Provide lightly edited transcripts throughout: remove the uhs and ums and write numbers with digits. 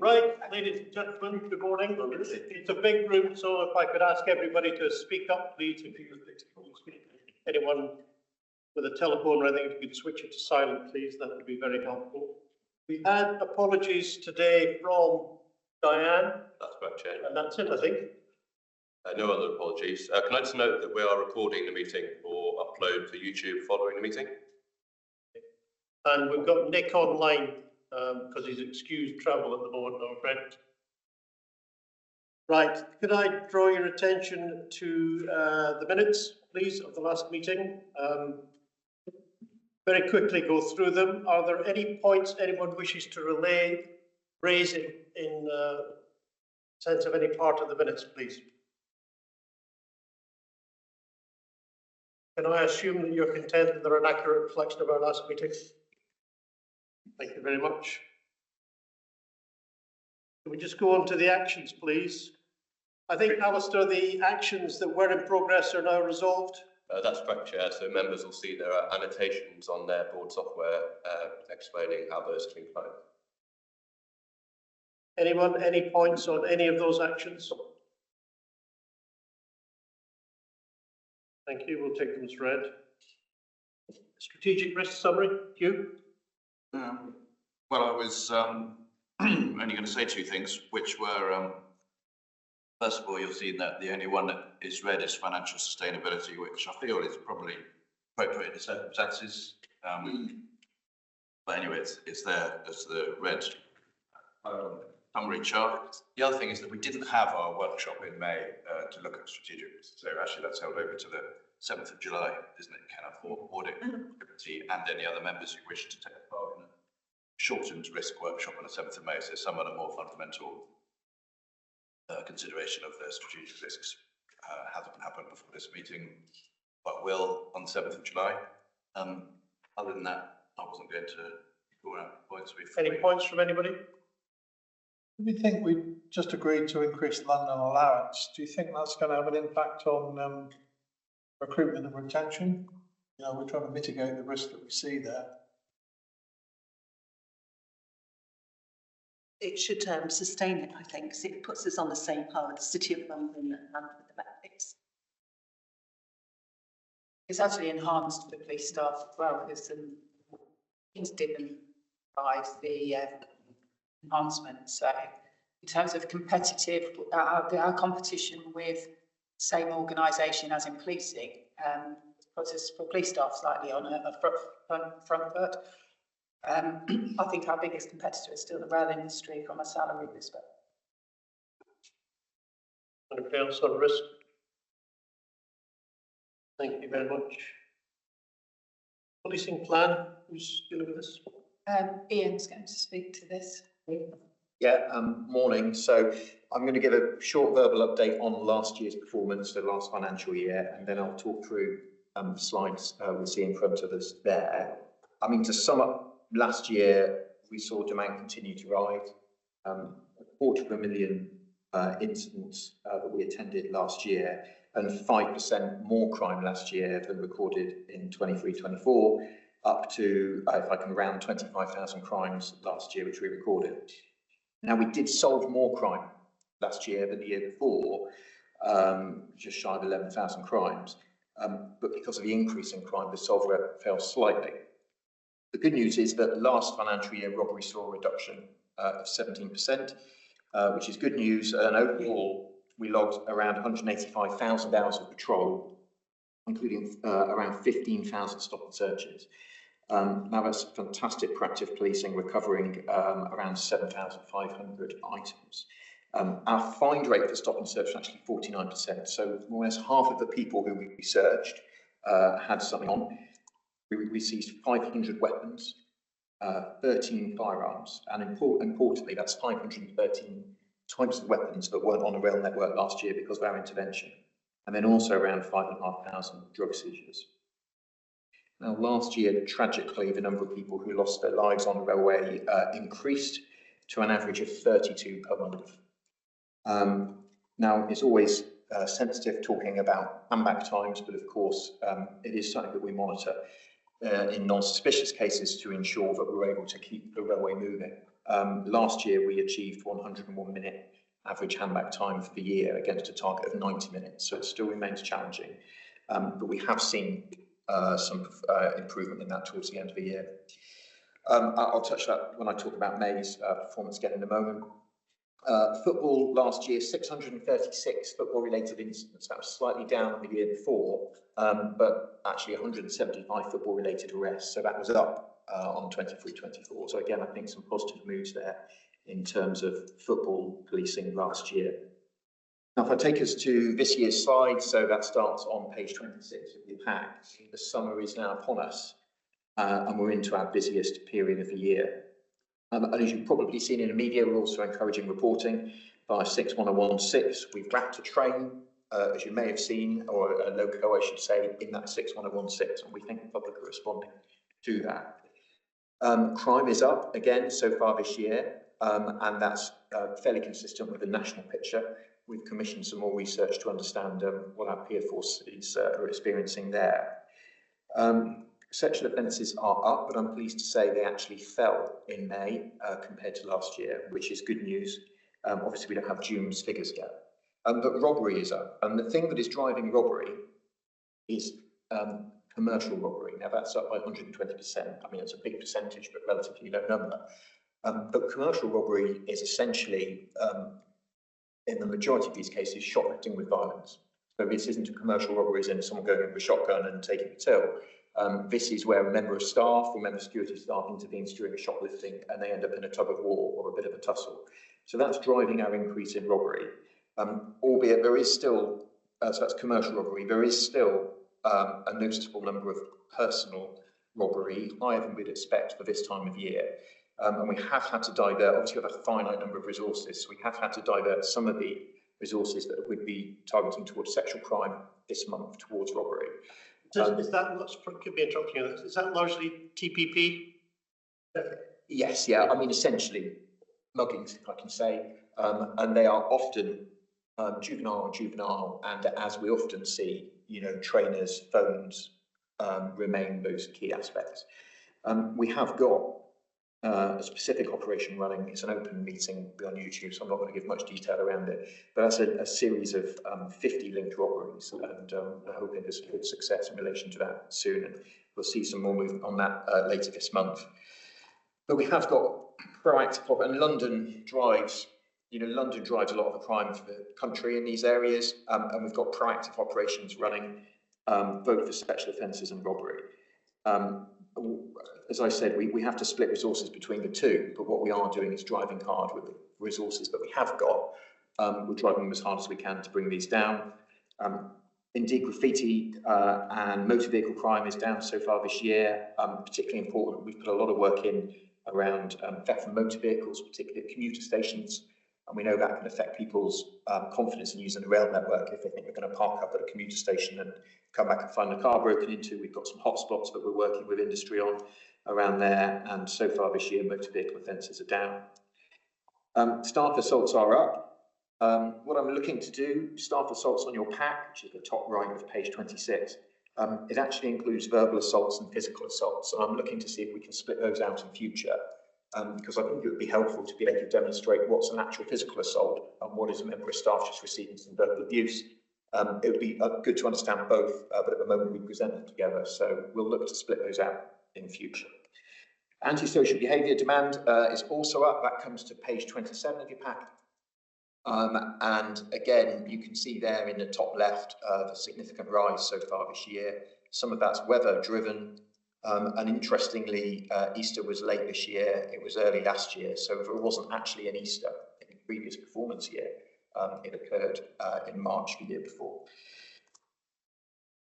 Right, ladies and gentlemen, good morning. It's a big room, so if I could ask everybody to speak up, please. If you anyone with a telephone or anything, if you could switch it to silent, please, that would be very helpful. We had apologies today from Diane. That's correct, Chair. And that's it, I think. No other apologies. Can I just note that we are recording the meeting for upload to YouTube following the meeting? And we've got Nick online because he's excused travel at the moment, I'm afraid. Right, could I draw your attention to the minutes, please, of the last meeting? Very quickly go through them. Are there any points anyone wishes to raise in sense of any part of the minutes, please? Can I assume that you're content that they're an accurate reflection of our last meeting? Thank you very much. Can we just go on to the actions, please? I think, Alistair, the actions that were in progress are now resolved. That's correct, Chair. So members will see there are annotations on their board software explaining how those can be found. Anyone, any points on any of those actions? Thank you. We'll take them as read. Strategic risk summary, Hugh? Well, I was only going to say two things, which were, first of all, you'll see that the only one that is read is financial sustainability, which I feel is probably appropriate in the circumstances. But anyway, it's there as the red summary chart. The other thing is that we didn't have our workshop in May to look at strategic risk. So actually that's held over to the 7th of July, isn't it, Kenna, for audit committee and any other members who wish to take part in a shortened risk workshop on the 7th of May. So some of the more fundamental consideration of the strategic risks hasn't happened before this meeting, but will on the 7th of July. Other than that, I wasn't going to go out points. Any points from anybody? We think we just agreed to increase London allowance. Do you think that's going to have an impact on recruitment and retention? You know, we're trying to mitigate the risk that we see there. It should sustain it, I think, because it puts us on the same par with the City of London and with the benefits. It's actually enhanced the police staff as well, because things didn't by the enhancement. So in terms of competitive, our competition with same organisation as in policing puts us for police staff slightly on a front foot. I think our biggest competitor is still the rail industry from a salary perspective. Anything else on risk? Thank you very much. Policing plan, who's dealing with this? Ian's going to speak to this. Yeah, morning. So I'm going to give a short verbal update on last year's performance for the last financial year, and then I'll talk through the slides we see in front of us there. I mean, to sum up, last year we saw demand continue to rise. 250,000 incidents that we attended last year, and 5% more crime last year than recorded in 23-24, up to, if I can round, 25,000 crimes last year, which we recorded. Now, we did solve more crime last year than the year before, just shy of 11,000 crimes. But because of the increase in crime, the solve rate fell slightly. The good news is that last financial year, robbery saw a reduction of 17%, which is good news. And overall, we logged around 185,000 hours of patrol, including around 15,000 stop and searches. Now that's fantastic proactive policing, recovering around 7,500 items. Our find rate for stop and search was actually 49%. So more or less half of the people who we searched had something on. We seized 500 weapons, 13 firearms, and importantly, that's 513 types of weapons that weren't on a rail network last year because of our intervention. And then also around 5,500 drug seizures. Now, last year, tragically, the number of people who lost their lives on the railway increased to an average of 32 per month. Now, it's always sensitive talking about handback times, but of course, it is something that we monitor in non-suspicious cases to ensure that we're able to keep the railway moving. Last year, we achieved 101 minute average handback time for the year against a target of 90 minutes. So it still remains challenging, but we have seen some improvement in that towards the end of the year. I'll touch that when I talk about May's performance again in a moment. Football last year, 636 football-related incidents. That was slightly down on the year before, but actually 175 football-related arrests. So that was up on 23-24. So again, I think some positive moves there in terms of football policing last year. Now, if I take us to this year's slide, so that starts on page 26 of the pack. The summer is now upon us, and we're into our busiest period of the year. And as you've probably seen in the media, we're also encouraging reporting via 61016. We've wrapped a train, as you may have seen, or a logo, I should say, in that 61016, and we think the public are responding to that. Crime is up again so far this year, and that's fairly consistent with the national picture. We've commissioned some more research to understand what our peer forces are experiencing there. Sexual offences are up, but I'm pleased to say they actually fell in May compared to last year, which is good news. Obviously, we don't have June's figures yet. But robbery is up. And the thing that is driving robbery is commercial robbery. Now, that's up by 120%. I mean, it's a big percentage, but relatively low number. But commercial robbery is essentially, in the majority of these cases, shoplifting with violence. So this isn't a commercial robbery as in someone going in with a shotgun and taking a till. This is where a member of staff or member of security staff intervenes during a shoplifting and they end up in a tug of war or a bit of a tussle. So that's driving our increase in robbery. Albeit there is still, so that's commercial robbery, there is still a noticeable number of personal robbery, higher than we'd expect for this time of year. And we have had to divert, obviously we have a finite number of resources, so we have had to divert some of the resources that would be targeting towards sexual crime this month towards robbery. Is that, could be interrupting you, is that largely TPP? Yes, yeah, I mean, essentially, muggings, if I can say, and they are often juvenile, and as we often see, you know, trainers, phones remain those key aspects. We have got a specific operation running. It's an open meeting on YouTube, so I'm not going to give much detail around it. But that's a series of 50 linked robberies, and we're hoping there's good success in relation to that soon. And we'll see some more movement on that later this month. But we have got proactive, and London drives, you know, London drives a lot of the crime for the country in these areas, and we've got proactive operations running both for sexual offences and robbery. As I said, we have to split resources between the two, but what we are doing is driving hard with the resources that we have got. We're driving them as hard as we can to bring these down. Indeed, graffiti and motor vehicle crime is down so far this year, particularly important. We've put a lot of work in around theft from motor vehicles, particularly at commuter stations. And we know that can affect people's confidence in using the rail network if they think they're going to park up at a commuter station and come back and find the car broken into. We've got some hotspots that we're working with industry on around there, and so far this year motor vehicle offences are down. Staff assaults are up. What I'm looking to do, staff assaults on your pack, which is the top right of page 26, it actually includes verbal assaults and physical assaults, and I'm looking to see if we can split those out in future, because I think it would be helpful to be able to demonstrate what's an actual physical assault and what is a member of staff just receiving some verbal abuse. It would be good to understand both, but at the moment we present them together, so we'll look to split those out in future. Antisocial behaviour demand is also up. That comes to page 27 of your pack. And again, you can see there in the top left the significant rise so far this year. Some of that's weather driven. And interestingly, Easter was late this year. It was early last year. So there wasn't actually an Easter in the previous performance year. It occurred in March the year before.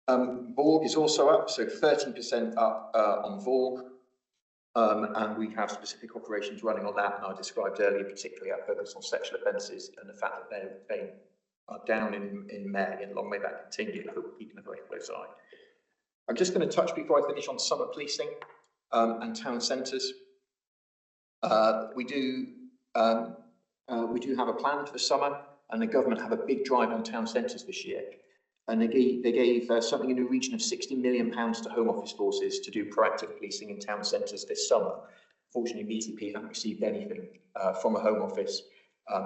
VORG is also up, so 13% up on VORG. And we have specific operations running on that, and I described earlier, particularly our focus on sexual offences and the fact that they are down in May, and long may that continue, but we're keeping a very close eye. I'm just going to touch before I finish on summer policing and town centres. We do have a plan for the summer, and the government have a big drive on town centres this year. And they gave something in the region of £60 million to Home Office forces to do proactive policing in town centres this summer. Fortunately, BTP haven't received anything from a Home Office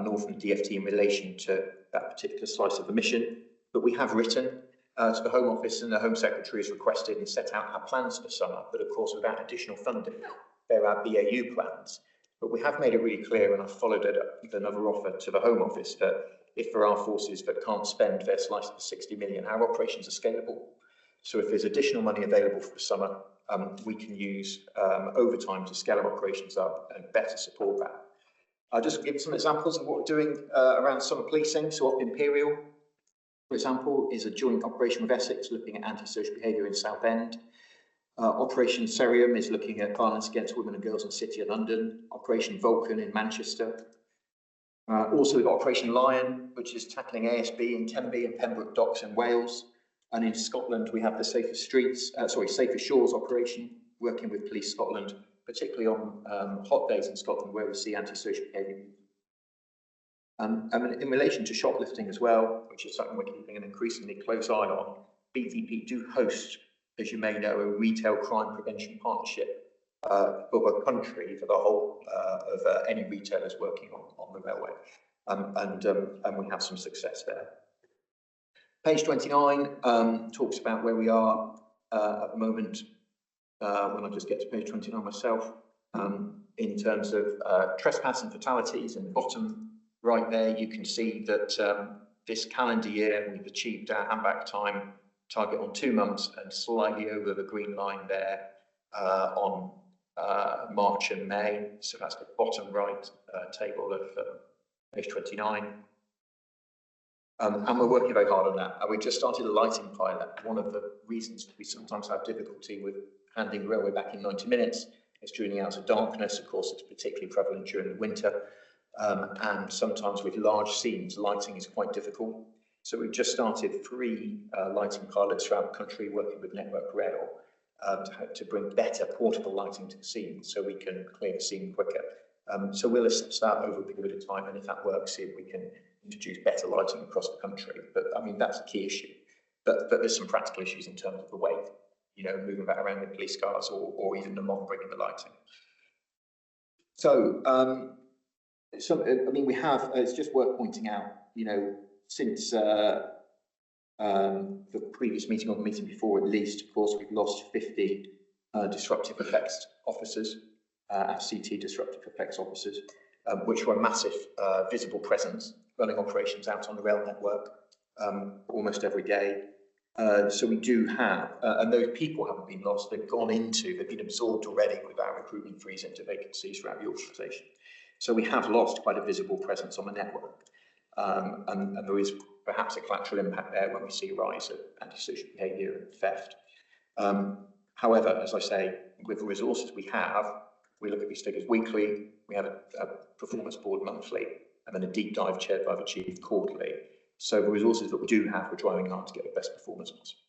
nor from the DFT in relation to that particular slice of the mission. But we have written to the Home Office, and the Home Secretary has requested and set out our plans for summer, but of course without additional funding. They're our BAU plans. But we have made it really clear, and I've followed it up with another offer to the Home Office, that if there are forces that can't spend their slice of the 60 million, our operations are scalable. So if there's additional money available for the summer, we can use overtime to scale our operations up and better support that. I'll just give some examples of what we're doing around summer policing. So up Imperial, for example, is a joint operation with Essex looking at antisocial behaviour in Southend. Operation Cerium is looking at violence against women and girls in the City of London. Operation Vulcan in Manchester. Also, we've got Operation Lion, which is tackling ASB in Tenby and Pembroke Docks in Wales. And in Scotland, we have the Safer Shores operation, working with Police Scotland, particularly on hot days in Scotland where we see antisocial behaviour. And in relation to shoplifting as well, which is something we're keeping an increasingly close eye on, BTP do host, as you may know, a retail crime prevention partnership for the country, for the whole of any retailers working on the railway. And we have some success there. Page 29 talks about where we are at the moment, when I just get to page 29 myself, in terms of trespass and fatalities. In the bottom right there, you can see that this calendar year we've achieved our handback time target on 2 months and slightly over the green line there on March and May. So that's the bottom right table of page 29. And we're working very hard on that. We just started a lighting pilot. One of the reasons we sometimes have difficulty with handing railway back in 90 minutes is during the hours of darkness. Of course, it's particularly prevalent during the winter. And sometimes with large scenes, lighting is quite difficult. So we've just started 3 lighting pilots throughout the country working with Network Rail to bring better portable lighting to the scene so we can clear the scene quicker. So we'll assess that over a period of time, and if that works, see if we can introduce better lighting across the country. But I mean, that's a key issue. But there's some practical issues in terms of the weight, you know, moving back around with police cars or even the mom bringing the lighting. So, I mean, we have, it's just worth pointing out, you know, since the previous meeting or the meeting before, at least, of course, we've lost 50 disruptive effects officers, FCT disruptive effects officers, which were a massive visible presence, running operations out on the rail network almost every day. So we do have, and those people haven't been lost, they've been absorbed already with our recruitment freeze into vacancies throughout the organisation. So we have lost quite a visible presence on the network. And there is perhaps a collateral impact there when we see a rise of antisocial behaviour and theft. However, as I say, with the resources we have, we look at these figures weekly, we have a performance board monthly, and then a deep dive chaired by the chief quarterly. So the resources that we do have, we're driving hard to get the best performance possible.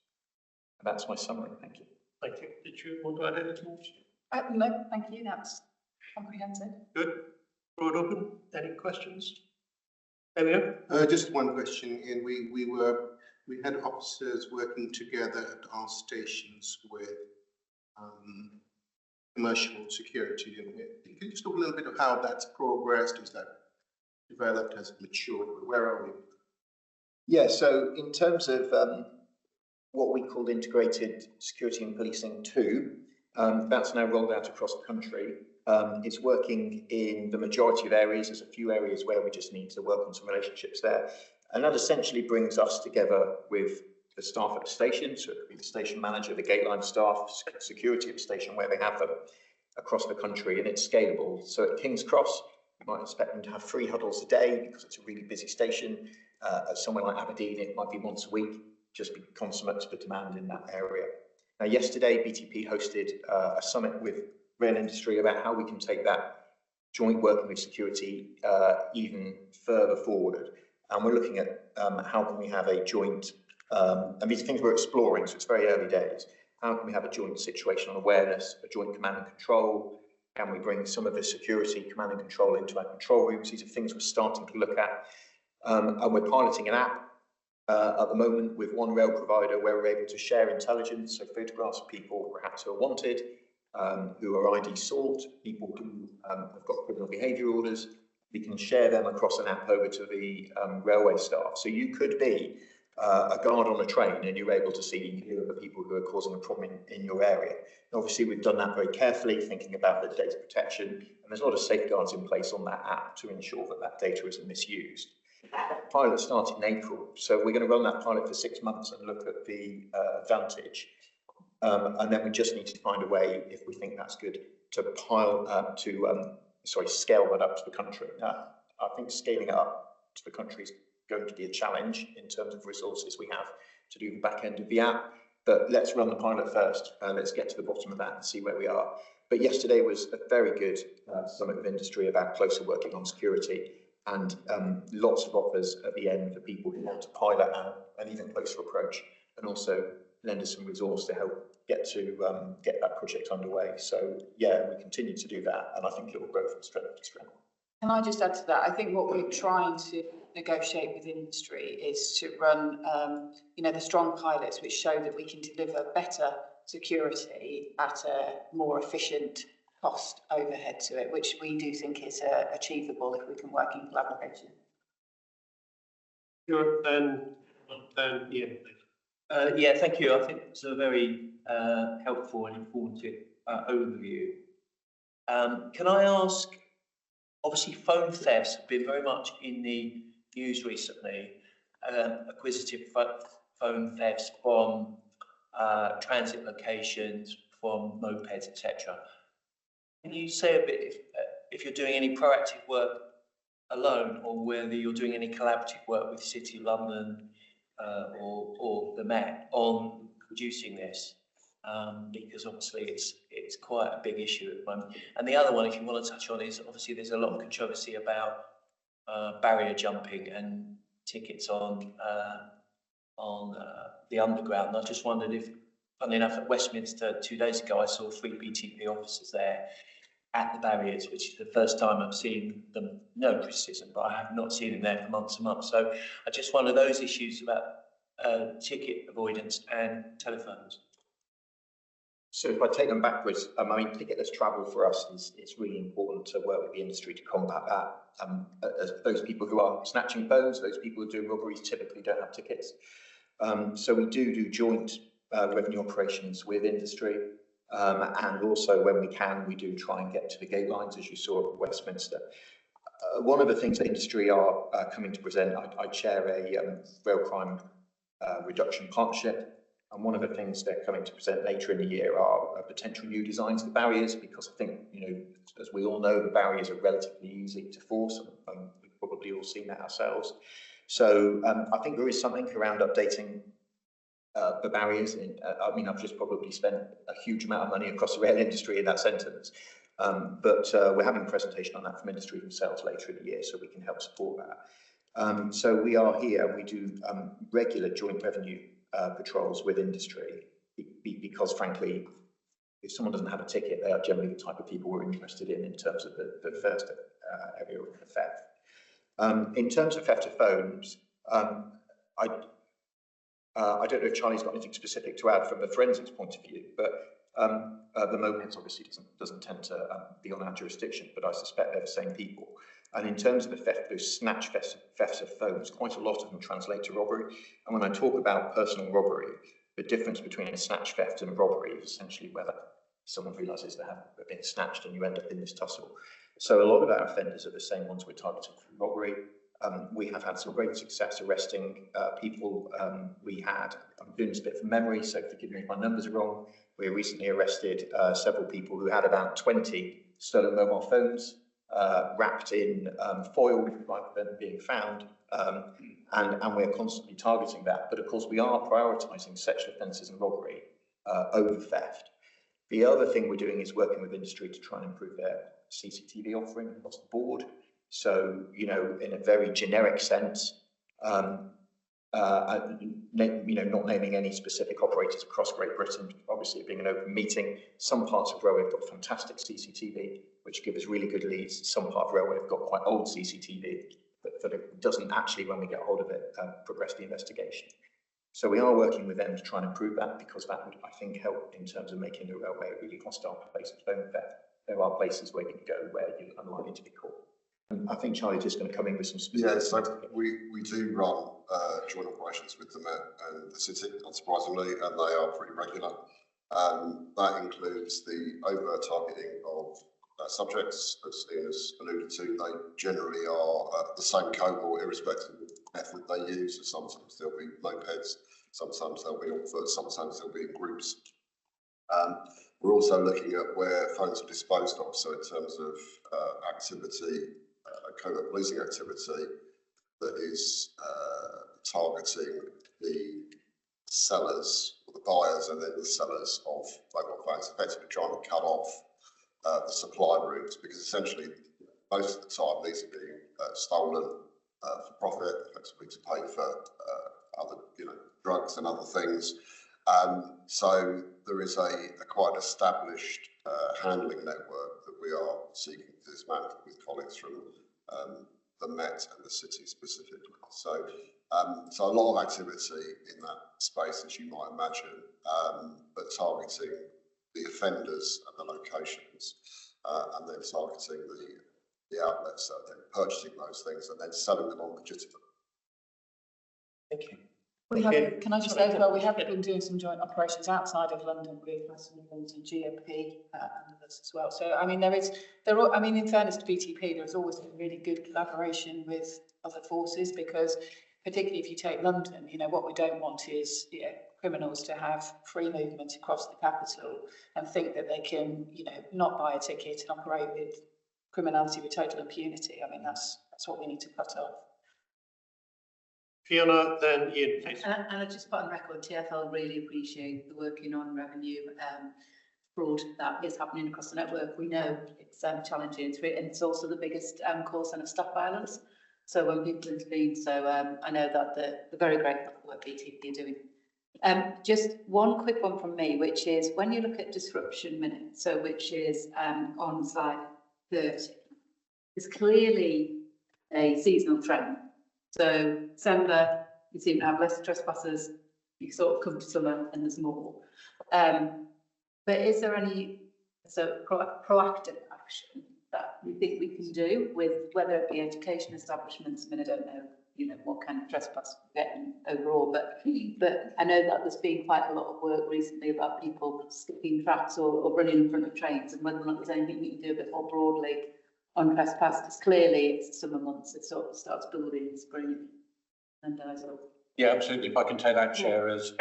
And that's my summary. Thank you. Thank you. Did you want to add anything more? No, thank you. That's comprehensive. Good. Floor open. Any questions? Emilio? Just one question, Ian. We had officers working together at our stations with commercial security, didn't we? Can you just talk a little bit of how that's progressed? Is that developed? Has it matured? Where are we? Yeah, so in terms of what we called integrated security and policing 2, that's now rolled out across the country. It's working in the majority of areas. There's a few areas where we just need to work on some relationships there. And that essentially brings us together with the staff at the station. So it could be the station manager, the gate line staff, security at the station where they have them across the country, and it's scalable. So at King's Cross, you might expect them to have 3 huddles a day because it's a really busy station. At somewhere like Aberdeen, it might be once a week, just be consummate to the demand in that area. Now, yesterday, BTP hosted a summit with rail industry about how we can take that joint working with security even further forward. And we're looking at how can we have a joint, and these are things we're exploring, so it's very early days. How can we have a joint situational awareness, a joint command and control? Can we bring some of the security command and control into our control rooms? These are things we're starting to look at. And we're piloting an app at the moment with one rail provider where we're able to share intelligence, so photographs of people perhaps who are wanted, who are ID sought, people who have got criminal behaviour orders. We can share them across an app over to the railway staff. So you could be a guard on a train and you're able to see who are the people who are causing a problem in your area. And obviously, we've done that very carefully, thinking about the data protection, and there's a lot of safeguards in place on that app to ensure that that data isn't misused. The pilot started in April, so we're going to run that pilot for 6 months and look at the advantage. And then we just need to find a way, if we think that's good, to scale that up to the country. I think scaling it up to the country is going to be a challenge in terms of resources we have to do the back end of the app. But let's run the pilot first. Let's get to the bottom of that and see where we are. But yesterday was a very good summit of industry about closer working on security, and lots of offers at the end for people who want to pilot an even closer approach, and also lend us some resource to help get that project underway. So yeah, we continue to do that, and I think it will grow from strength to strength. Can I just add to that? I think what we're trying to negotiate with industry is to run, the strong pilots which show that we can deliver better security at a more efficient cost overhead to it, which we do think is achievable if we can work in collaboration. Sure, then Ian. Yeah, thank you. I think it's a very helpful and informative overview. Can I ask, obviously phone thefts have been very much in the news recently, acquisitive phone thefts from transit locations, from mopeds, etc. Can you say a bit if you're doing any proactive work alone, or whether you're doing any collaborative work with City of London or the Met on reducing this? Because obviously it's quite a big issue at the moment. And the other one, if you want to touch on, is obviously there's a lot of controversy about barrier jumping and tickets on the underground. And I just wondered if, funnily enough, at Westminster 2 days ago, I saw 3 BTPA officers there at the barriers, which is the first time I've seen them. No criticism, but I have not seen them there for months and months. So I just wonder those issues about ticket avoidance and telephones. So if I take them backwards, ticketless travel for us is really important to work with the industry to combat that. As those people who are snatching phones, those people who are doing robberies typically don't have tickets. So we do joint revenue operations with industry. And also when we can, we do try and get to the gate lines, as you saw at Westminster. One of the things that industry are coming to present, I chair a rail crime reduction partnership. And one of the things they're coming to present later in the year are potential new designs for barriers, because I think, as we all know, the barriers are relatively easy to force, and we've probably all seen that ourselves. So I think there is something around updating the barriers. I've just probably spent a huge amount of money across the rail industry in that sentence. But we're having a presentation on that from industry themselves later in the year, so we can help support that. So we are here, we do regular joint revenue patrols with industry, because frankly, if someone doesn't have a ticket, they are generally the type of people we're interested in terms of the first area of the theft. In terms of theft of phones, I don't know if Charlie's got anything specific to add from the forensics point of view, but the mopeds obviously doesn't tend to be on our jurisdiction, but I suspect they're the same people. And in terms of the theft, those snatch thefts of phones, quite a lot of them translate to robbery. And when I talk about personal robbery, the difference between a snatch theft and a robbery is essentially whether someone realises they have been snatched and you end up in this tussle. So a lot of our offenders are the same ones we're targeting for robbery. We have had some great success arresting people. I'm doing this bit from memory, so forgive me if my numbers are wrong. We recently arrested several people who had about 20 stolen mobile phones, wrapped in foil rather than being found, and we're constantly targeting that. But of course, we are prioritising sexual offences and robbery over theft. The other thing we're doing is working with industry to try and improve their CCTV offering across the board. So, in a very generic sense, not naming any specific operators across Great Britain, obviously being an open meeting, some parts of railway have got fantastic CCTV, which give us really good leads. Some part of railway have got quite old CCTV, but it doesn't actually, when we get hold of it, progress the investigation. So we are working with them to try and improve that, because that would, I think, help in terms of making the railway a really hostile place for phone theft. There are places where you can go where you're unlikely to be caught. And I think Charlie's just going to come in with some specifics. Yeah, so we do run joint operations with the Met and the City, unsurprisingly, and they are pretty regular. That includes the overt targeting of subjects, as Ian has alluded to. They generally are the same cohort, irrespective of the method they use. So sometimes there'll be mopeds, sometimes they'll be on foot, sometimes they'll be in groups. We're also looking at where phones are disposed of. So in terms of activity, covert policing activity that is targeting the sellers, or the buyers, and then the sellers of mobile phones, effectively trying to cut off the supply routes, because essentially most of the time these are being stolen for profit, effectively to pay for other, drugs and other things. So there is a quite established handling network that we are seeking to dismantle with colleagues from the Met and the City specifically. So a lot of activity in that space, as you might imagine, but targeting the offenders and the locations, and then targeting the outlets that are then purchasing those things and then selling them on legitimately. Thank you. We have, can I just say as well, we have been doing some joint operations outside of London with West Midlands and GMP and others as well. So, I mean, in fairness to BTP, there's always been really good collaboration with other forces, because particularly if you take London, what we don't want is, criminals to have free movement across the capital and think that they can, not buy a ticket and operate with criminality with total impunity. I mean, that's what we need to cut off. Fiona, then Ian, please. And I just put on record, TfL really appreciate the working on revenue fraud that is happening across the network. We know it's challenging, and it's also the biggest cause of staff violence. So when people intervene, I know that they're very grateful for what BTP are doing. Just one quick one from me, which is when you look at disruption minutes, which is on slide 30, there's clearly a seasonal trend. So December, you seem to have less trespassers, you sort of come to summer and there's more. But is there any proactive action that we think we can do with, whether it be education establishments? I mean, I don't know, what kind of trespass we're getting overall, but I know that there's been quite a lot of work recently about people skipping tracks or running in front of trains, and whether or not there's anything we can do a bit more broadly on trespass, because clearly it's summer months, it sort of starts building in spring and dies off. Yeah, absolutely. If I can take that chair as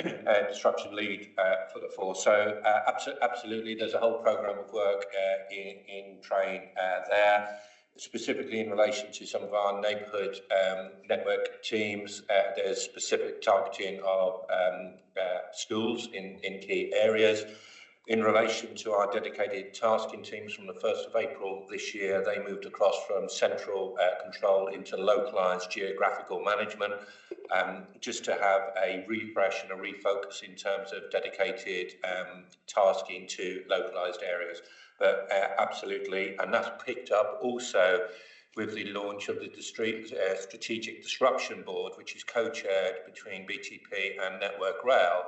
disruption lead for the force. So absolutely, there's a whole programme of work in train there, specifically in relation to some of our neighbourhood network teams. There's specific targeting of schools in key areas. In relation to our dedicated tasking teams, from the 1st of April this year, they moved across from central control into localised geographical management, just to have a refresh and a refocus in terms of dedicated tasking to localised areas. But absolutely, and that's picked up also with the launch of the Strategic Disruption Board, which is co-chaired between BTP and Network Rail,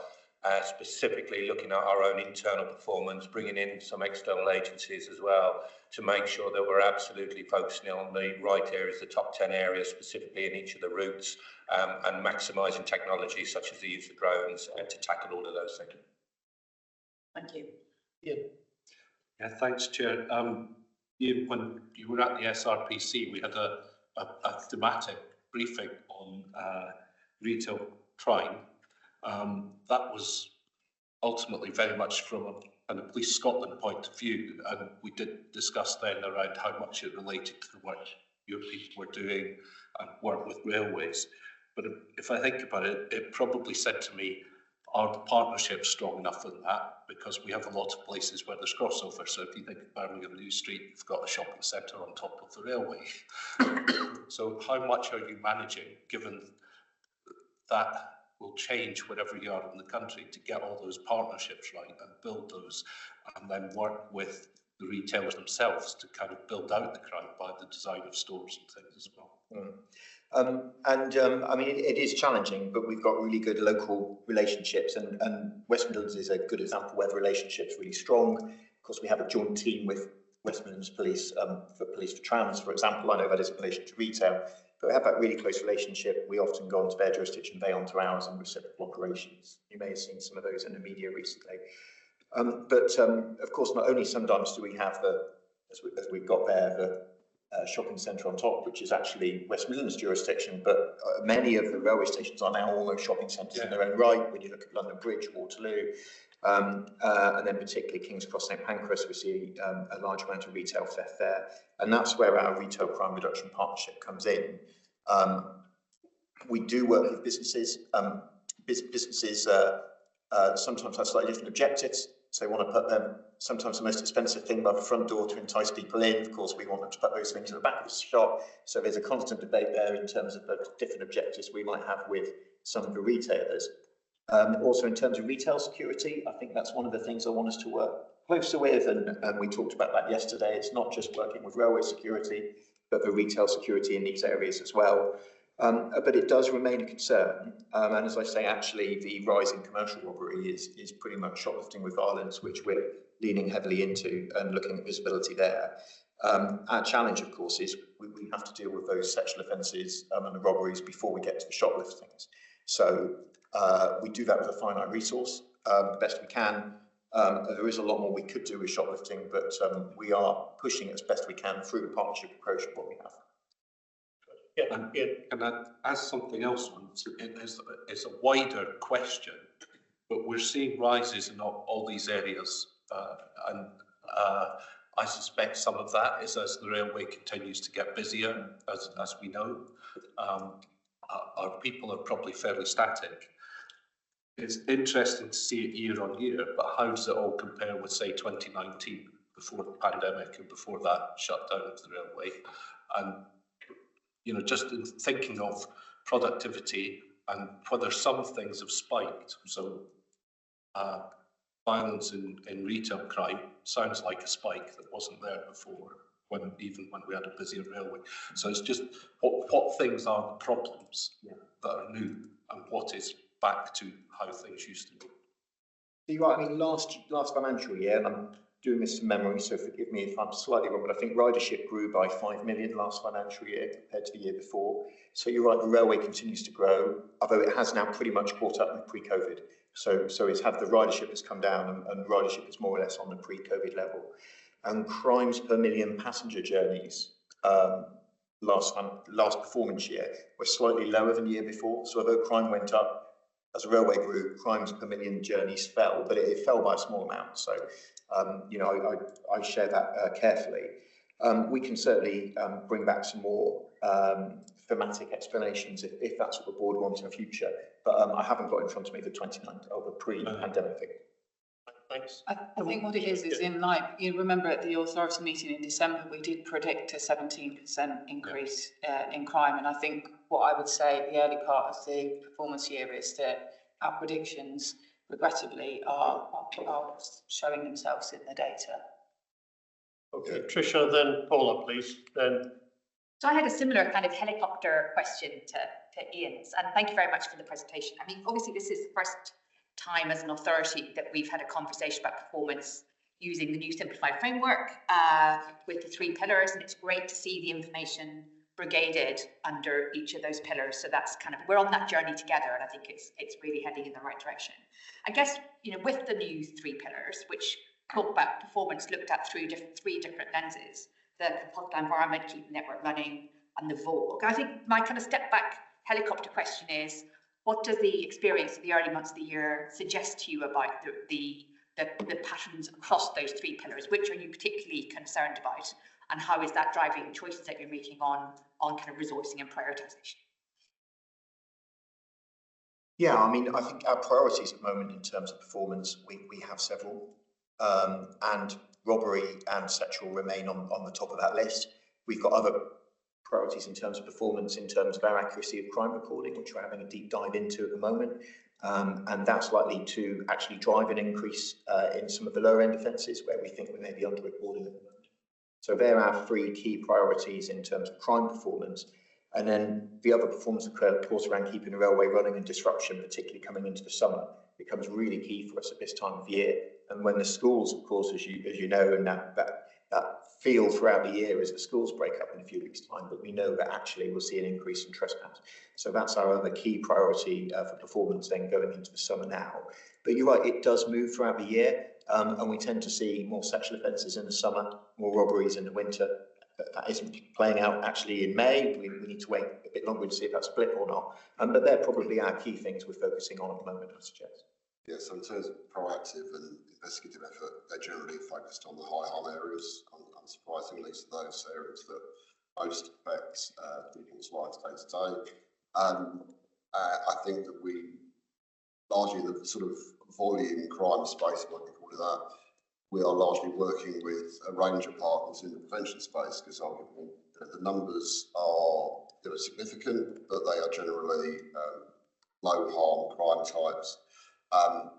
specifically looking at our own internal performance, bringing in some external agencies as well, to make sure that we're absolutely focusing on the right areas, the top 10 areas specifically in each of the routes, and maximising technology such as the use of drones to tackle all of those things. Thank you. Yeah, thanks, Chair. Ian, when you were at the SRPC, we had a thematic briefing on retail crime. That was ultimately very much from a Police Scotland point of view, and we did discuss then around how much it related to the work your people were doing and work with railways. But if I think about it, it probably said to me, are the partnerships strong enough in that? Because we have a lot of places where there's crossover. So if you think of Birmingham New Street, you've got a shopping centre on top of the railway. So how much are you managing, given that will change wherever you are in the country, to get all those partnerships right and build those, and then work with the retailers themselves to kind of build out the crowd by the design of stores and things as well? I mean, it is challenging, but we've got really good local relationships, and West Midlands is a good example where the relationship's really strong. Of course, we have a joint team with West Midlands Police, Police for Trams, for example. I know that is in relation to retail, but we have that really close relationship. We often go onto their jurisdiction, they onto ours, and reciprocal operations. You may have seen some of those in the media recently. Of course, not only sometimes do we have as we've got there, the shopping centre on top, which is actually West Midlands jurisdiction, but many of the railway stations are now almost shopping centres in their own right. When you look at London Bridge, Waterloo, and then particularly King's Cross, St Pancras, we see a large amount of retail theft there, and that's where our retail crime reduction partnership comes in. We do work with businesses. Businesses sometimes have slightly different objectives. So they want to put sometimes the most expensive thing by the front door to entice people in. Of course, we want them to put those things at the back of the shop. So there's a constant debate there in terms of the different objectives we might have with some of the retailers. Also, in terms of retail security, I think that's one of the things I want us to work closer with, and we talked about that yesterday. It's not just working with railway security, but the retail security in these areas as well. But it does remain a concern. And as I say, actually, the rise in commercial robbery is pretty much shoplifting with violence, which we're leaning heavily into and looking at visibility there. Our challenge, of course, is we have to deal with those sexual offences and the robberies before we get to the shopliftings. So we do that with a finite resource, the best we can. There is a lot more we could do with shoplifting, but we are pushing it as best we can through the partnership approach of what we have. And that as something else on, it's a wider question, but we're seeing rises in all these areas, and I suspect some of that is as the railway continues to get busier, as we know. Our people are probably fairly static. It's interesting to see it year on year, but how does it all compare with, say, 2019, before the pandemic and before that shutdown of the railway? And you know, just in thinking of productivity and whether some things have spiked. So violence in retail crime sounds like a spike that wasn't there before, even when we had a busier railway. So it's just what things are the problems that are new, and what is back to how things used to be. You're right. I mean, last financial year, and I'm doing this from memory, so forgive me if I'm slightly wrong, but I think ridership grew by 5 million last financial year compared to the year before. So you're right, the railway continues to grow, although it has now pretty much caught up with pre-COVID. So it's had the ridership has come down, and ridership is more or less on the pre-COVID level. And crimes per million passenger journeys last performance year were slightly lower than the year before. So although crime went up, as a railway grew, crimes per million journeys fell, but it fell by a small amount. So, you know, I share that carefully. We can certainly bring back some more thematic explanations if that's what the board wants in the future. But I haven't got in front of me the 29th of the pre-pandemic figure. Thanks. I think what it is in like, you remember at the authority meeting in December, we did predict a 17% increase in crime. And I think what I would say at the early part of the performance year is that our predictions, regrettably, are showing themselves in the data. Okay, Tricia, then Paula, please. Then. So I had a similar kind of helicopter question to Ian's, and thank you very much for the presentation. I mean, obviously this is the first time as an authority that we've had a conversation about performance using the new simplified framework with the 3 pillars, and it's great to see the information brigaded under each of those pillars. So that's kind of, we're on that journey together, and I think it's really heading in the right direction. I guess, you know, with the new 3 pillars, which talk about performance looked at through three different lenses, the compulsory environment, keeping the network running, and the VOG. I think my kind of step back helicopter question is, what does the experience of the early months of the year suggest to you about the patterns across those 3 pillars? Which are you particularly concerned about, and how is that driving choices that you're making on kind of resourcing and prioritisation? Yeah, I mean, I think our priorities at the moment in terms of performance, we have several, and robbery and sexual remain on the top of that list. We've got other priorities in terms of performance, in terms of our accuracy of crime recording, which we're having a deep dive into at the moment. And that's likely to actually drive an increase in some of the lower end offences where we think we may be underreporting at the moment. So they're our 3 key priorities in terms of crime performance. And then the other performance, of course, around keeping the railway running and disruption, particularly coming into the summer, becomes really key for us at this time of year. And when the schools, of course, as you know, and that feel throughout the year as the schools break up in a few weeks' time, but we know that actually we'll see an increase in trespass. So that's our other key priority for performance then going into the summer now. But you're right, it does move throughout the year, and we tend to see more sexual offences in the summer, more robberies in the winter. That isn't playing out actually in May. We need to wait a bit longer to see if that's a blip or not. But they're probably our key things we're focusing on at the moment, I suggest. Yeah, so in terms of proactive and investigative effort, they're generally focused on the high harm areas, unsurprisingly, so those areas that most affect people's lives day to day. I think that we, largely in the sort of volume crime space, if I can call it that, we are largely working with a range of partners in the prevention space, because arguably the numbers are significant, but they are generally low harm crime types,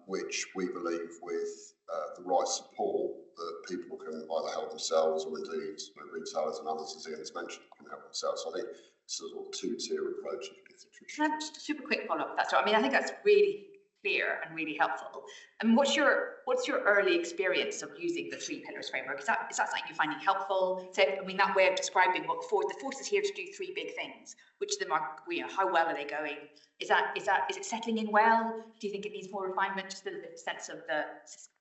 which we believe with the right support that people can either help themselves or indeed retailers and others, as Ian's mentioned, can help themselves. So I think it's a sort of two-tier approach. Can I just a super quick follow-up? That's right. I mean, I think that's really clear and really helpful. And what's your early experience of using the 3 pillars framework? Is that something you're finding helpful? So, I mean, that way of describing what the force is here to do 3 big things. Which of them are, how well are they going? Is it settling in well? Do you think it needs more refinement? Just a little bit of sense of the system.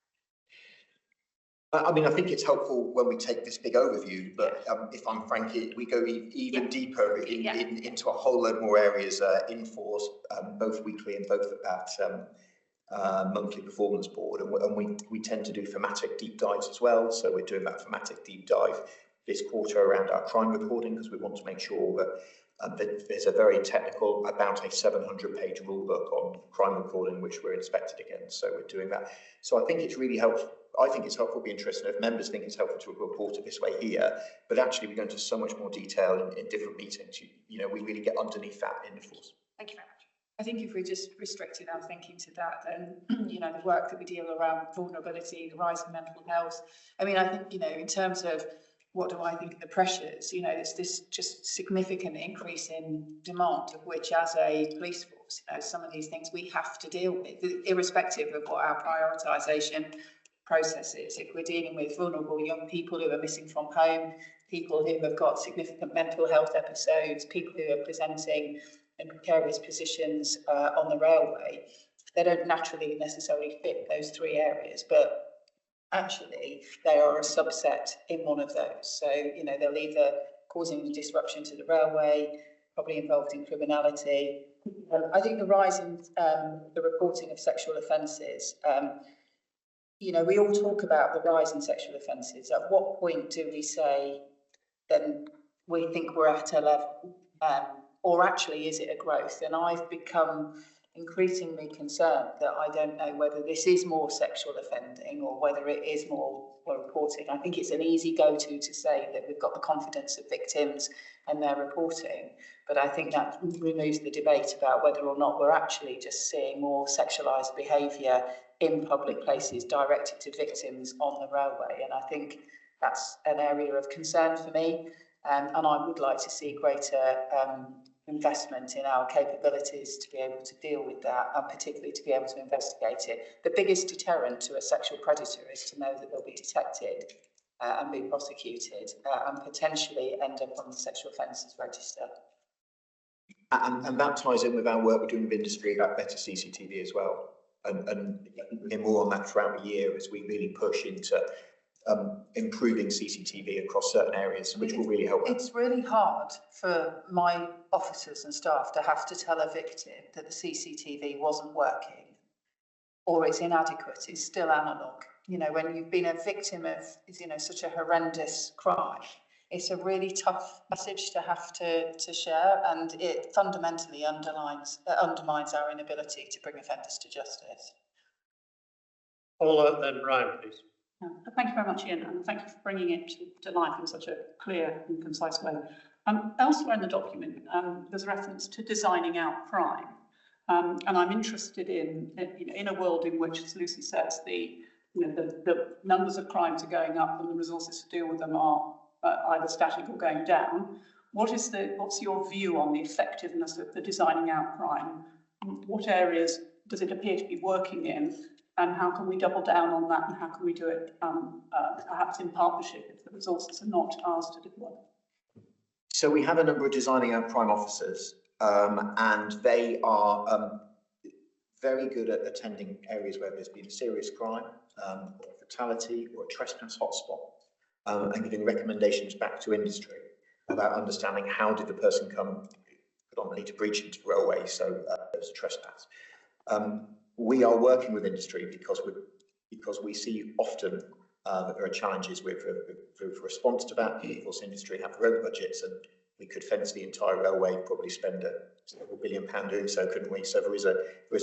I mean, I think it's helpful when we take this big overview, but if I'm frank, we go even deeper into a whole load more areas in force, both weekly and both at that monthly performance board. And we tend to do thematic deep dives as well. So we're doing that thematic deep dive this quarter around our crime reporting, because we want to make sure that there's a very technical, about a 700-page rule book on crime reporting, which we're inspected against. So we're doing that. So I think it's really helpful. I think it's helpful, be interested if members think it's helpful to report it this way here, but actually we go into so much more detail in different meetings. We really get underneath that in the force. Thank you very much. I think if we just restricted our thinking to that, then, the work that we deal around vulnerability, the rise in mental health. I mean, I think, in terms of what do I think of the pressures, there's this just significant increase in demand, of which as a police force, some of these things we have to deal with, irrespective of what our prioritisation process is. If we're dealing with vulnerable young people who are missing from home, people who have got significant mental health episodes, people who are presenting in precarious positions on the railway, they don't naturally necessarily fit those 3 areas, but actually they are a subset in one of those. So, they'll either causing disruption to the railway, probably involved in criminality. I think the rise in the reporting of sexual offences, we all talk about the rise in sexual offences. At what point do we say then we think we're at a level, or actually is it a growth? And I've become increasingly concerned that I don't know whether this is more sexual offending or whether it is more reporting. I think it's an easy go-to to say that we've got the confidence of victims and their reporting, but I think that removes the debate about whether or not we're actually just seeing more sexualised behaviour in public places directed to victims on the railway. And I think that's an area of concern for me, and I would like to see greater investment in our capabilities to be able to deal with that, and particularly to be able to investigate it. The biggest deterrent to a sexual predator is to know that they'll be detected and be prosecuted and potentially end up on the sexual offences register. And that ties in with our work we're doing with industry about better CCTV as well. And more on that throughout the year as we really push into improving CCTV across certain areas, which will really help. It's really hard for my officers and staff to have to tell a victim that the CCTV wasn't working or it's inadequate, it's still analogue. When you've been a victim of, such a horrendous crime, it's a really tough message to have to share, and it fundamentally undermines our inability to bring offenders to justice. Paula, then Brian, please. Thank you very much, Ian, and thank you for bringing it to life in such a clear and concise way. Elsewhere in the document, there's reference to designing out crime, and I'm interested in a world in which, as Lucy says, the numbers of crimes are going up and the resources to deal with them are either static or going down. what's your view on the effectiveness of the designing out crime? What areas does it appear to be working in, and how can we double down on that, and how can we do it perhaps in partnership if the resources are not ours to deploy? So we have a number of designing out crime officers, and they are very good at attending areas where there's been serious crime, or fatality, or a trespass hotspot, and giving recommendations back to industry about understanding how did the person come predominantly to breach into the railway, so there was a trespass. We are working with industry because we see often that there are challenges with response to that. Of course, industry have their own budgets, and we could fence the entire railway, probably spend several £1 billion doing so, couldn't we? So there is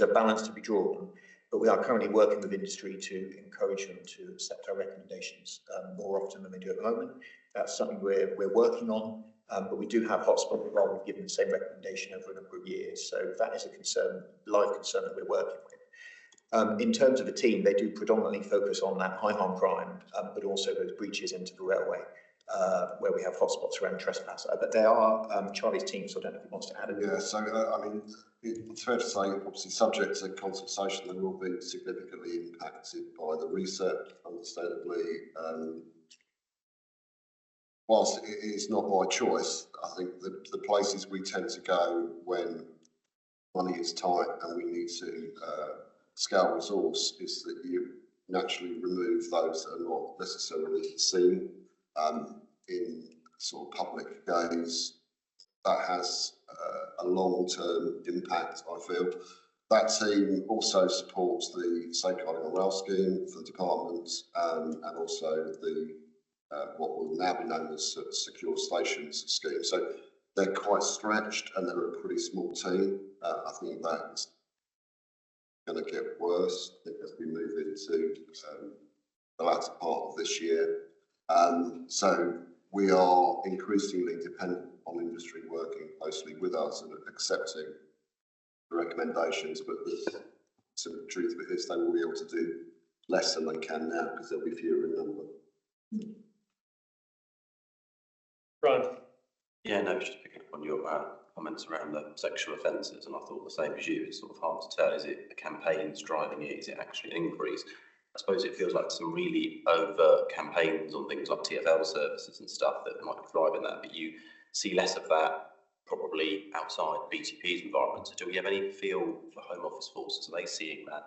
a balance to be drawn, but we are currently working with industry to encourage them to accept our recommendations more often than they do at the moment. That's something we're working on, but we do have hotspots where we've given the same recommendation over a number of years. So that is a concern, live concern that we're working with. In terms of the team, they do predominantly focus on that high harm crime, but also those breaches into the railway, where we have hotspots around trespass. But they are Charlie's team, so I don't know if he wants to add anything. Yeah, so I mean, it's fair to say, obviously, subject to consultation, they will be significantly impacted by the research, understandably. Whilst it is not my choice, I think the places we tend to go when money is tight and we need to scale resource is that you naturally remove those that are not necessarily seen in sort of public gaze. That has a long-term impact, I feel. That team also supports the safeguarding on rail scheme for the department, and also the what will now be known as secure stations scheme. So they're quite stretched, and they're a pretty small team. I think that's going to get worse, I think, as we move into the latter part of this year. So we are increasingly dependent on industry working closely with us and accepting the recommendations, but the truth of it is they will be able to do less than they can now because they'll be fewer in number. Brian? Yeah, no, just picking up on your comments around the sexual offences, and I thought the same as you. It's sort of hard to tell. Is it the campaigns driving it? Is it actually an increase? I suppose it feels like some really overt campaigns on things like TfL services and stuff that might be driving that, but you see less of that probably outside BTP's environment. So do we have any feel for Home Office forces? Are they seeing that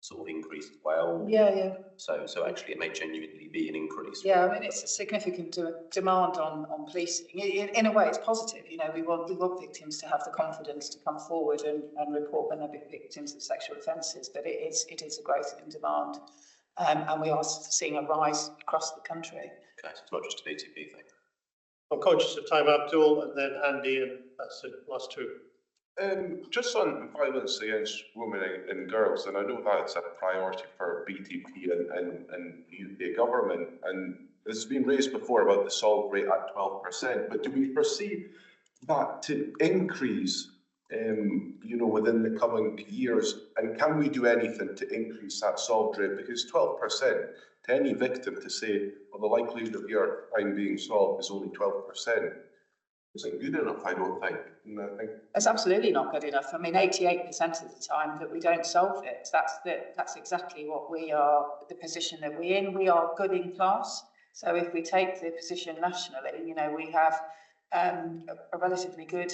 sort of increase as well? Yeah. So actually it may genuinely be an increase. Yeah, I mean, it's a significant demand on policing. In a way, it's positive. You know, we want victims to have the confidence to come forward and report when they're victims of sexual offences. But it is a growth in demand, and we are seeing a rise across the country. Okay, so it's not just a BTP thing. I'm conscious of time, Abdul, and then Andy, and that's the last two. Just on violence against women and girls, and I know that it's a priority for BTP and the UK government, and it's been raised before about the solve rate at 12%, but do we foresee that to increase, within the coming years, and can we do anything to increase that solve rate? Because 12%, to any victim to say, well, the likelihood of your crime being solved is only 12%, isn't good enough, I don't think. And I think it's absolutely not good enough. I mean, 88% of the time that we don't solve it, that's exactly what we are, the position that we're in. We are good in class. So if we take the position nationally, we have a relatively good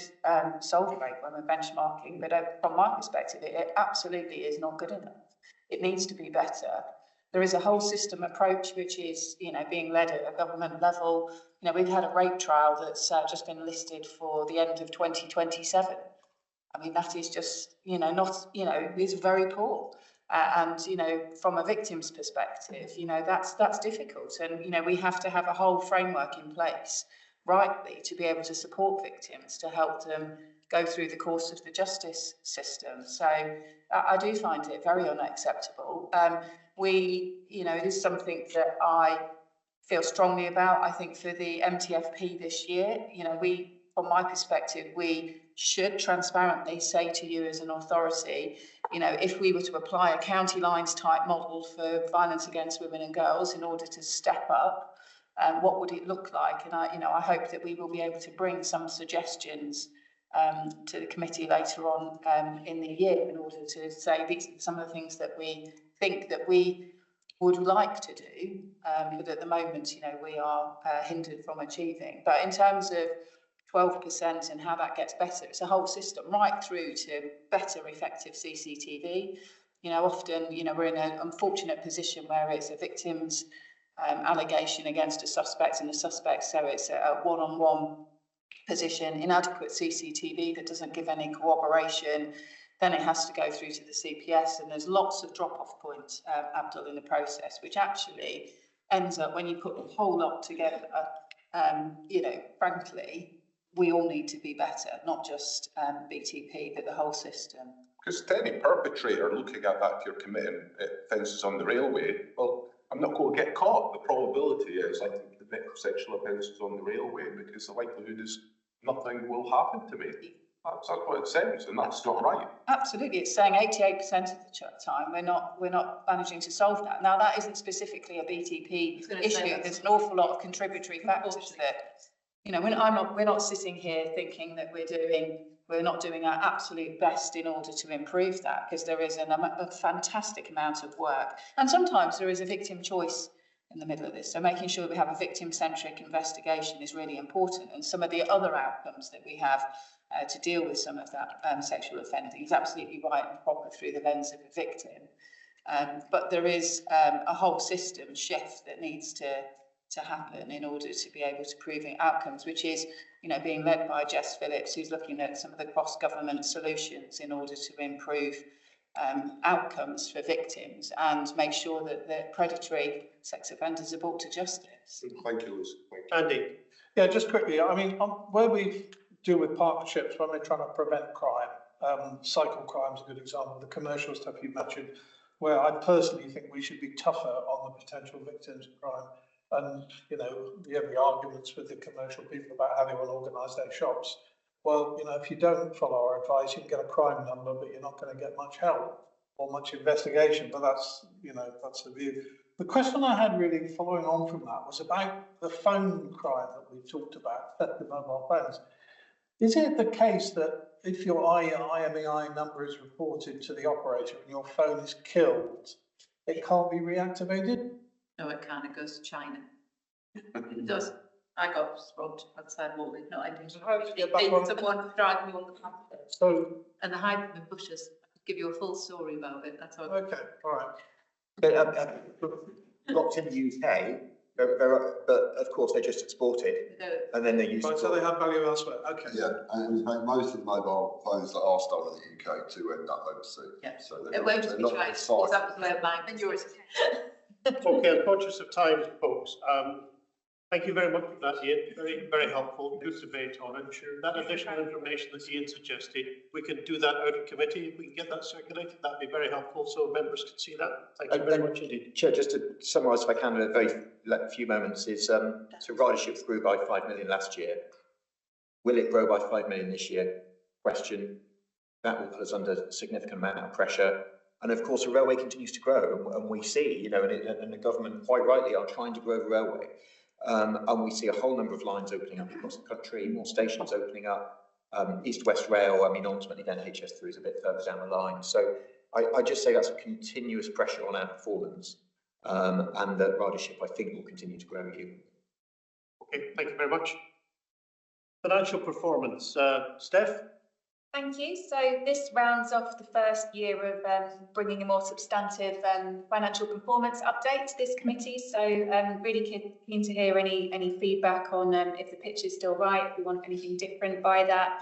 solve rate when we're benchmarking. But from my perspective, it absolutely is not good enough. It needs to be better. There is a whole system approach which is, being led at a government level. We've had a rape trial that's just been listed for the end of 2027. I mean, that is just, is very poor. And from a victim's perspective, that's difficult. And, we have to have a whole framework in place, rightly, to be able to support victims, to help them go through the course of the justice system. So I do find it very unacceptable. It is something that I feel strongly about. I think for the MTFP this year, from my perspective, we should transparently say to you as an authority, if we were to apply a county lines type model for violence against women and girls in order to step up what would it look like? And I hope that we will be able to bring some suggestions to the committee later on in the year in order to say these are some of the things that we think that we would like to do, but at the moment, we are hindered from achieving. But in terms of 12% and how that gets better, it's a whole system right through to better effective CCTV. Often, we're in an unfortunate position where it's a victim's allegation against a suspect and the suspect, so it's a one-on-one position, inadequate CCTV that doesn't give any corroboration, then it has to go through to the CPS, and there's lots of drop-off points, Abdul, in the process, which actually ends up, when you put the whole lot together, frankly, we all need to be better, not just BTP, but the whole system. Because to any perpetrator looking at that, if you're committing offences on the railway, well, I'm not going to get caught. The probability is I think commit sexual offences on the railway because the likelihood is nothing will happen to me. That's what it says, and that's not right. Absolutely, it's saying 88% of the time we're not managing to solve that. Now that isn't specifically a BTP issue. There's an awful lot of contributory factors that, we're not sitting here thinking that we're not doing our absolute best in order to improve that, because there is a fantastic amount of work, and sometimes there is a victim choice in the middle of this. So making sure we have a victim-centric investigation is really important, and some of the other outcomes that we have to deal with some of that sexual offending is absolutely right and proper through the lens of a victim. But there is a whole system shift that needs to happen in order to be able to prove outcomes, which is, being led by Jess Phillips, who's looking at some of the cross-government solutions in order to improve outcomes for victims and make sure that the predatory sex offenders are brought to justice. Thank you, Lucy. Andy? Yeah, just quickly, where we deal with partnerships when we're trying to prevent crime, cycle crime is a good example, the commercial stuff you mentioned, where I personally think we should be tougher on the potential victims of crime. And, we have the arguments with the commercial people about how they want to organise their shops. Well, if you don't follow our advice, you can get a crime number, but you're not going to get much help or much investigation. But that's, that's the view. The question I had really following on from that was about the phone crime that we talked about, theft of mobile phones. Is it the case that if your IMEI number is reported to the operator and your phone is killed, it can't be reactivated? No, it can't. It goes to China. It does. I got robbed outside Wally. No, I didn't. How did you get back on? Someone dragged me on the path. And they hide them in bushes. I could give you a full story about it. That's all. Okay, all right. But locked in the UK, but of course they're just exported and then they're used. Right, so they have value elsewhere. Okay. Yeah, and in fact, most of the mobile phones that are stolen in the UK do end up overseas. Yeah. So It won't be tried. That was the way of mine. And yours. Okay, I'm conscious of time, folks. Thank you very much for that, Ian. Very, very helpful. Good debate on it. Sure. That additional information that Ian suggested, we can do that out of committee. If we can get that circulated, that'd be very helpful so members can see that. Thank you very much indeed. Chair, just to summarise, if I can, in a very few moments, is so ridership grew by 5 million last year. Will it grow by 5 million this year? Question. That will put us under a significant amount of pressure. And of course, the railway continues to grow, and we see, and the government quite rightly are trying to grow the railway. And we see a whole number of lines opening up across the country, more stations opening up, East-West Rail. Ultimately then HS3 is a bit further down the line. So I just say that's a continuous pressure on our performance, and that ridership, I think, will continue to grow here. Okay, thank you very much. Financial performance, Steph? Thank you. So this rounds off the first year of bringing a more substantive financial performance update to this committee. So really keen to hear any feedback on if the pitch is still right, if we want anything different by that.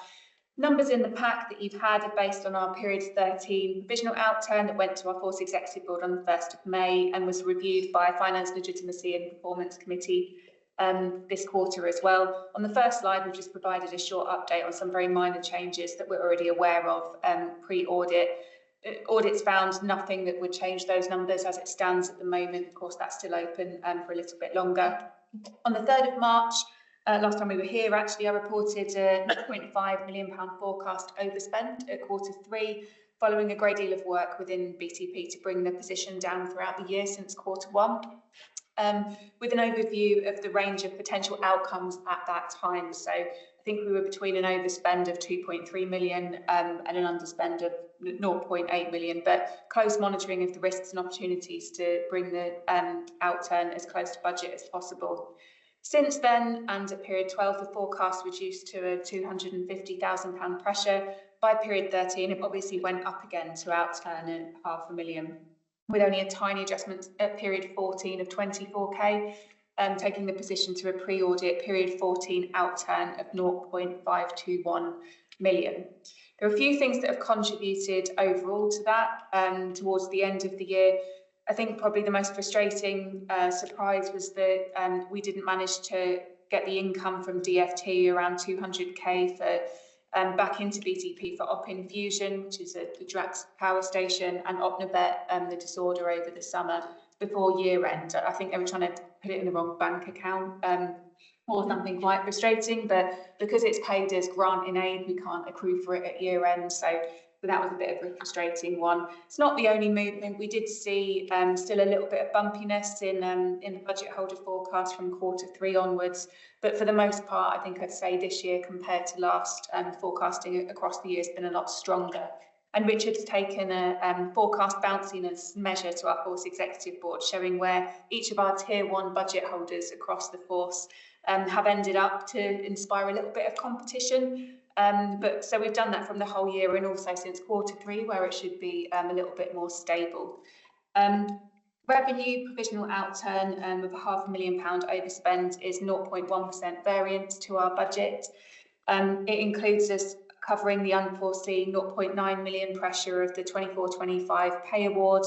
Numbers in the pack that you've had are based on our period 13 provisional outturn that went to our Force Executive Board on the 1st of May and was reviewed by Finance, Legitimacy and Performance Committee this quarter as well. On the first slide, we've just provided a short update on some very minor changes that we're already aware of pre-audit. Audits found nothing that would change those numbers as it stands at the moment. Of course, that's still open for a little bit longer. On the 3rd of March, last time we were here, actually, I reported a £0.5 million forecast overspend at Q3, following a great deal of work within BTP to bring the position down throughout the year since Q1. with an overview of the range of potential outcomes at that time. So I think we were between an overspend of 2.3 million and an underspend of 0.8 million, but close monitoring of the risks and opportunities to bring the outturn as close to budget as possible. Since then, and at period 12, the forecast reduced to a £250,000 pressure. By period 13, it obviously went up again to outturn at £500,000, with only a tiny adjustment at period 14 of 24k, taking the position to a pre-audit period 14 outturn of 0.521 million. There are a few things that have contributed overall to that towards the end of the year. I think probably the most frustrating surprise was that we didn't manage to get the income from DFT, around 200k for back into BTP for Op Infusion, which is the Drax power station, and Opnabet, the disorder over the summer before year end. I think they were trying to put it in the wrong bank account or something quite frustrating, but because it's paid as grant in aid, we can't accrue for it at year end. So that was a bit of a frustrating one. It's not the only movement. We did see still a little bit of bumpiness in the budget holder forecast from Q3 onwards, but for the most part, I think I'd say this year compared to last, forecasting across the year has been a lot stronger. And Richard's taken a forecast bounciness measure to our Force Executive Board, showing where each of our Tier 1 budget holders across the Force have ended up to inspire a little bit of competition. But so we've done that from the whole year and also since Q3, where it should be a little bit more stable. Revenue provisional outturn of a £500,000 overspend is 0.1% variance to our budget. It includes us covering the unforeseen 0.9 million pressure of the 24-25 pay award.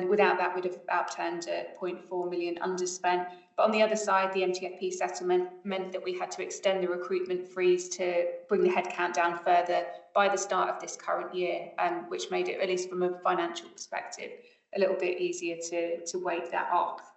Without that, we'd have outturned a 0.4 million underspent. But on the other side, the MTFP settlement meant that we had to extend the recruitment freeze to bring the headcount down further by the start of this current year, which made it, at least from a financial perspective, a little bit easier to wave that off.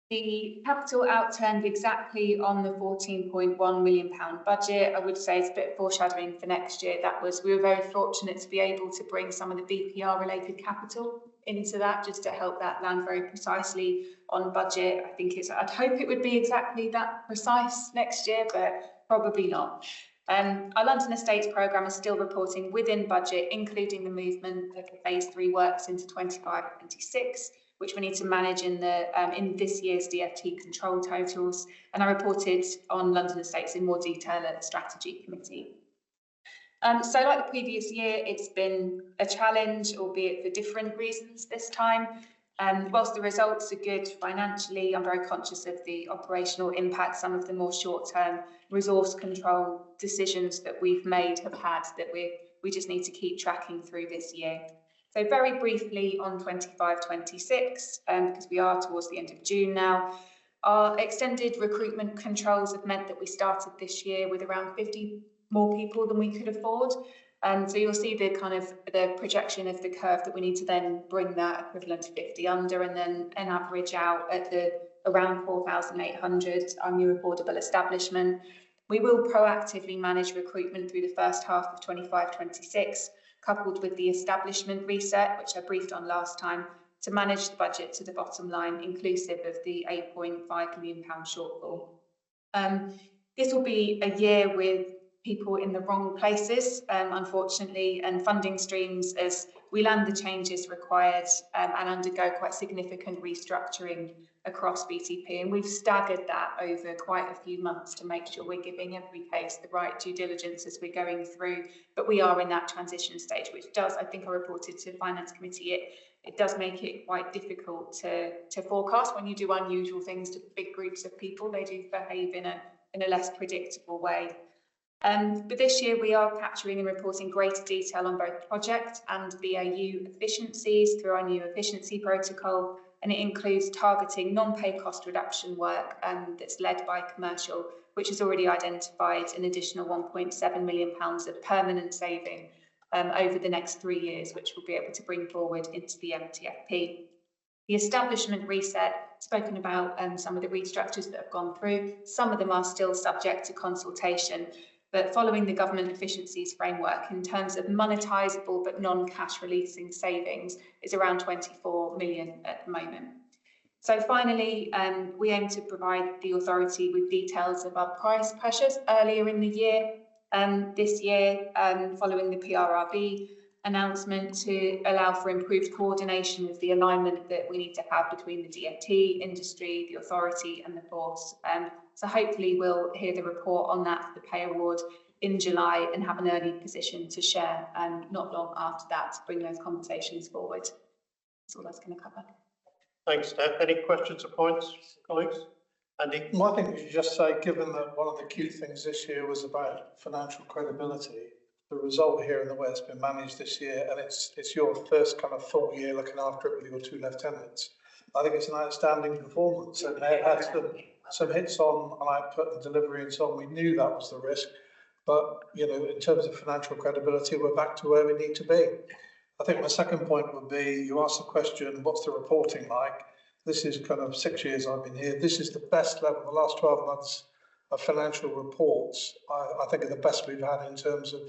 The capital outturned exactly on the £14.1 million budget. I would say it's a bit foreshadowing for next year. We were very fortunate to be able to bring some of the BPR related capital into that, just to help that land very precisely on budget. I'd hope it would be exactly that precise next year, but probably not. Our London Estates programme is still reporting within budget, including the movement of the phase 3 works into 25-26. Which we need to manage in this year's DFT control totals. And I reported on London Estates in more detail at the strategy committee. So like the previous year, it's been a challenge, albeit for different reasons this time. Whilst the results are good financially, I'm very conscious of the operational impact some of the more short-term resource control decisions that we've made have had that we just need to keep tracking through this year. So very briefly on 25-26, because we are towards the end of June now, our extended recruitment controls have meant that we started this year with around 50 more people than we could afford. So you'll see the the projection of the curve that we need to then bring that equivalent to 50 under and then an average out at around 4,800, our new affordable establishment. We will proactively manage recruitment through the first half of 25-26. Coupled with the establishment reset, which I briefed on last time, to manage the budget to the bottom line, inclusive of the £8.5 million shortfall. This will be a year with people in the wrong places, unfortunately, and funding streams as we land the changes required and undergo quite significant restructuring across BTP. And we've staggered that over quite a few months to make sure we're giving every case the right due diligence as we're going through. But we are in that transition stage, which does, I think I reported to the Finance Committee, it does make it quite difficult to forecast when you do unusual things to big groups of people. They do behave in a less predictable way. But this year we are capturing and reporting greater detail on both project and BAU efficiencies through our new efficiency protocol, and it includes targeting non-pay cost reduction work that's led by commercial, which has already identified an additional £1.7 million of permanent saving over the next 3 years, which we'll be able to bring forward into the MTFP. The establishment reset, spoken about some of the restructures that have gone through, some of them are still subject to consultation. But following the government efficiencies framework, in terms of monetisable but non-cash releasing savings, is around 24 million at the moment. So finally, we aim to provide the authority with details of our price pressures earlier in the year. This year, following the PRRB announcement, to allow for improved coordination of the alignment that we need to have between the DfT, industry, the authority and the force. So hopefully we'll hear the report on that for the pay award in July and have an early position to share not long after that to bring those conversations forward. That's all that's going to cover. Thanks, Steph. Any questions or points, colleagues? Andy? Well, I think we should just say, given that one of the key things this year was about financial credibility, the result here and the way it's been managed this year, and it's your first kind of full year looking after it with your two lieutenants, I think it's an outstanding performance. And they had some hits on output and delivery and so on. We knew that was the risk, but you know, in terms of financial credibility, we're back to where we need to be. I think my second point would be, you asked the question, what's the reporting like? This is kind of 6 years I've been here. This is the best level, the last 12 months of financial reports. I think are the best we've had in terms of,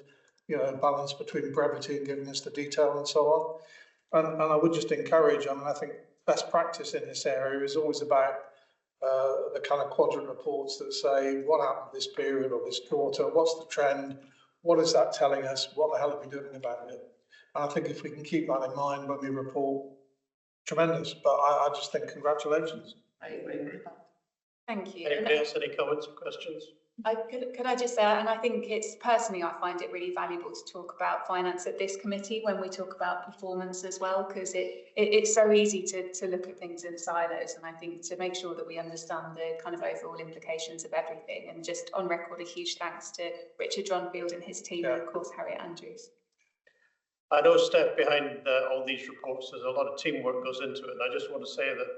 you know, balance between brevity and giving us the detail and so on. And I would just encourage, I mean, I think best practice in this area is always about the kind of quadrant reports that say what happened this period or this quarter, what's the trend, what is that telling us, what the hell are we doing about it? And I think if we can keep that in mind when we report, tremendous. But I just think congratulations. I agree. Thank you. Anybody else, any comments or questions? Could I just say, and I think it's personally, I find it really valuable to talk about finance at this committee when we talk about performance as well, because it's so easy to look at things in silos. And I think to make sure that we understand the kind of overall implications of everything, and just on record, a huge thanks to Richard Johnfield and his team, and of course, Harriet Andrews. I know, Steph, behind all these reports, there's a lot of teamwork goes into it. And I just want to say that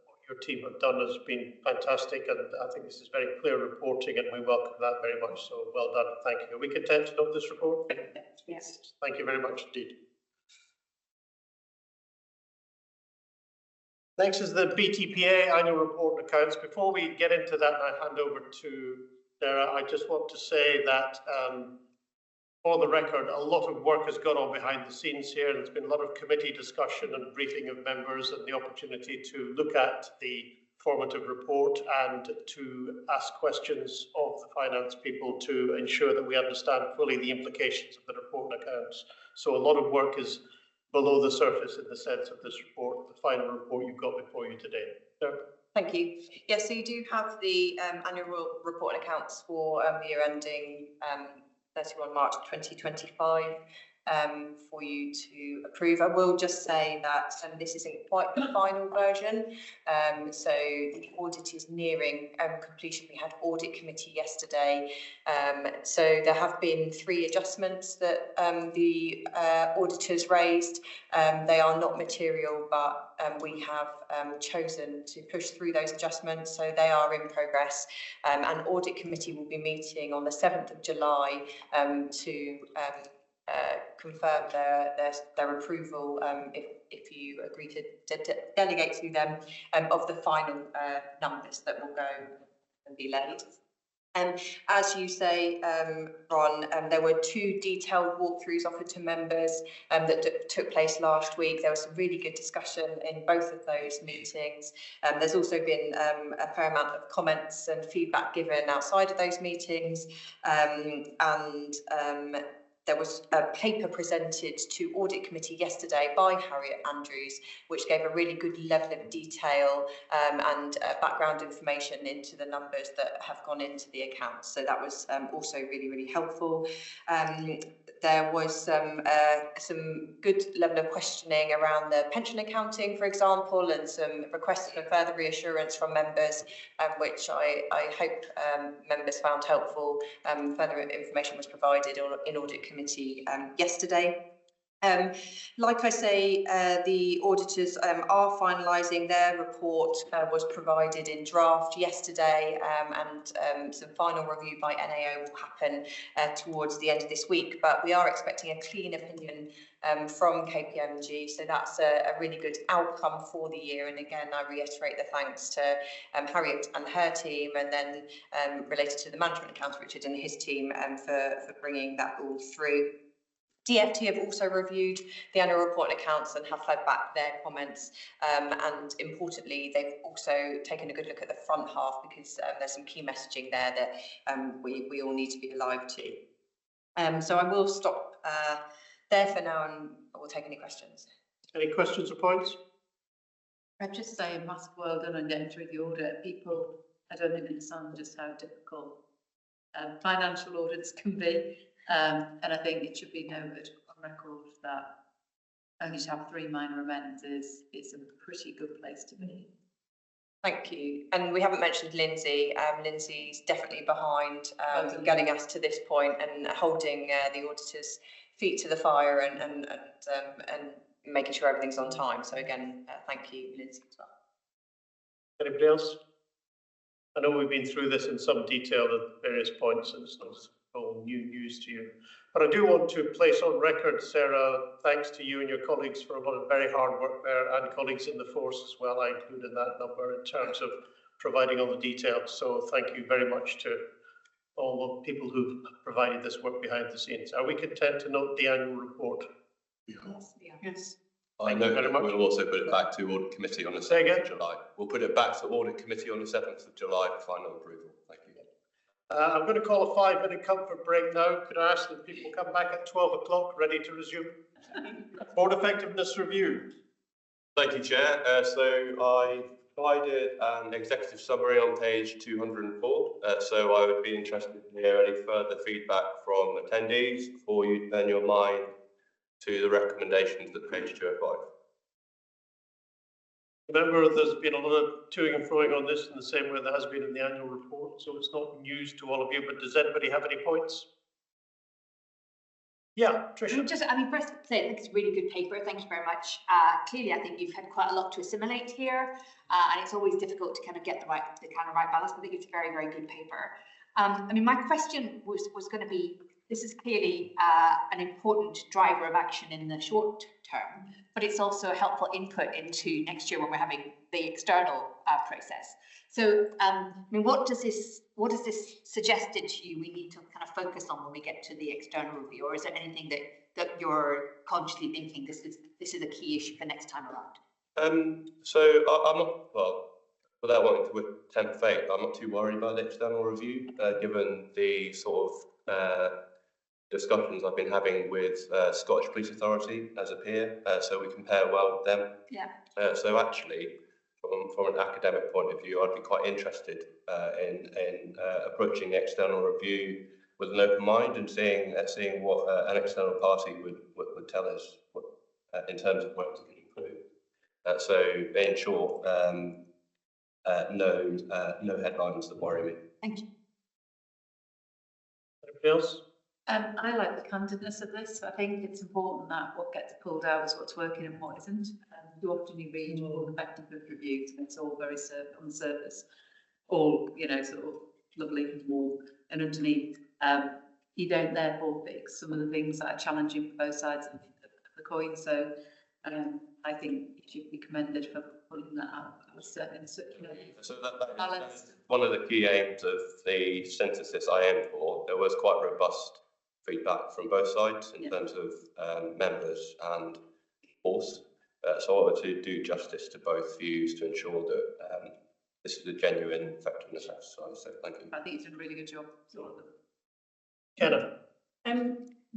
what your team have done has been fantastic. And I think this is very clear reporting and we welcome that very much. So well done. Thank you. Are we content to note this report? Yes. Thank you very much indeed. Next is the BTPA annual report and accounts. Before we get into that and I hand over to Sarah, I just want to say that for the record, a lot of work has gone on behind the scenes here. There's been a lot of committee discussion and briefing of members and the opportunity to look at the formative report and to ask questions of the finance people to ensure that we understand fully the implications of the report and accounts. So a lot of work is below the surface in the sense of this report, the final report you've got before you today. Sarah? Thank you. Yes, so you do have the annual report and accounts for the year ending 31 March 2025 for you to approve. I will just say that this isn't quite the final version. So the audit is nearing completion. We had audit committee yesterday. So there have been 3 adjustments that the auditors raised. They are not material, but we have chosen to push through those adjustments. So they are in progress. And audit committee will be meeting on the 7th of July to confirm their approval if you agree to delegate to them of the final numbers that will go and be laid. As you say, Ron, there were 2 detailed walkthroughs offered to members that took place last week. There was some really good discussion in both of those meetings. There's also been a fair amount of comments and feedback given outside of those meetings. There was a paper presented to Audit Committee yesterday by Harriet Andrews, which gave a really good level of detail and background information into the numbers that have gone into the accounts. So that was also really, really helpful. There was some good level of questioning around the pension accounting, for example, and some requests for further reassurance from members, which I hope members found helpful. Further information was provided in Audit Committee yesterday. Like I say, the auditors are finalising their report, was provided in draft yesterday, and some final review by NAO will happen towards the end of this week. But we are expecting a clean opinion from KPMG, so that's a really good outcome for the year. And again, I reiterate the thanks to Harriet and her team, and then related to the management accounts, Richard and his team, for bringing that all through. DFT have also reviewed the annual report and accounts and have fed back their comments. And importantly, they've also taken a good look at the front half because there's some key messaging there that we all need to be alive to. So I will stop there for now and I will take any questions. Any questions or points? I'd just say a massive well done on getting through the audit. People, I don't think understand just how difficult financial audits can be. And I think it should be noted on record that only to have 3 minor amends is a pretty good place to be. Thank you. And we haven't mentioned Lindsay. Lindsay's definitely behind getting us to this point and holding the auditors' feet to the fire and making sure everything's on time. So again, thank you, Lindsay, as well. Anybody else? I know we've been through this in some detail at various points, and it's not all new news to you. But I do want to place on record, Sarah, thanks to you and your colleagues for a lot of very hard work there, and colleagues in the force as well. I include in that number in terms of providing all the details. So thank you very much to all the people who've provided this work behind the scenes. Are we content to note the annual report? Yes, we are. Yes. I know that we'll also put it back to Audit Committee on the 7th of July. We'll put it back to Audit Committee on the 7th of July for final approval. Thank you. I'm going to call a 5-minute comfort break now. Could I ask that people come back at 12 o'clock, ready to resume? Board Effectiveness Review. Thank you, Chair. So I provided an executive summary on page 204. So I would be interested to hear any further feedback from attendees before you turn your mind to the recommendations at page 205. Remember, there's been a lot of toing and froing on this in the same way there has been in the annual report, so it's not news to all of you, but does anybody have any points? Yeah, Tricia. First, I think it's a really good paper. Thank you very much. Clearly, I think you've had quite a lot to assimilate here, and it's always difficult to kind of get the right balance. But I think it's a very, very good paper. My question was going to be, this is clearly an important driver of action in the short term, but it's also a helpful input into next year when we're having the external process. So, what does this suggested to you we need to kind of focus on when we get to the external review, or is there anything that you're consciously thinking this is a key issue for next time around? So I'm not, well, without wanting to tempt fate, I'm not too worried about the external review, given the sort of discussions I've been having with Scottish Police Authority as a peer, so we compare well with them. Yeah. So actually, from an academic point of view, I'd be quite interested in approaching the external review with an open mind and seeing what an external party would tell us in terms of what we can improve. So in short, no headlines that worry me. Thank you. Anybody else? I like the candidness of this. I think it's important that what gets pulled out is what's working and what isn't. Too often you read all effectiveness reviews and it's all very on the surface, all sort of lovely and warm, and underneath you don't therefore fix some of the things that are challenging for both sides of the coin. So I think it should be commended for pulling that out. So that's one of the key aims of the synthesis I aimed for. There was quite robust feedback from both sides in terms of members and force. So I wanted to do justice to both views to ensure that this is a genuine effectiveness exercise. So thank you. I think it's a really good job. Kenna.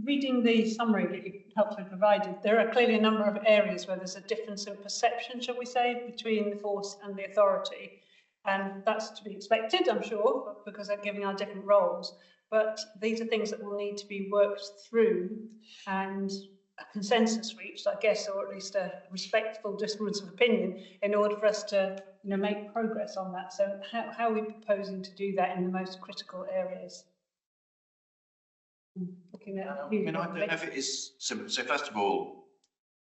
Reading the summary that you helpfully provided, there are clearly a number of areas where there's a difference in perception, shall we say, between the force and the authority. And that's to be expected, I'm sure, because they're giving our different roles. But these are things that will need to be worked through and a consensus reached, I guess, or at least a respectful difference of opinion in order for us to make progress on that. So how are we proposing to do that in the most critical areas? I don't know if it is simple. So first of all,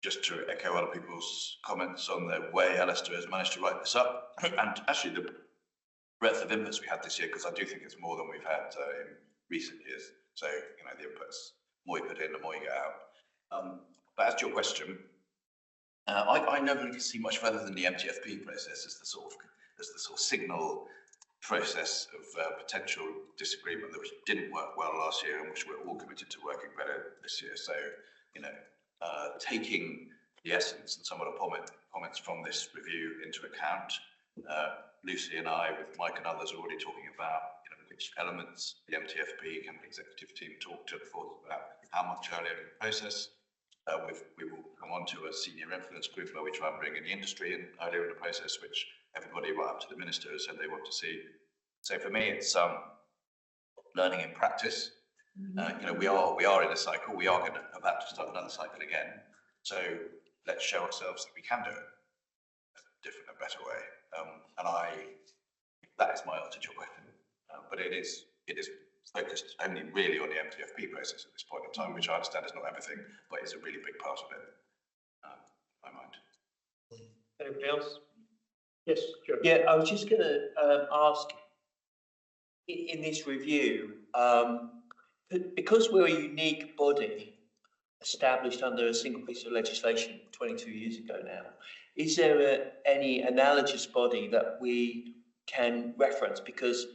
just to echo other people's comments on the way Alistair has managed to write this up, and actually the breadth of inputs we had this year, because I do think it's more than we've had in recent years. So, the inputs, more you put in, the more you get out. But as to your question, I never really see much further than the MTFP process as the sort of signal process of potential disagreement that which didn't work well last year and which we're all committed to working better this year. So taking the essence and some of the comments from this review into account. Lucy and I, with Mike and others, are already talking about which elements the MTFP and the executive team talk to the force about how much earlier in the process. We will come on to a senior influence group where we try and bring in the industry in earlier in the process, which everybody right up to the minister has said they want to see. So for me, it's learning in practice. We are in a cycle. We are about to start another cycle again. So let's show ourselves that we can do it a different and better way. That is my answer to your question. But it is focused only really on the MTFP process at this point in time, which I understand is not everything, but it's a really big part of it. In my mind. Anybody else? Yes, Joe. Yeah, I was just going to ask in this review, because we're a unique body established under a single piece of legislation 22 years ago now, is there any analogous body that we can reference? Because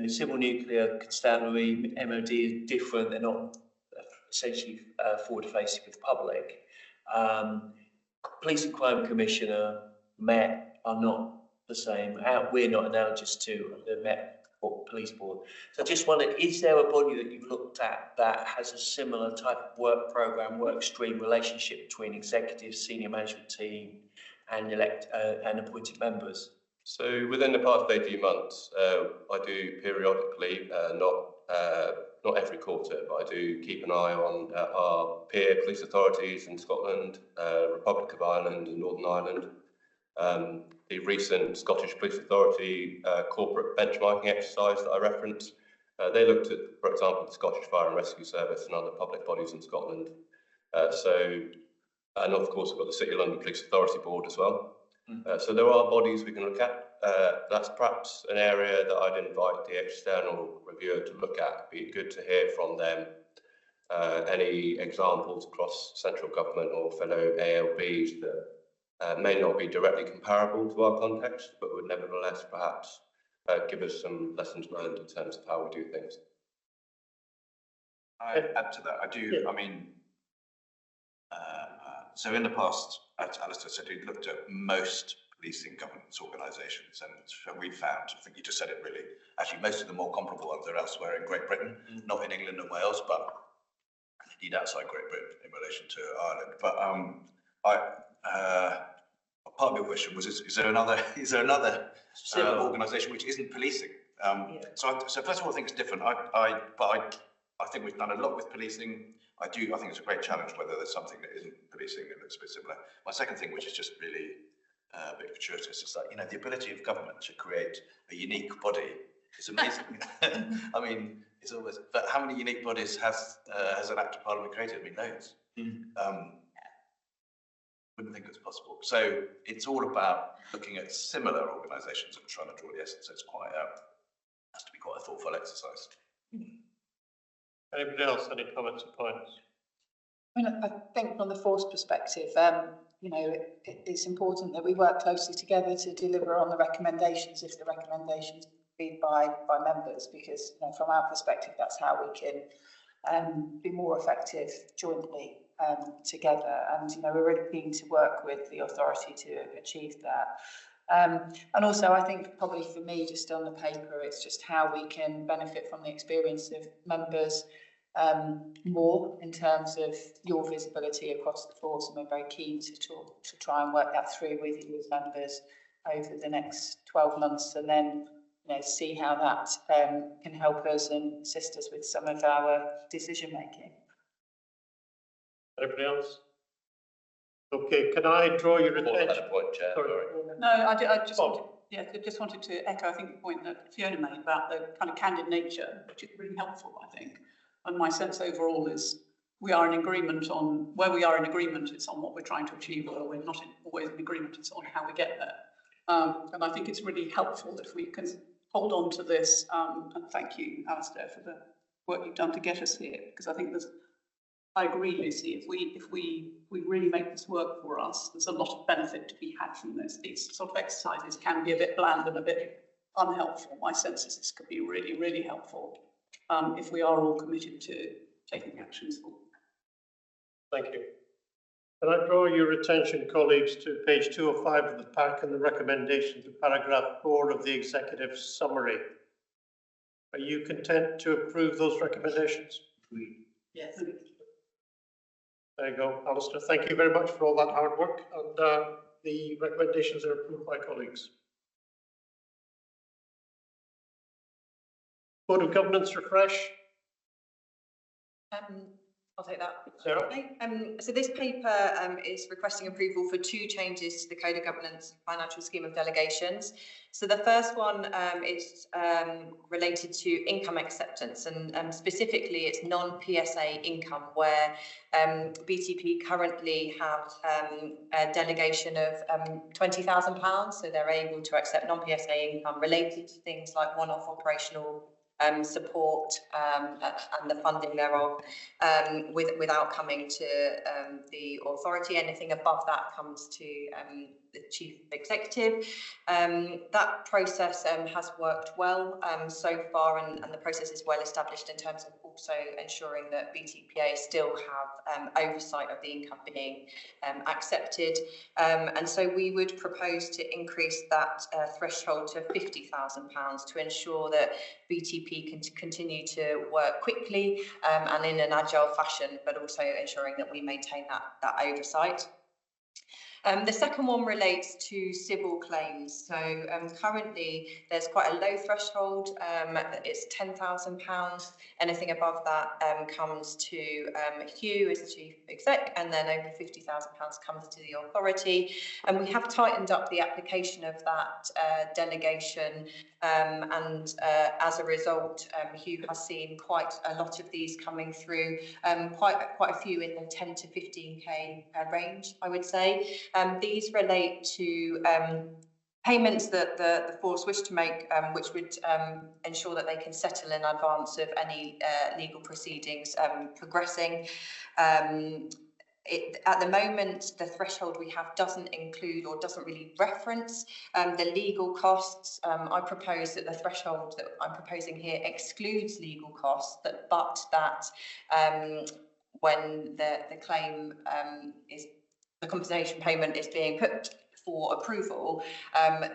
civil nuclear, constabulary, MOD is different. They're not essentially forward-facing with the public. Police and Crime Commissioner, Met are not the same. We're not analogous to the Met or Police Board. So I just wondered, is there a body that you've looked at that has a similar type of work programme, work stream relationship between executive, senior management team and appointed members? So within the past 18 months, I do periodically, not every quarter, but I do keep an eye on our peer police authorities in Scotland, Republic of Ireland and Northern Ireland. The recent Scottish Police Authority corporate benchmarking exercise that I referenced, they looked at, for example, the Scottish Fire and Rescue Service and other public bodies in Scotland. And of course, we've got the City of London Police Authority Board as well. So there are bodies we can look at. That's perhaps an area that I'd invite the external reviewer to look at. It'd be good to hear from them any examples across central government or fellow ALBs that may not be directly comparable to our context, but would nevertheless perhaps give us some lessons learned in terms of how we do things. I add to that. I do. Yeah. I mean, so in the past, as Alistair said, we looked at most policing governance organisations, and we found, I think you just said it really, actually most of the more comparable ones are elsewhere in Great Britain, not in England and Wales, but indeed outside Great Britain in relation to Ireland. But part of your question was: is there another organisation which isn't policing? So first of all, I think it's different. I think we've done a lot with policing. I think it's a great challenge whether there's something that isn't policing and that's a bit similar. My second thing, which is just really a bit fortuitous, is that the ability of government to create a unique body is amazing. I mean, it's always. But how many unique bodies has an Act of Parliament created? I mean, loads. Wouldn't think it's possible. So it's all about looking at similar organisations and trying to draw the essence. So it's quite has to be quite a thoughtful exercise. Anybody else? Any comments or points? I mean, I think from the force perspective, it's important that we work closely together to deliver on the recommendations if the recommendations be by members, because from our perspective, that's how we can be more effective jointly together. And we're really keen to work with the authority to achieve that. And also, I think probably for me, just on the paper, it's just how we can benefit from the experience of members more in terms of your visibility across the force. And we're very keen to try and work that through with you as members over the next 12 months, and then see how that can help us and assist us with some of our decision making. Anybody else? Okay, can I draw your attention? Sorry. No, I just wanted to echo, I think, the point that Fiona made about the kind of candid nature, which is really helpful, I think. And my sense overall is we are in agreement on where we are in agreement. It's on what we're trying to achieve, or we're not always in agreement. It's on how we get there. And I think it's really helpful if we can hold on to this. And thank you, Alistair, for the work you've done to get us here, because I think I agree, Lucy. If we really make this work for us, there's a lot of benefit to be had from this. These sort of exercises can be a bit bland and a bit unhelpful. My sense is this could be really, really helpful if we are all committed to taking actions forward. Thank you. Can I draw your attention, colleagues, to page 205 of the pack and the recommendation to paragraph 4 of the executive summary? Are you content to approve those recommendations? Yes. There you go, Alistair. Thank you very much for all that hard work, and the recommendations are approved by colleagues. Board of Governance refresh. I'll take that. Sarah? Okay. So this paper is requesting approval for 2 changes to the Code of Governance Financial Scheme of Delegations. So the first one is related to income acceptance, and specifically it's non-PSA income, where BTP currently have a delegation of £20,000, so they're able to accept non-PSA income related to things like one-off operational support and the funding thereof, without coming to the authority. Anything above that comes to the Chief Executive. That process has worked well so far, and the process is well established in terms of also ensuring that BTPA still have oversight of the income being accepted. And so we would propose to increase that threshold to £50,000 to ensure that BTP can continue to work quickly and in an agile fashion, but also ensuring that we maintain that oversight. The second one relates to civil claims. So currently there's quite a low threshold. It's £10,000. Anything above that comes to Hugh as the Chief Exec, and then over £50,000 comes to the authority. And we have tightened up the application of that delegation, and as a result, Hugh has seen quite a lot of these coming through, quite a few in the 10 to 15k range, I would say. These relate to payments that the force wish to make, which would ensure that they can settle in advance of any legal proceedings progressing. At the moment, the threshold we have doesn't include or doesn't really reference the legal costs. I propose that the threshold that I'm proposing here excludes legal costs, but that when the claim is the compensation payment is being put for approval, an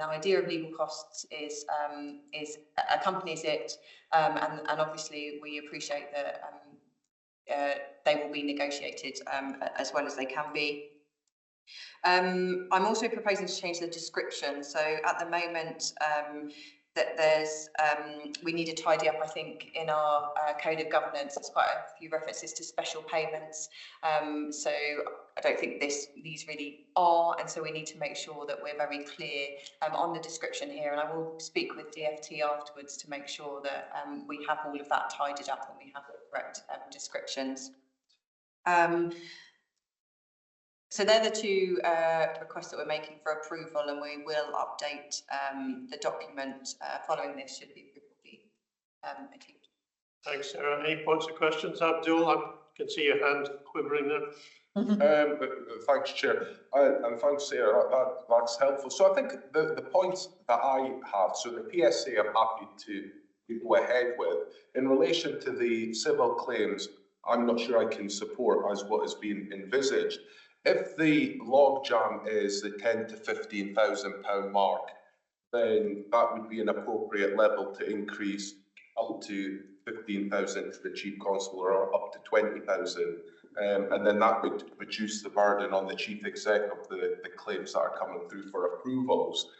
idea of legal costs is accompanies it, and obviously we appreciate that they will be negotiated as well as they can be. I'm also proposing to change the description. So at the moment, that there's we need to tidy up, I think, in our code of governance. There's quite a few references to special payments, so I don't think these really are, and so we need to make sure that we're very clear on the description here, and I will speak with DFT afterwards to make sure that we have all of that tidied up and we have the correct descriptions. So they're the 2 requests that we're making for approval, and we will update the document following this should the approval be achieved. Thanks, Sarah. Any points or questions? Abdul, I can see your hand quivering there. Thanks, Chair, and thanks, Sarah. That's helpful. So I think the points that I have, so the PSA I'm happy to go ahead with. In relation to the civil claims, I'm not sure I can support as what is being envisaged. If the logjam is the £10,000 to £15,000 mark, then that would be an appropriate level to increase up to 15,000 to the Chief Constable, or up to 20,000. And then that would reduce the burden on the Chief Exec of the claims that are coming through for approvals.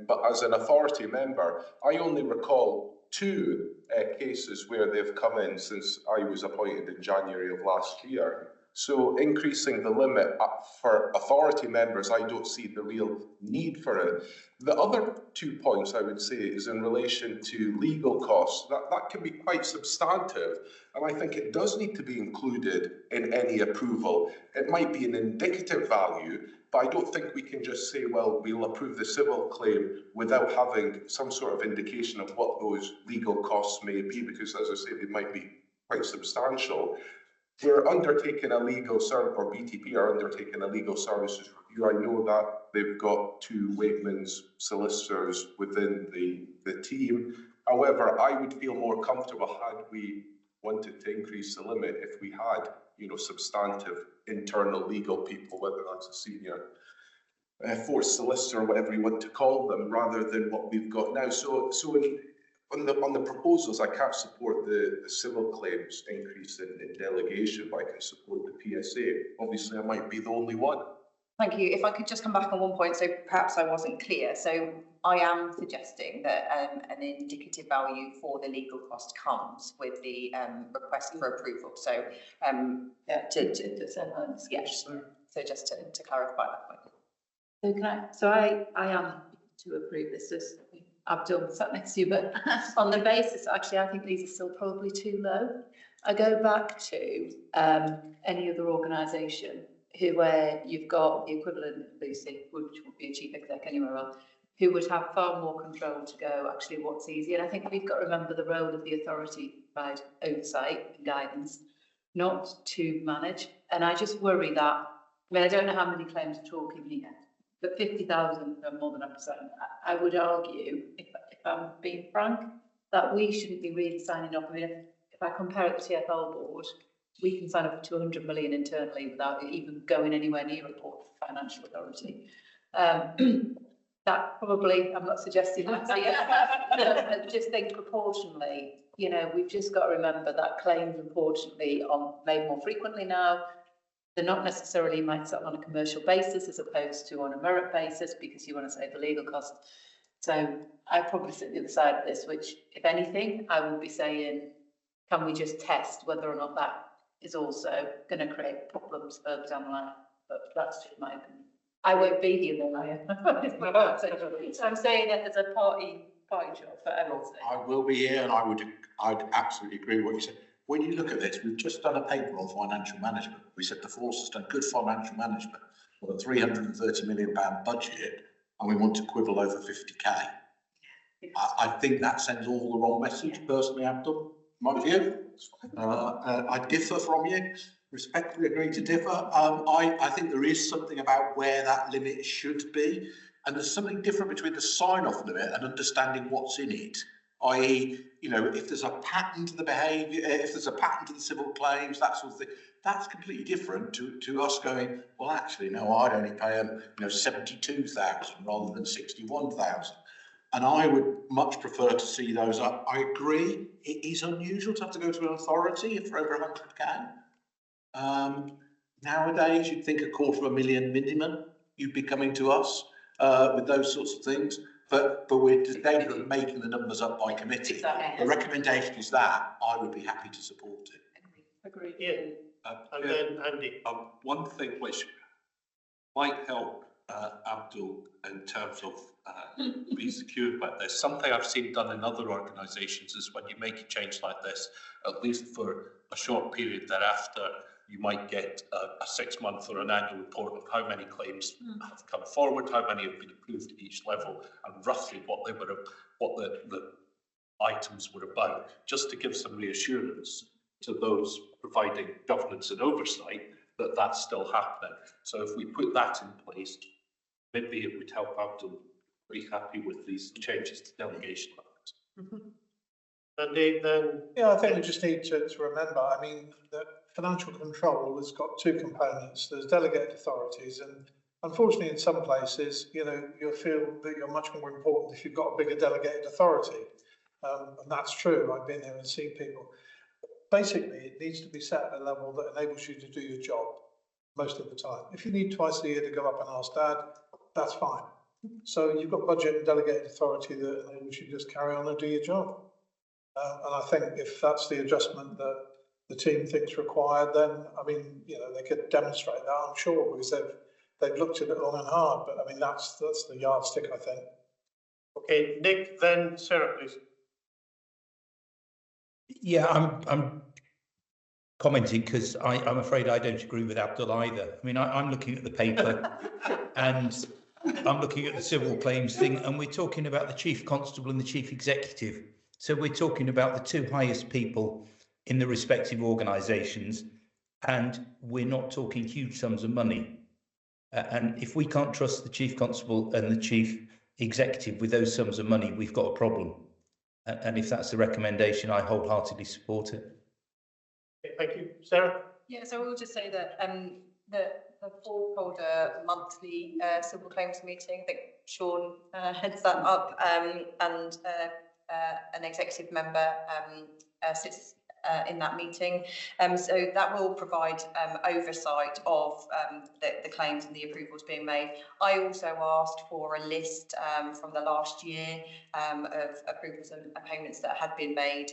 But as an authority member, I only recall 2 cases where they've come in since I was appointed in January of last year. So increasing the limit for authority members, I don't see the real need for it. The other 2 points I would say is in relation to legal costs. That can be quite substantive, and I think it does need to be included in any approval. It might be an indicative value, but I don't think we can just say, well, we'll approve the civil claim without having some sort of indication of what those legal costs may be, because as I say, they might be quite substantial. We're undertaking a legal service, or BTP are undertaking a legal services review. I know that they've got 2 Wakeman's solicitors within the team. However, I would feel more comfortable had we wanted to increase the limit if we had, substantive internal legal people, whether that's a senior force solicitor or whatever you want to call them, rather than what we've got now. So on the proposals, I can't support the civil claims increase in delegation, but I can support the PSA. Obviously, I might be the only one. Thank you. If I could just come back on one point, so perhaps I wasn't clear. So I am suggesting that an indicative value for the legal cost comes with the request for approval. So so just to clarify that point. So I am to approve this as Abdul sat next to you, but on the basis, actually, I think these are still probably too low. I go back to any other organisation where you've got the equivalent of Lucy, which would be a chief exec anywhere else, who would have far more control to go, actually, what's easy. And I think we've got to remember the role of the authority by oversight and guidance, not to manage. And I just worry that, I don't know how many claims we're talking here, but 50,000 are more than 1%. I would argue, if I'm being frank, that we shouldn't be really signing up. If I compare it to the TfL board, we can sign up for 200 million internally without it even going anywhere near a port financial authority. That probably, I'm not suggesting that, I just think proportionally, we've just got to remember that claims, unfortunately, are made more frequently now. They're not necessarily might settle on a commercial basis as opposed to on a merit basis because you want to save the legal costs. So I probably sit the other side of this, which, if anything, I would be saying, can we just test whether or not that is also going to create problems further down the line? But that's just my opinion. I won't be here then, I am. So I'm saying that as a party job for everyone. I will be here, and I'd absolutely agree with what you said. When you look at this, we've just done a paper on financial management. We said the force has done good financial management with a £330 million budget, and we want to quibble over 50k. I think that sends all the wrong message, personally, Abdul. My view. I differ from you. Respectfully agree to differ. I think there is something about where that limit should be, and there's something different between the sign-off limit and understanding what's in it. I.e., if there's a pattern to the behaviour, if there's a pattern to the civil claims, that sort of thing, that's completely different to us going, well, actually, no, I'd only pay them, 72,000 rather than 61,000. And I would much prefer to see those up. I agree, it is unusual to have to go to an authority for over 100k. Nowadays, you'd think £250,000 minimum, you'd be coming to us with those sorts of things. But we're dangerous of making the numbers up by committee. Exactly. The recommendation is that I would be happy to support it. Agreed. Yeah. And then Andy. One thing which might help Abdul in terms of being secure about this, something I've seen done in other organisations is when you make a change like this, at least for a short period thereafter, you might get a 6-month or an annual report of how many claims have come forward, how many have been approved at each level, and roughly what they were, what the items were about, just to give some reassurance to those providing governance and oversight that that's still happening. So if we put that in place, maybe it would help Abdul be happy with these changes to delegation limits. And then yeah, I think we just need to remember, that financial control has got two components. There's delegated authorities, and unfortunately in some places, you'll feel that you're much more important if you've got a bigger delegated authority. And that's true, I've been there and seen people. Basically, it needs to be set at a level that enables you to do your job most of the time. If you need twice a year to go up and ask Dad, that's fine. So you've got budget and delegated authority that enables you to just carry on and do your job. And I think if that's the adjustment that the team thinks required, then they could demonstrate that, I'm sure, because they've looked at it long and hard. But that's the yardstick, I think. Okay, Nick, then Sarah, please. Yeah, I'm commenting because I'm afraid I don't agree with Abdul either. I'm looking at the paper and I'm looking at the civil claims thing, and we're talking about the chief constable and the chief executive. So we're talking about the two highest people in the respective organisations, and we're not talking huge sums of money. And if we can't trust the chief constable and the chief executive with those sums of money, we've got a problem. And if that's the recommendation, I wholeheartedly support it. Okay, thank you. Sarah? Yeah, so we'll just say that the board hold a monthly civil claims meeting. I think Sean heads that up, and an executive member sits in that meeting. So that will provide oversight of the claims and the approvals being made. I also asked for a list from the last year of approvals and payments that had been made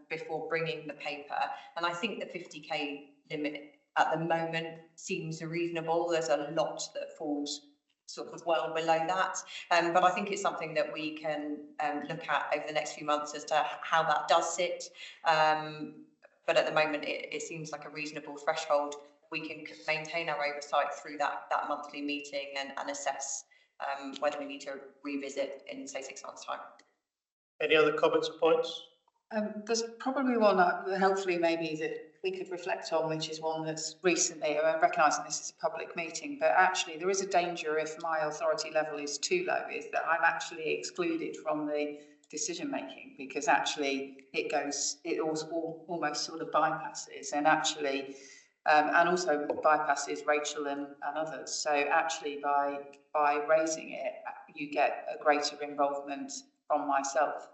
before bringing the paper. And I think the 50k limit at the moment seems reasonable. There's a lot that falls sort of well below that. But I think it's something that we can look at over the next few months as to how that does sit. But at the moment, it seems like a reasonable threshold. We can maintain our oversight through that monthly meeting and assess whether we need to revisit in, say, 6 months' time. Any other comments or points? There's probably one that hopefully maybe that we could reflect on, which is one that's recently, recognising this is a public meeting, but actually there is a danger if my authority level is too low, is that I'm actually excluded from the decision making, because actually it almost sort of bypasses and actually and also bypasses Rachel and others. So actually by raising it, you get a greater involvement from myself.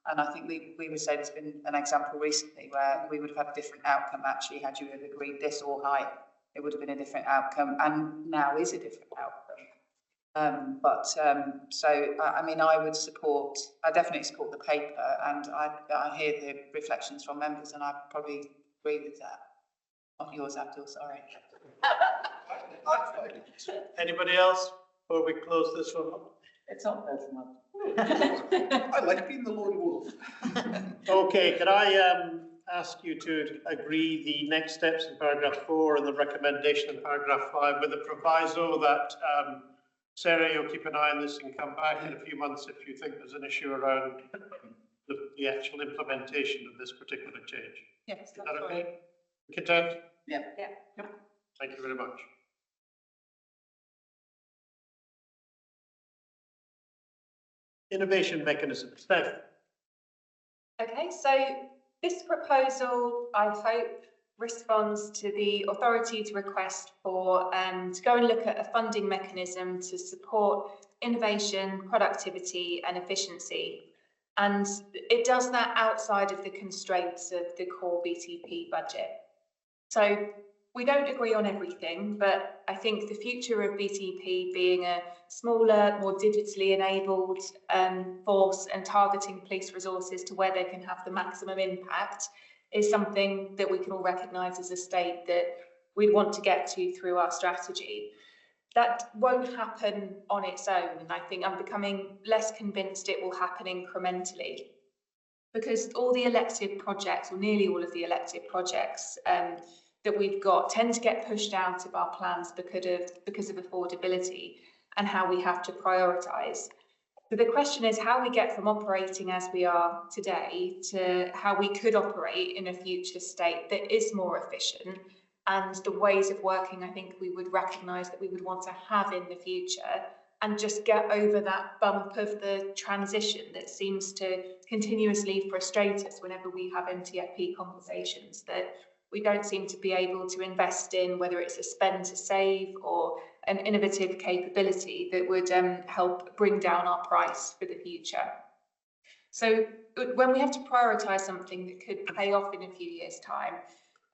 And I think we would say there's been an example recently where we would have had a different outcome actually had you have agreed this or higher. It would have been a different outcome, and now is a different outcome. So I mean, I definitely support the paper, and I hear the reflections from members, and I probably agree with that. Not yours, Abdul, sorry. Anybody else before we close this one up? It's not personal. I like being the lone wolf. Okay, can I ask you to agree the next steps in paragraph 4 and the recommendation in paragraph 5 with the proviso that Sarah, you'll keep an eye on this and come back in a few months if you think there's an issue around the actual implementation of this particular change. Yes, is that okay? Content? Yeah. Thank you very much. Innovation mechanism. Steph. Okay, so this proposal, I hope, responds to the authority's request for to go and look at a funding mechanism to support innovation, productivity and efficiency. And it does that outside of the constraints of the core BTP budget. So we don't agree on everything, but I think the future of BTP being a smaller, more digitally enabled force and targeting police resources to where they can have the maximum impact is something that we can all recognise as a state that we want to get to through our strategy. That won't happen on its own, and I think I'm becoming less convinced it will happen incrementally, because all the elective projects, or nearly all of the elective projects that we've got, tend to get pushed out of our plans because of affordability and how we have to prioritise. So the question is how we get from operating as we are today to how we could operate in a future state that is more efficient, and the ways of working I think we would recognise that we would want to have in the future, and just get over that bump of the transition that seems to continuously frustrate us whenever we have MTFP conversations, that we don't seem to be able to invest in, whether it's a spend to save or an innovative capability that would help bring down our price for the future. So when we have to prioritise something that could pay off in a few years' time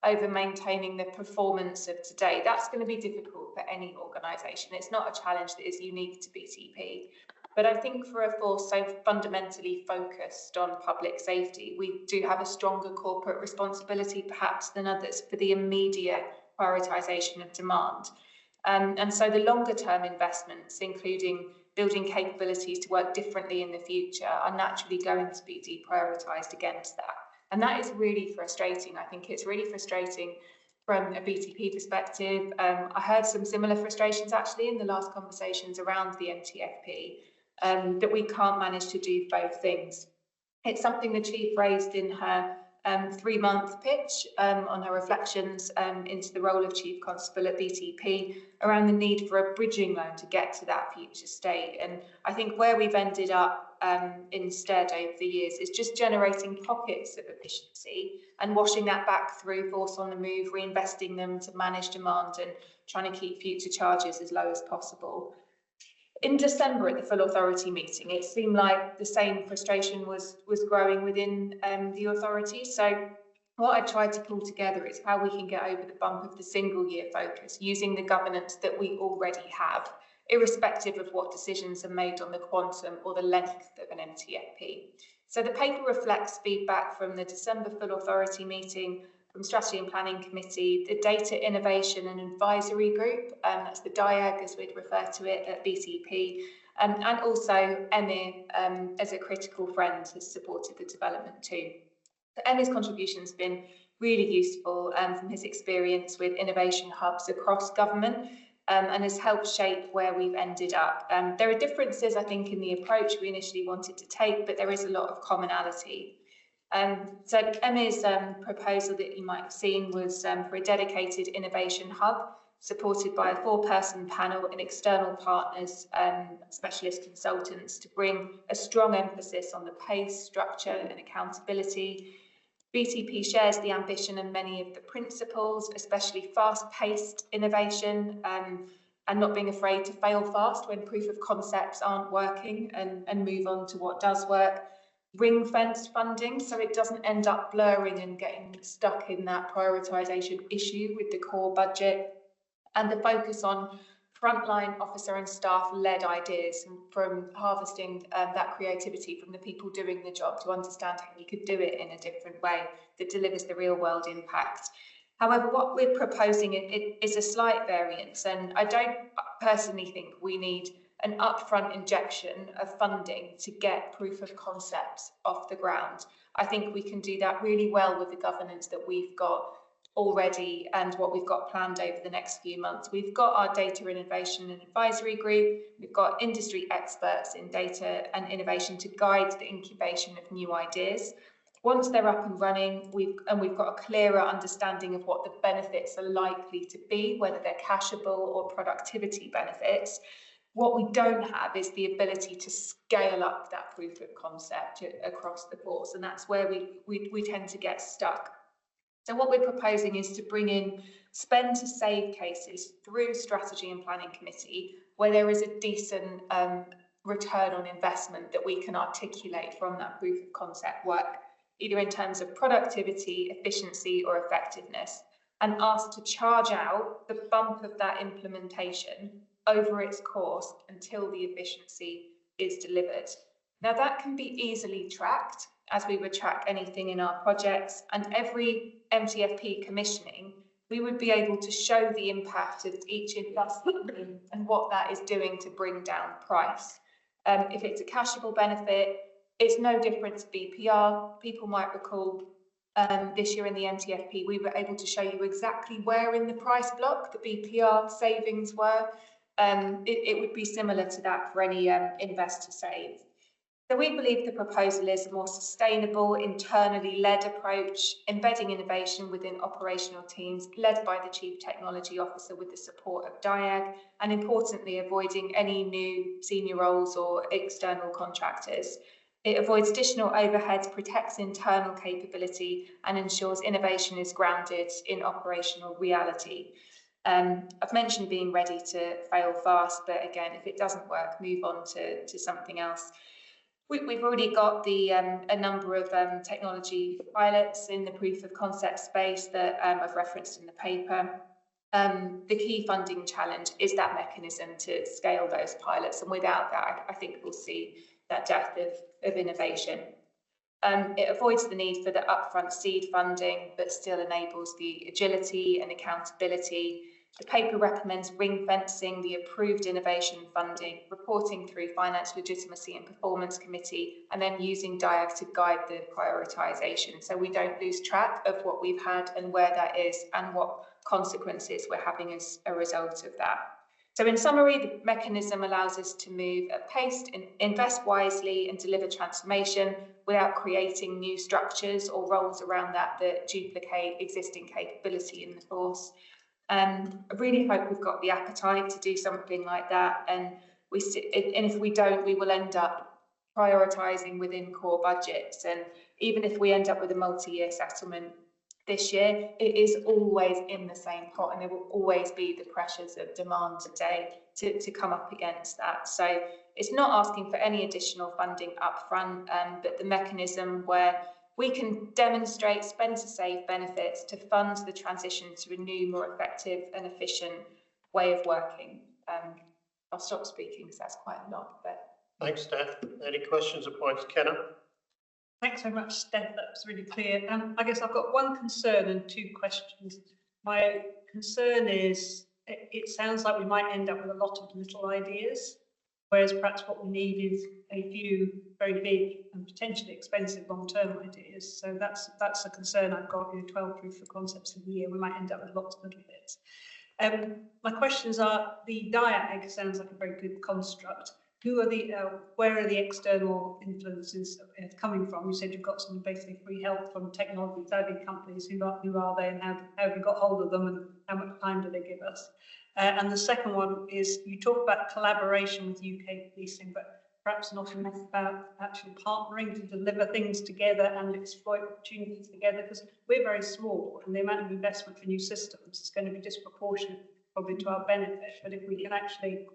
over maintaining the performance of today, that's going to be difficult for any organisation. It's not a challenge that is unique to BTP. But I think for a force so fundamentally focused on public safety, we do have a stronger corporate responsibility perhaps than others for the immediate prioritisation of demand. And so the longer term investments, including building capabilities to work differently in the future, are naturally going to be deprioritised against that. And that is really frustrating. I think it's really frustrating from a BTP perspective. I heard some similar frustrations actually in the last conversations around the MTFP. That we can't manage to do both things. It's something the Chief raised in her 3-month pitch on her reflections into the role of Chief Constable at BTP around the need for a bridging loan to get to that future state. And I think where we've ended up instead over the years is just generating pockets of efficiency and washing that back through force on the move, reinvesting them to manage demand and trying to keep future charges as low as possible. In December at the full authority meeting, it seemed like the same frustration was growing within the authority. So what I tried to pull together is how we can get over the bump of the single year focus using the governance that we already have, irrespective of what decisions are made on the quantum or the length of an MTFP. So the paper reflects feedback from the December full authority meeting, from Strategy and Planning Committee, the Data Innovation and Advisory Group, that's the DIAG as we'd refer to it at BTP, and also EMIR as a critical friend has supported the development too. So EMIR's contribution has been really useful from his experience with innovation hubs across government and has helped shape where we've ended up. There are differences, I think, in the approach we initially wanted to take, but there is a lot of commonality. So EMIR's proposal that you might have seen was for a dedicated innovation hub supported by a 4-person panel and external partners, specialist consultants, to bring a strong emphasis on the pace, structure and accountability. BTP shares the ambition and many of the principles, especially fast-paced innovation and not being afraid to fail fast when proof of concepts aren't working and move on to what does work. Ring-fenced funding, so it doesn't end up blurring and getting stuck in that prioritisation issue with the core budget, and the focus on frontline officer and staff-led ideas from harvesting that creativity from the people doing the job to understand how you could do it in a different way that delivers the real-world impact. However, what we're proposing is a slight variance, and I don't personally think we need an upfront injection of funding to get proof of concepts off the ground. I think we can do that really well with the governance that we've got already and what we've got planned over the next few months. We've got our Data Innovation and Advisory Group, we've got industry experts in data and innovation to guide the incubation of new ideas. Once they're up and running, we've got a clearer understanding of what the benefits are likely to be, whether they're cashable or productivity benefits. What we don't have is the ability to scale up that proof of concept across the course, and that's where we tend to get stuck. So what we're proposing is to bring in spend to save cases through Strategy and Planning Committee, where there is a decent return on investment that we can articulate from that proof of concept work, either in terms of productivity, efficiency, or effectiveness, and ask to charge out the bump of that implementation over its course until the efficiency is delivered. Now that can be easily tracked as we would track anything in our projects, and every MTFP commissioning, we would be able to show the impact of each investment and what that is doing to bring down price. If it's a cashable benefit, it's no different to BPR. People might recall this year in the MTFP, we were able to show you exactly where in the price block the BPR savings were. It would be similar to that for any invest to save. So we believe the proposal is a more sustainable, internally led approach, embedding innovation within operational teams led by the Chief Technology Officer with the support of DIAG, and importantly, avoiding any new senior roles or external contractors. It avoids additional overheads, protects internal capability, and ensures innovation is grounded in operational reality. I've mentioned being ready to fail fast, but again, if it doesn't work, move on to something else. We've already got a number of technology pilots in the proof of concept space that I've referenced in the paper. The key funding challenge is that mechanism to scale those pilots, and without that, I think we'll see that death of innovation. It avoids the need for the upfront seed funding, but still enables the agility and accountability. The paper recommends ring-fencing the approved innovation funding, reporting through Finance Legitimacy and Performance Committee, and then using DIAG to guide the prioritisation, so we don't lose track of what we've had and where that is and what consequences we're having as a result of that. So in summary, the mechanism allows us to move at pace, invest wisely and deliver transformation without creating new structures or roles around that duplicate existing capability in the force. I really hope we've got the appetite to do something like that, and if we don't, we will end up prioritising within core budgets, and even if we end up with a multi-year settlement, this year, it is always in the same pot, and there will always be the pressures of demand today to come up against that. So it's not asking for any additional funding upfront, but the mechanism where we can demonstrate spend to save benefits to fund the transition to a new, more effective and efficient way of working. I'll stop speaking because that's quite a lot. But thanks, Steph. Any questions or points, Kenna? Thanks very much, Steph. That was really clear. I guess I've got one concern and two questions. My concern is it sounds like we might end up with a lot of little ideas, whereas perhaps what we need is a few very big and potentially expensive long-term ideas. So that's a concern I've got. 12 proof of concepts a year, we might end up with lots of little bits. My questions are: the DIAG sounds like a very good construct. Who are the, where are the external influences coming from? You said you've got some basically free help from technology savvy companies. Who are they, and how have you got hold of them, and how much time do they give us? And the second one is, you talk about collaboration with UK policing, but perhaps not enough about actually partnering to deliver things together and exploit opportunities together, because we're very small and the amount of investment for new systems is going to be disproportionate probably to our benefit. But if we can actually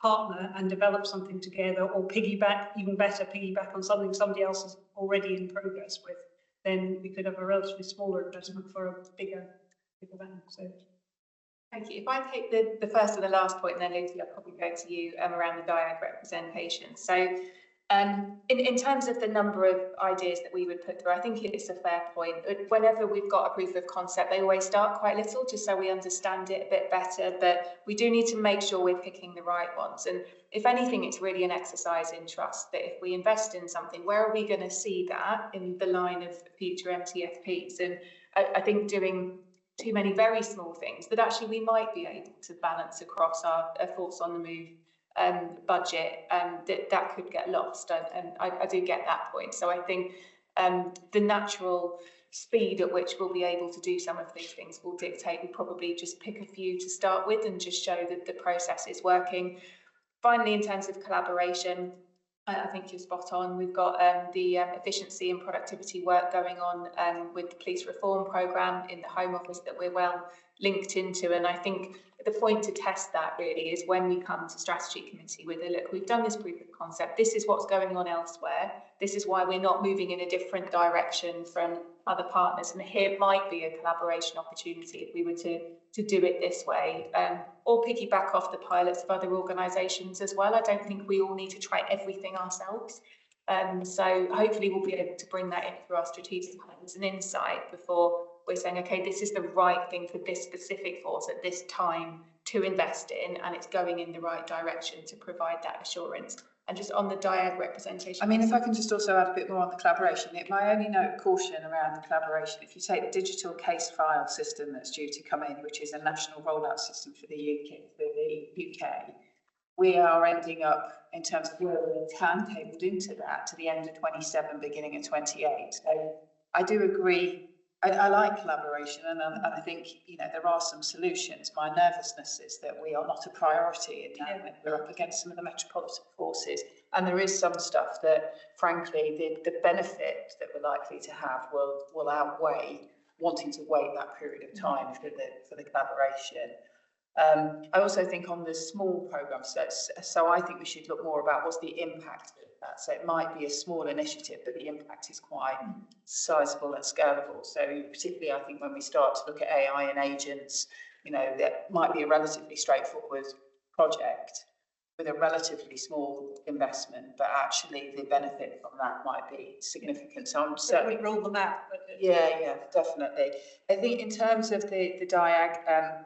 partner and develop something together, or piggyback, even better, piggyback on something somebody else is already in progress with, then we could have a relatively smaller investment for a bigger bang. So thank you. If I take the first and the last point, and then Lucy, I'll probably go to you around the DIAG representation. So in terms of the number of ideas that we would put through, I think it's a fair point. Whenever we've got a proof of concept, they always start quite little, just so we understand it a bit better. But we do need to make sure we're picking the right ones. And if anything, it's really an exercise in trust, that if we invest in something, where are we going to see that in the line of future MTFPs? And I think doing too many very small things that actually we might be able to balance across our Force on the Move budget, that could get lost, and I do get that point. So I think the natural speed at which we'll be able to do some of these things will dictate we probably just pick a few to start with and just show that the process is working. Finally, in terms of collaboration, I think you're spot on. We've got the efficiency and productivity work going on with the police reform programme in the Home Office that we're well linked into. And I think the point to test that really is when we come to strategy committee with a look, we've done this proof of concept, this is what's going on elsewhere, this is why we're not moving in a different direction from other partners, and here might be a collaboration opportunity if we were to do it this way, or piggyback off the pilots of other organisations as well. I don't think we all need to try everything ourselves. So hopefully we'll be able to bring that in through our strategic plans and insight before we're saying, okay, this is the right thing for this specific force at this time to invest in, and it's going in the right direction to provide that assurance. And just on the DIAG representation. I mean, if I can just also add a bit more on the collaboration, my only note of caution around the collaboration, if you take the digital case file system that's due to come in, which is a national rollout system for the UK, we are ending up, in terms of where we're timetabled into that, to the end of 27, beginning of 28. So I do agree. I like collaboration, and I think, you know, there are some solutions. My nervousness is that we are not a priority, and we're up against some of the metropolitan forces, and there is some stuff that, frankly, the benefit that we're likely to have will outweigh wanting to wait that period of time for the collaboration. I also think on the small programmes, so I think we should look more about what's the impact of that. So it might be a small initiative, but the impact is quite sizable and scalable. So particularly, I think when we start to look at AI and agents, you know, that might be a relatively straightforward project with a relatively small investment, but actually the benefit from that might be significant. So I'm certainly roll them out. Yeah, definitely. I think in terms of the DIAG,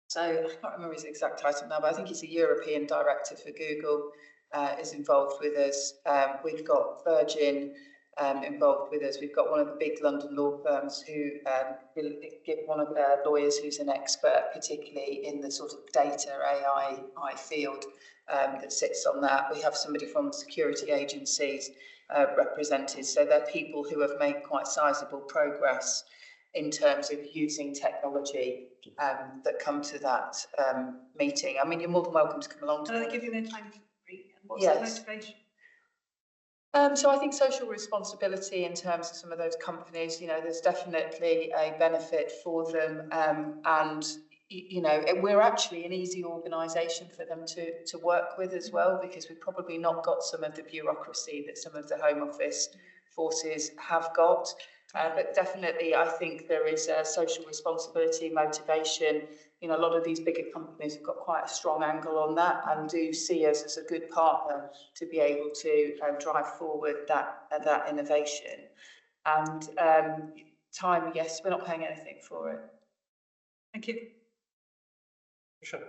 so I can't remember his exact title now, but I think he's a European director for Google, is involved with us. We've got Virgin involved with us. We've got one of the big London law firms who will give one of their lawyers who's an expert, particularly in the sort of data AI field, that sits on that. We have somebody from security agencies represented. So they're people who have made quite sizable progress in terms of using technology that come to that meeting. I mean, you're more than welcome to come along to it. Can I give you their time for free? And what's yes. the motivation? So I think social responsibility in terms of some of those companies, you know, there's definitely a benefit for them, and you know, we're actually an easy organisation for them to work with as well, because we've probably not got some of the bureaucracy that some of the Home Office forces have got. But definitely, I think there is a social responsibility, motivation. You know, a lot of these bigger companies have got quite a strong angle on that and do see us as a good partner to be able to drive forward that innovation. And time, yes, we're not paying anything for it. Thank you. Sure.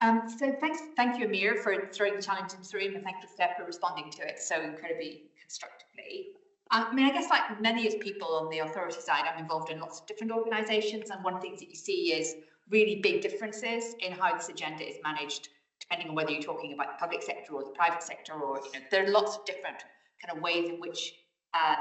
So thank you, Amir, for throwing the challenge into the room, and thank you, Steph, for responding to it so incredibly constructively. I mean, I guess like many of people on the authority side, I'm involved in lots of different organisations, and one of the things that you see is really big differences in how this agenda is managed, depending on whether you're talking about the public sector or the private sector, or you know, there are lots of different kind of ways in which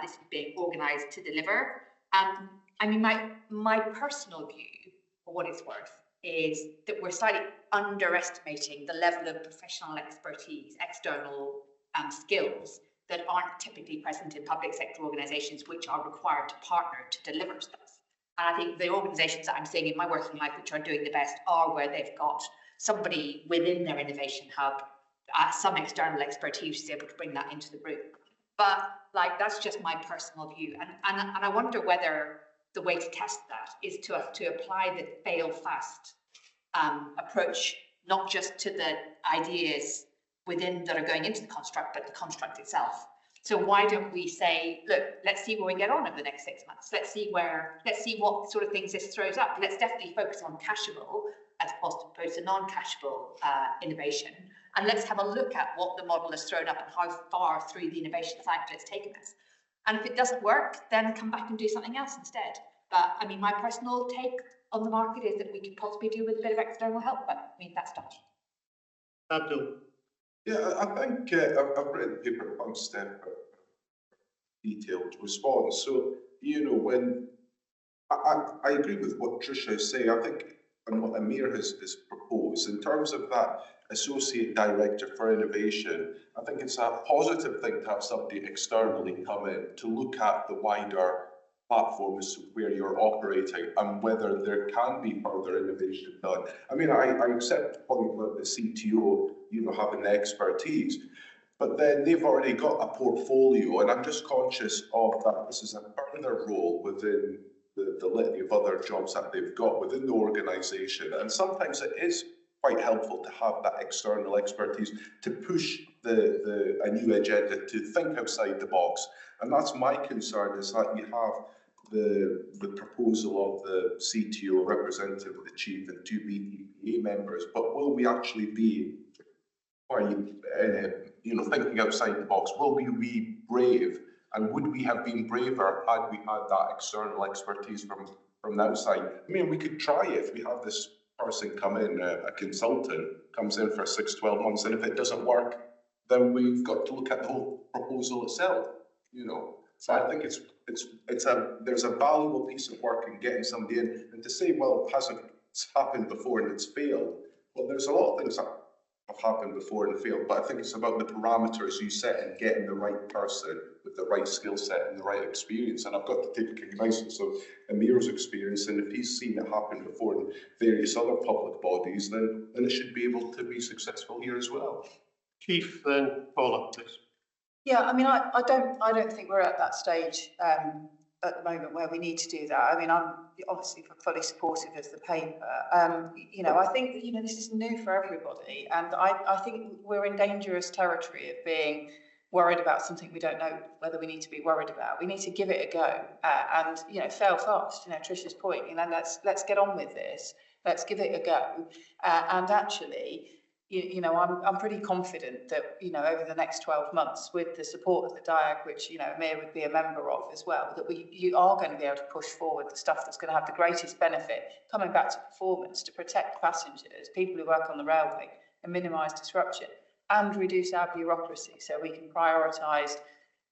this is being organised to deliver. I mean, my personal view, for what it's worth, is that we're slightly underestimating the level of professional expertise, external skills that aren't typically present in public sector organisations, which are required to partner to deliver stuff. And I think the organisations that I'm seeing in my working life which are doing the best are where they've got somebody within their innovation hub, some external expertise to be able to bring that into the room. But like, that's just my personal view. And I wonder whether the way to test that is to apply the fail fast approach, not just to the ideas within that are going into the construct, but the construct itself. So why don't we say, look, let's see where we get on over the next 6 months. Let's see what sort of things this throws up. Let's definitely focus on cashable as opposed to non-cashable innovation. And let's have a look at what the model has thrown up and how far through the innovation cycle it's taken us. And if it doesn't work, then come back and do something else instead. But I mean, my personal take on the market is that we could possibly do with a bit of external help, but I mean, that's done. Abdul. Yeah, I think I've read the paper on step detailed response. So, you know, when I agree with what Tricia is saying, I think, and what Amir has proposed, in terms of that Associate Director for Innovation, I think it's a positive thing to have somebody externally come in to look at the wider platforms where you're operating and whether there can be further innovation done. I mean, I accept the point about the CTO, you know, having the expertise, but then they've already got a portfolio, and I'm just conscious of that this is a further role within the litany of other jobs that they've got within the organisation, and sometimes it is quite helpful to have that external expertise to push a new agenda, to think outside the box. And that's my concern, is that you have the proposal of the CTO, representative of the chief, and 2 BTPA members, but will we actually be you know, thinking outside the box? Will we be brave, and would we have been braver had we had that external expertise from the outside? I mean, we could try it. If we have this person come in, a consultant comes in for 6-12 months, and if it doesn't work, then we've got to look at the whole proposal itself, you know. So I think there's a valuable piece of work in getting somebody in, and to say, well, it hasn't happened before and it's failed. Well, there's a lot of things that have happened before and failed, but I think it's about the parameters you set and getting the right person with the right skill set and the right experience. And I've got to take cognizance of Amir's experience, and if he's seen it happen before in various other public bodies, then it should be able to be successful here as well. Chief, then Paula, please. Yeah, I mean, I don't think we're at that stage at the moment where we need to do that. I mean, I'm obviously fully supportive of the paper. You know, I think that, you know, this is new for everybody, and I think we're in dangerous territory of being worried about something we don't know whether we need to be worried about. We need to give it a go and, you know, fail fast. You know, Tricia's point, you know, let's get on with this. Let's give it a go. And actually, you know, I'm pretty confident that, you know, over the next 12 months, with the support of the DIAG, which, you know, Amir would be a member of as well, that you are going to be able to push forward the stuff that's going to have the greatest benefit, coming back to performance, to protect passengers, people who work on the railway, and minimise disruption, and reduce our bureaucracy, so we can prioritise,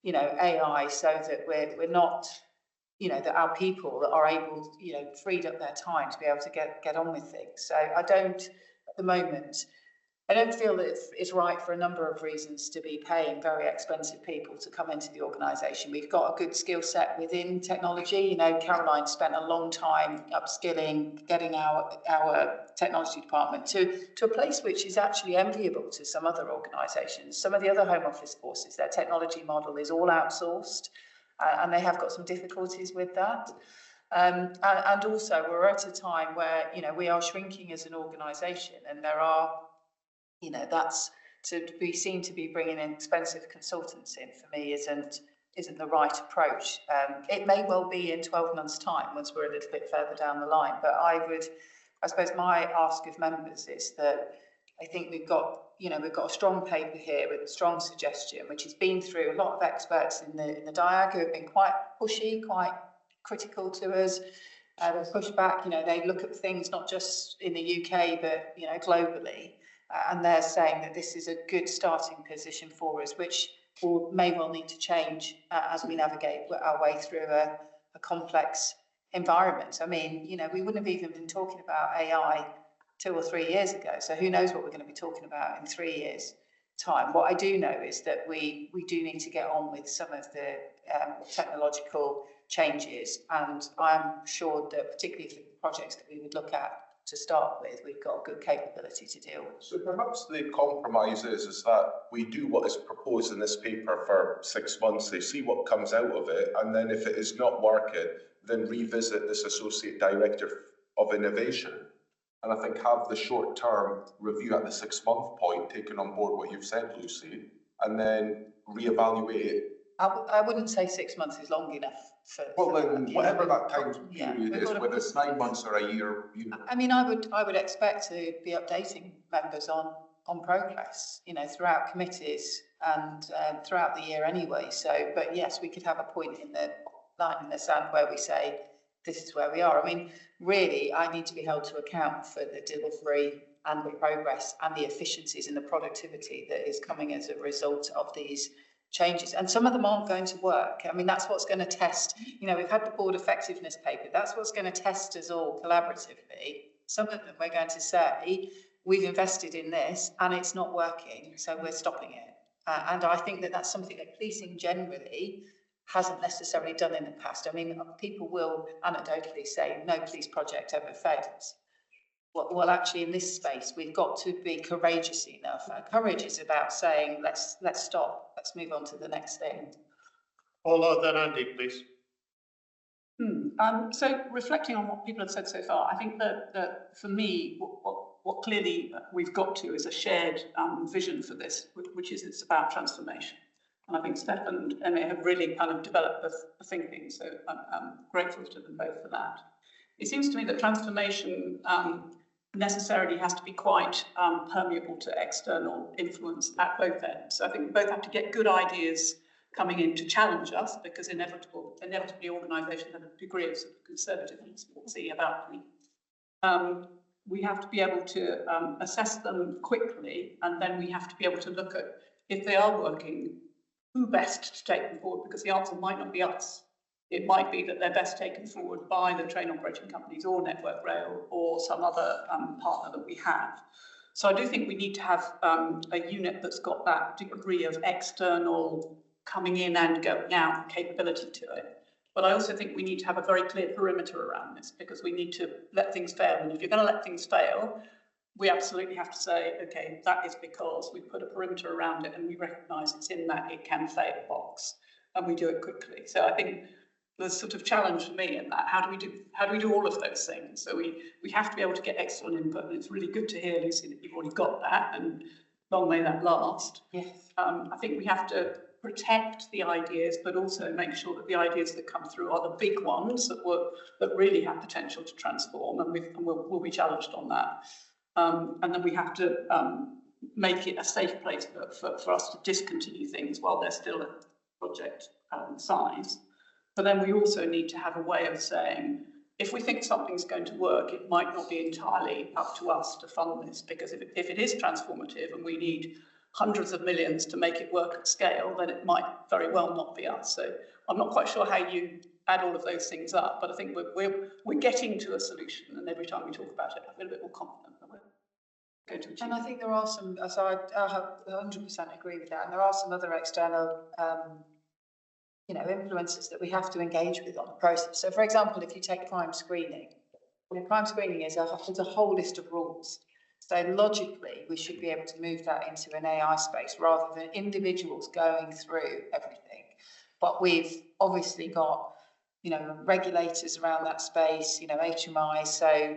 you know, AI, so that we're not, you know, that our people are able, you know, freed up their time to be able to get on with things. So I don't, at the moment, I don't feel that it's right for a number of reasons to be paying very expensive people to come into the organisation. We've got a good skill set within technology. You know, Caroline spent a long time upskilling, getting our technology department to a place which is actually enviable to some other organisations. Some of the other Home Office forces, their technology model is all outsourced, and they have got some difficulties with that. And also we're at a time where, you know, we are shrinking as an organisation, and there are, you know, that's to be seen to be bringing in expensive consultants in, for me, isn't the right approach. It may well be in 12 months' time once we're a little bit further down the line, but I suppose my ask of members is that I think we've got a strong paper here with a strong suggestion, which has been through a lot of experts in the DIAG who have been quite pushy, quite critical to us. They push back, you know, they look at things not just in the UK, but, you know, globally. And they're saying that this is a good starting position for us, which may well need to change as we navigate our way through a complex environment. I mean, you know, we wouldn't have even been talking about AI 2 or 3 years ago. So who knows what we're going to be talking about in 3 years' time. What I do know is that we do need to get on with some of the technological changes. And I'm sure that particularly for the projects that we would look at to start with, we've got good capability to deal with. So perhaps the compromise is that we do what is proposed in this paper for 6 months, they see what comes out of it, and then if it is not working, then revisit this Associate Director of Innovation. And I think have the short-term review at the 6-month point, taking on board what you've said, Lucy, and then reevaluate it. I wouldn't say 6 months is long enough. Well, then whatever that time period is, whether it's 9 months or a year, you know. I mean, I would expect to be updating members on progress, you know, throughout committees and throughout the year anyway. So, but yes, we could have a point in the line in the sand where we say this is where we are. I mean, really, I need to be held to account for the delivery and the progress and the efficiencies and the productivity that is coming as a result of these changes, and some of them aren't going to work. I mean, that's what's going to test, you know, we've had the board effectiveness paper, that's what's going to test us all collaboratively. Some of them we're going to say, we've invested in this and it's not working, so we're stopping it. And I think that that's something that policing generally hasn't necessarily done in the past. I mean, people will anecdotally say, no police project ever fails. Well, actually, in this space, we've got to be courageous enough. Courage is about saying, let's stop, let's move on to the next thing. Although then, Andy, please. So reflecting on what people have said so far, I think that for me, what clearly we've got to is a shared vision for this, which is it's about transformation. And I think Steph and Emma have really kind of developed the thinking, so I'm grateful to them both for that. It seems to me that transformation necessarily has to be quite permeable to external influence at both ends. So I think we both have to get good ideas coming in to challenge us, because inevitably organisations have a degree of sort of conservativeness, we'll see about them. We have to be able to assess them quickly, and then we have to be able to look at, if they are working, who best to take them forward, because the answer might not be us. It might be that they're best taken forward by the train operating companies or Network Rail or some other partner that we have. So I do think we need to have a unit that's got that degree of external coming in and going out capability to it. But I also think we need to have a very clear perimeter around this, because we need to let things fail. And if you're going to let things fail, we absolutely have to say, okay, that is because we put a perimeter around it and we recognise it's in that it can fail box, and we do it quickly. So I think the sort of challenge for me in that, how do we do all of those things? So we have to be able to get external input, and it's really good to hear, Lucy, that you've already got that, and long may that last. Yes. I think we have to protect the ideas, but also make sure that the ideas that come through are the big ones that really have potential to transform, and we'll be challenged on that. And then we have to make it a safe place for us to discontinue things while they're still at project size. But then we also need to have a way of saying, if we think something's going to work, it might not be entirely up to us to fund this, because if it is transformative and we need hundreds of millions to make it work at scale, then it might very well not be us. So I'm not quite sure how you add all of those things up, but I think we're getting to a solution, and every time we talk about it, I feel a bit more confident. going to achieve. And I think there are some, so I have 100% agree with that. And there are some other external, influences that we have to engage with on the process. So for example, if you take crime screening, crime screening is a whole list of rules. So logically, we should be able to move that into an AI space rather than individuals going through everything. But we've obviously got, regulators around that space, HMI. So,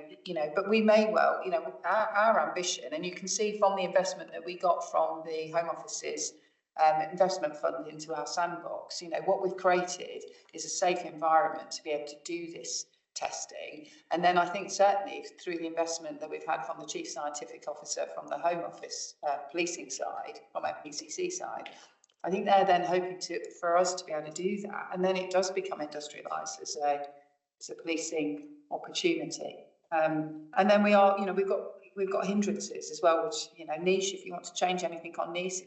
but we may well, our ambition, and you can see from the investment that we got from the Home Office's investment fund into our sandbox, what we've created is a safe environment to be able to do this testing. And then I think certainly through the investment that we've had from the Chief Scientific Officer from the Home Office policing side, from our PCC side, I think they're then hoping for us to be able to do that. And then it does become industrialised as a policing opportunity. And then we've got hindrances as well, which, niche, if you want to change anything on niche,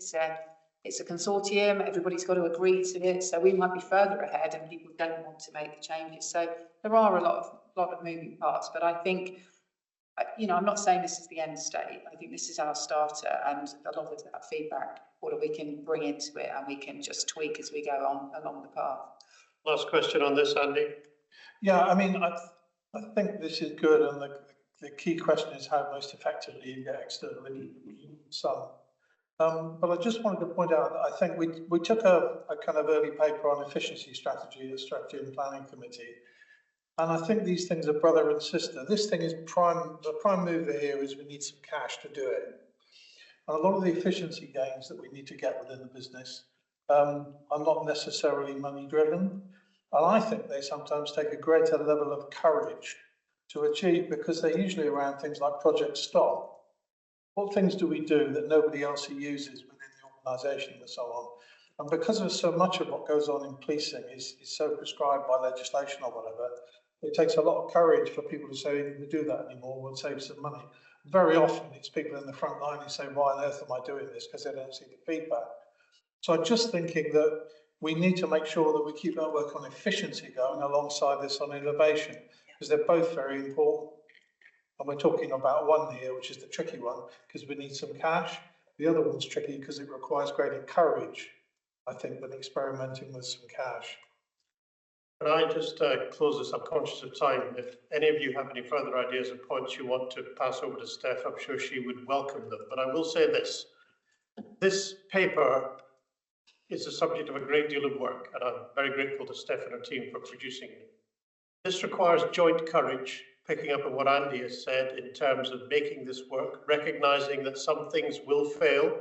it's a consortium, everybody's got to agree to it, so we might be further ahead and people don't want to make the changes. So there are a lot of moving parts, but I think, I'm not saying this is the end state. I think this is our starter, and a lot of that feedback, what we can bring into it, and we can just tweak as we go on along the path. Last question on this, Andy. Yeah, I mean, I think this is good, and the key question is how most effectively you get external some. But I just wanted to point out that I think we took a kind of early paper on efficiency strategy, the Strategy and Planning Committee. And I think these things are brother and sister. This thing is prime, the prime mover here is we need some cash to do it. And a lot of the efficiency gains that we need to get within the business are not necessarily money driven. And I think they sometimes take a greater level of courage to achieve, because they're usually around things like Project Stop. What things do we do that nobody else uses within the organisation and so on? And because of so much of what goes on in policing is so prescribed by legislation or whatever, it takes a lot of courage for people to say, we don't do that anymore, we'll save some money. Very often it's people in the front line who say, why on earth am I doing this? Because they don't see the feedback. So I'm just thinking that we need to make sure that we keep our work on efficiency going alongside this on innovation, because they're both very important. And we're talking about one here, which is the tricky one, because we need some cash. The other one's tricky because it requires greater courage, I think, than experimenting with some cash. Can I just close this? I'm conscious of time. If any of you have any further ideas or points you want to pass over to Steph, I'm sure she would welcome them. But I will say this. This paper is the subject of a great deal of work, and I'm very grateful to Steph and her team for producing it. This requires joint courage, picking up on what Andy has said in terms of making this work, recognising that some things will fail,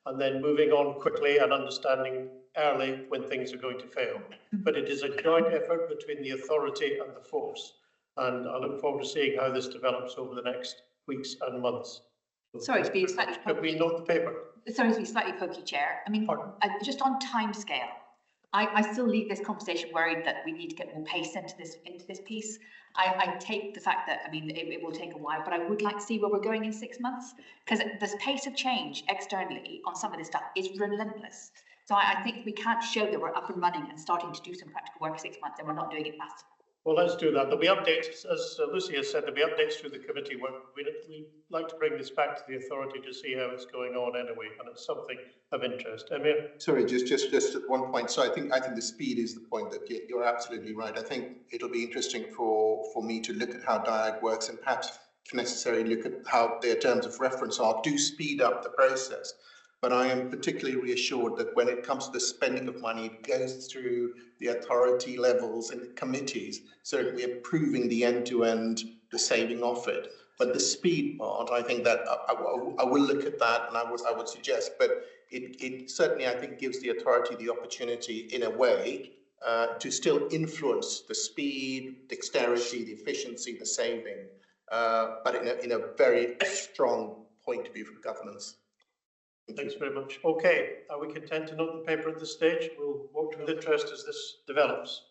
and then moving on quickly and understanding early when things are going to fail. But it is a joint effort between the authority and the force. And I look forward to seeing how this develops over the next weeks and months. Sorry to be slightly pokey. Could we note the paper? Sorry to be slightly pokey, Chair. I mean, just on timescale, I still leave this conversation worried that we need to get more pace into this piece. I take the fact that, I mean, it will take a while, but I would like to see where we're going in 6 months, because this pace of change externally on some of this stuff is relentless. So I think we can't show that we're up and running and starting to do some practical work 6 months and we're not doing it fast. Well, let's do that. There'll be updates, as Lucy has said, there'll be updates through the committee work. We'd like to bring this back to the authority to see how it's going on anyway, and it's something of interest. Emir? Sorry, just at one point. So I think the speed is the point that you're absolutely right. I think it'll be interesting for me to look at how DIAG works, and perhaps, if necessary, look at how their terms of reference are to speed up the process. But I am particularly reassured that when it comes to the spending of money, it goes through the authority levels and the committees, so we're proving the end-to-end, the saving of it. But the speed part, I think that I will look at that, and I would suggest, but it certainly, I think, gives the authority the opportunity, in a way, to still influence the speed, dexterity, the efficiency, the saving, but in a very strong point of view from governance. Thanks very much. Okay, are we content to note the paper at this stage? We'll watch with interest as this develops.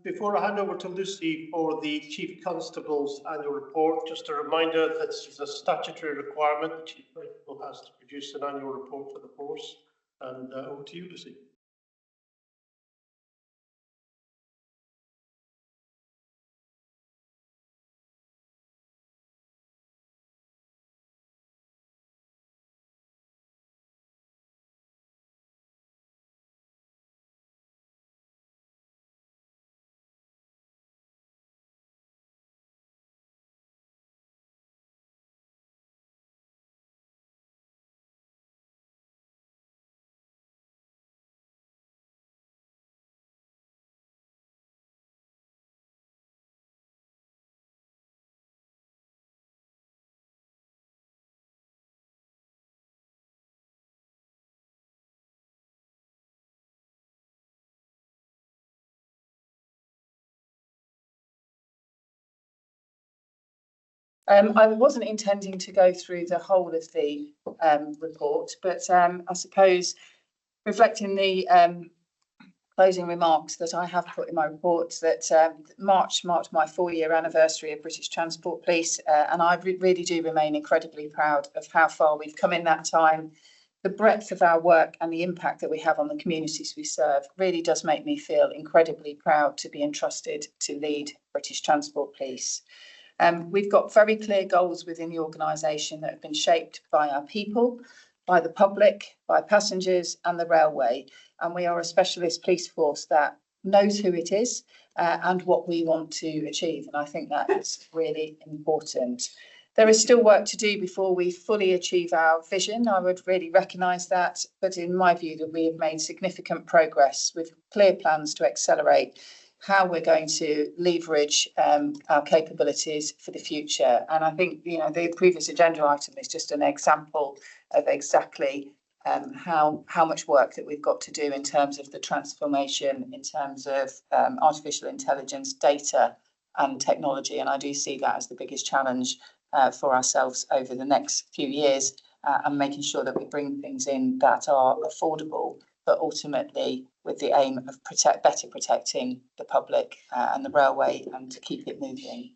Before I hand over to Lucy for the Chief Constable's annual report, just a reminder that this is a statutory requirement. The Chief Constable has to produce an annual report for the force. And over to you, Lucy. I wasn't intending to go through the whole of the report, but I suppose reflecting the closing remarks that I have put in my report, that March marked my 4-year anniversary of British Transport Police, and I really do remain incredibly proud of how far we've come in that time. The breadth of our work and the impact that we have on the communities we serve really does make me feel incredibly proud to be entrusted to lead British Transport Police. We've got very clear goals within the organisation that have been shaped by our people, by the public, by passengers and the railway. And we are a specialist police force that knows who it is and what we want to achieve. And I think that is really important. There is still work to do before we fully achieve our vision. I would really recognise that, but in my view that we have made significant progress with clear plans to accelerate how we're going to leverage our capabilities for the future. And I think, you know, the previous agenda item is just an example of exactly how much work that we've got to do in terms of the transformation, in terms of artificial intelligence, data and technology. And I do see that as the biggest challenge for ourselves over the next few years, and making sure that we bring things in that are affordable, but ultimately with the aim of better protecting the public and the railway and to keep it moving.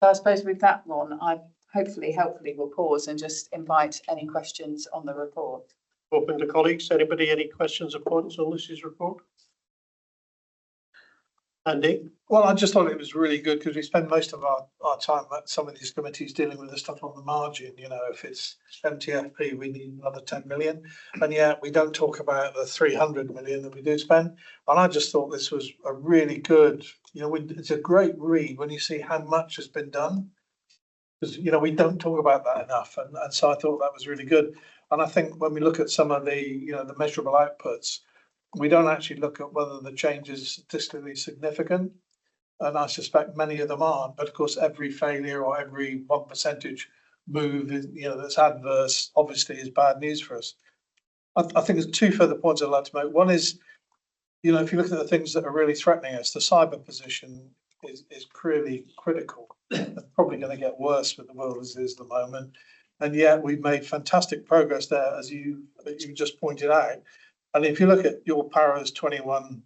So I suppose with that, Ron, I hopefully will pause and just invite any questions on the report. Open to colleagues. Anybody, any questions or points on Lucy's report? Andy? Well, I just thought it was really good because we spend most of our time at some of these committees dealing with the stuff on the margin. You know, if it's MTFP, we need another 10 million. And yet we don't talk about the 300 million that we do spend. And I just thought this was a really good, you know, it's a great read when you see how much has been done. Because, you know, we don't talk about that enough. And so I thought that was really good. And I think when we look at some of the, you know, the measurable outputs, we don't actually look at whether the change is statistically significant. And I suspect many of them aren't. But of course, every failure or every 1% move, you know, that's adverse, obviously is bad news for us. I think there's two further points I'd like to make. One is, you know, if you look at the things that are really threatening us, the cyber position is clearly critical. It's probably going to get worse with the world as it is at the moment. And yet we've made fantastic progress there, as you just pointed out. And if you look at your paras 21,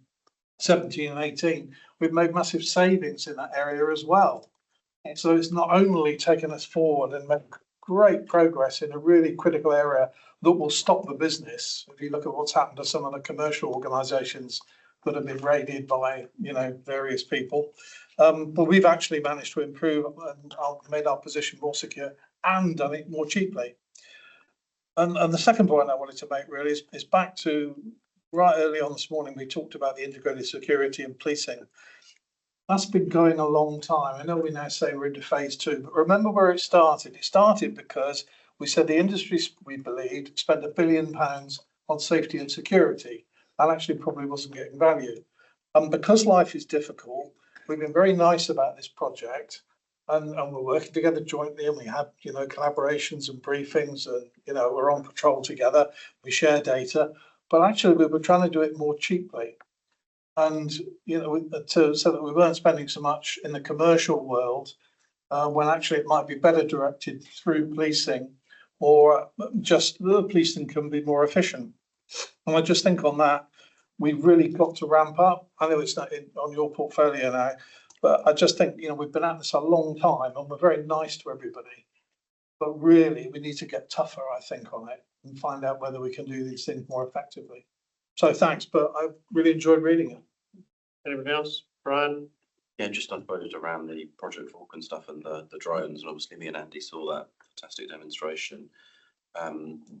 17 and 18, we've made massive savings in that area as well. So it's not only taken us forward and made great progress in a really critical area that will stop the business. If you look at what's happened to some of the commercial organisations that have been raided by, you know, various people. But we've actually managed to improve and made our position more secure and done it more cheaply. And the second point I wanted to make really is back to right early on this morning, we talked about the integrated security and policing. That's been going a long time. I know we now say we're into phase 2, but remember where it started. It started because we said the industry, we believed, spent £1 billion on safety and security, and actually probably wasn't getting value. And because life is difficult, we've been very nice about this project. And we're working together jointly, and we have, you know, collaborations and briefings, and, you know, we're on patrol together, we share data, but actually we were trying to do it more cheaply. And, you know, so that we weren't spending so much in the commercial world, when actually it might be better directed through policing, or just the policing can be more efficient. And I just think on that, we've really got to ramp up. I know it's not on your portfolio now, but I just think, you know, we've been at this a long time and we're very nice to everybody. But really, we need to get tougher, I think, on it and find out whether we can do these things more effectively. So thanks, but I really enjoyed reading it. Anybody else? Brian? Yeah, just I suppose around the Project Falcon stuff and the drones, and obviously me and Andy saw that fantastic demonstration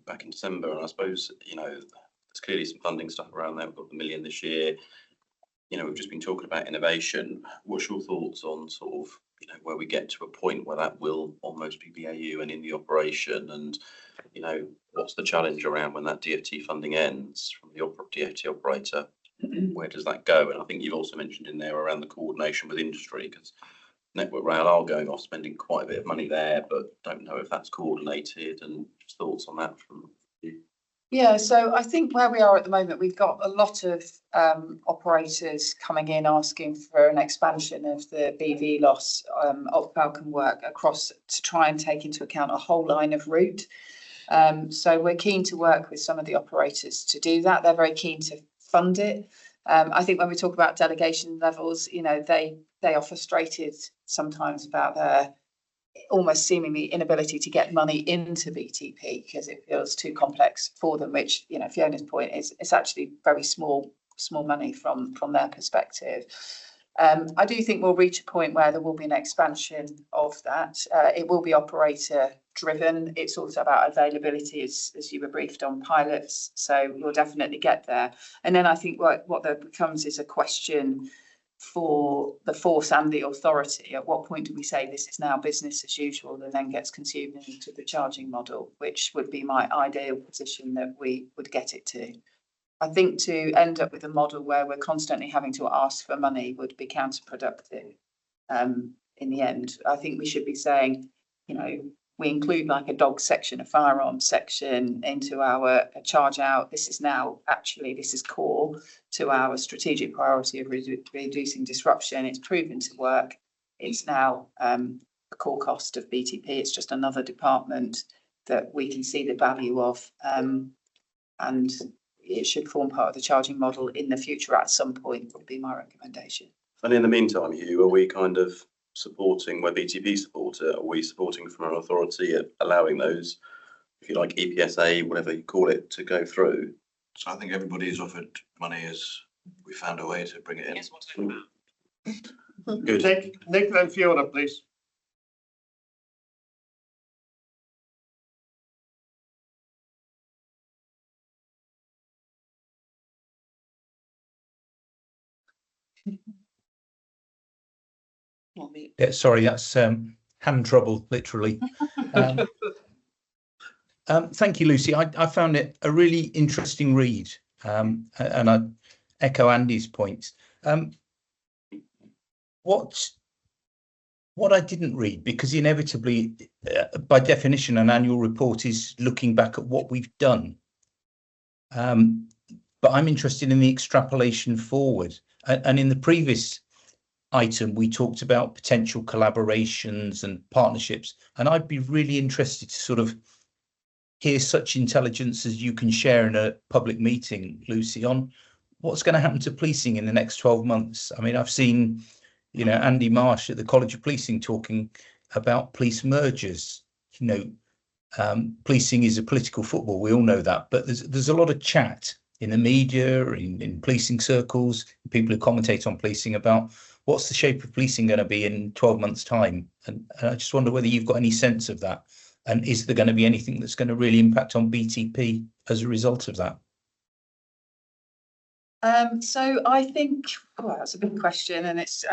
back in December. And I suppose, you know, there's clearly some funding stuff around there. We've got the $1 million this year. You know, we've just been talking about innovation. What's your thoughts on sort of, you know, where we get to a point where that will almost be BAU and in the operation? And, you know, what's the challenge around when that DFT funding ends from the DFT operator? Where does that go? And I think you've also mentioned in there around the coordination with industry, because Network Rail are going off spending quite a bit of money there, but don't know if that's coordinated. And just thoughts on that from you. Yeah, so I think where we are at the moment, we've got a lot of operators coming in asking for an expansion of the BV loss of Falcon work across to try and take into account a whole line of route. So we're keen to work with some of the operators to do that. They're very keen to fund it. I think when we talk about delegation levels, you know, they are frustrated sometimes about their almost seemingly inability to get money into BTP because it feels too complex for them, which, you know, Fiona's point is it's actually very small money from their perspective. I do think we'll reach a point where there will be an expansion of that. It will be operator driven. It's also about availability as you were briefed on pilots. So we'll definitely get there. And then I think what there becomes is a question for the force and the authority. At what point do we say this is now business as usual and then gets consumed into the charging model, which would be my ideal position that we would get it to. I think to end up with a model where we're constantly having to ask for money would be counterproductive in the end. I think we should be saying, you know, we include like a dog section, a firearms section into our charge out. This is now actually, this is core to our strategic priority of reducing disruption. It's proven to work. It's now a core cost of BTP. It's just another department that we can see the value of, and it should form part of the charging model in the future at some point would be my recommendation. And in the meantime, Hugh, are we kind of supporting where BTP support it? Are we supporting from an authority at allowing those, if you like, EPSA, whatever you call it, to go through? So I think everybody's offered money as we found a way to bring it in. Good. Nick and Fiona, please. Yeah, sorry, that's hand trouble, literally. Thank you, Lucy. I found it a really interesting read, and I echo Andy's points. What I didn't read, because inevitably, by definition, an annual report is looking back at what we've done. But I'm interested in the extrapolation forward. And in the previous item, we talked about potential collaborations and partnerships. And I'd be really interested to sort of hear such intelligence as you can share in a public meeting, Lucy, on what's going to happen to policing in the next 12 months. I mean, I've seen, you know, Andy Marsh at the College of Policing talking about police mergers. You know, policing is a political football. We all know that. But there's a lot of chat in the media, in policing circles, people who commentate on policing about what's the shape of policing going to be in 12 months' time. And I just wonder whether you've got any sense of that. And is there going to be anything that's going to really impact on BTP as a result of that? So I think, well, that's a big question, and it's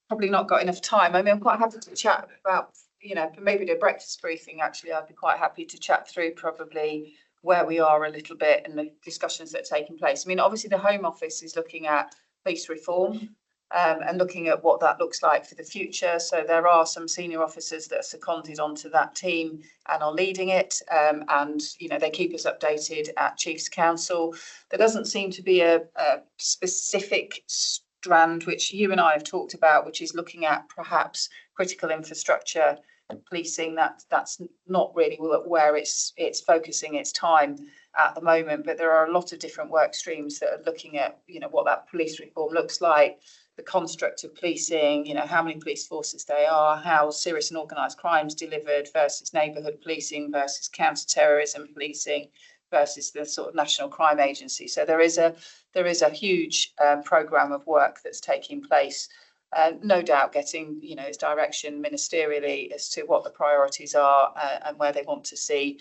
probably not got enough time. I mean, I'm quite happy to chat about, you know, maybe do a breakfast briefing. Actually, I'd be quite happy to chat through probably where we are a little bit and the discussions that are taking place. I mean, obviously the Home Office is looking at police reform and looking at what that looks like for the future. So there are some senior officers that are seconded onto that team and are leading it. And, you know, they keep us updated at Chiefs Council. There doesn't seem to be a specific strand, which you and I have talked about, which is looking at perhaps critical infrastructure policing. That's not really where it's focusing its time at the moment. But there are a lot of different work streams that are looking at, you know, what that police reform looks like, the construct of policing, you know, how many police forces they are, how serious and organised crimes delivered versus neighbourhood policing versus counter-terrorism policing versus the sort of National Crime Agency. So there is a huge programme of work that's taking place. No doubt getting, you know, its direction ministerially as to what the priorities are and where they want to see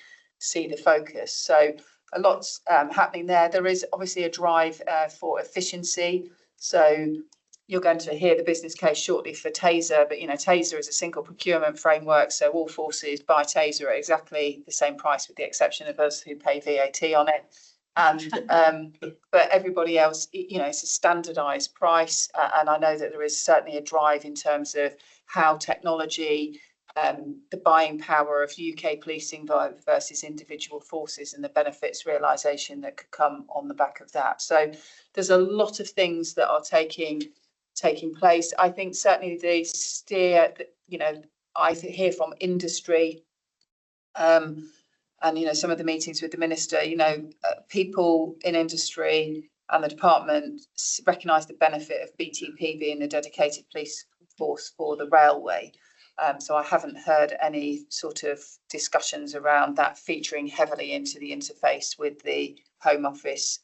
the focus. So a lot's happening there. There is obviously a drive for efficiency. So you're going to hear the business case shortly for Taser, but, you know, Taser is a single procurement framework. So all forces buy Taser at exactly the same price, with the exception of us who pay VAT on it. And but everybody else, you know, it's a standardized price. And I know that there is certainly a drive in terms of how technology, the buying power of UK policing versus individual forces and the benefits realisation that could come on the back of that. So there's a lot of things that are taking place. I think certainly the steer that, you know, I hear from industry, and, you know, some of the meetings with the minister, you know, people in industry and the department recognise the benefit of BTP being the dedicated police force for the railway. So I haven't heard any sort of discussions around that featuring heavily into the interface with the Home Office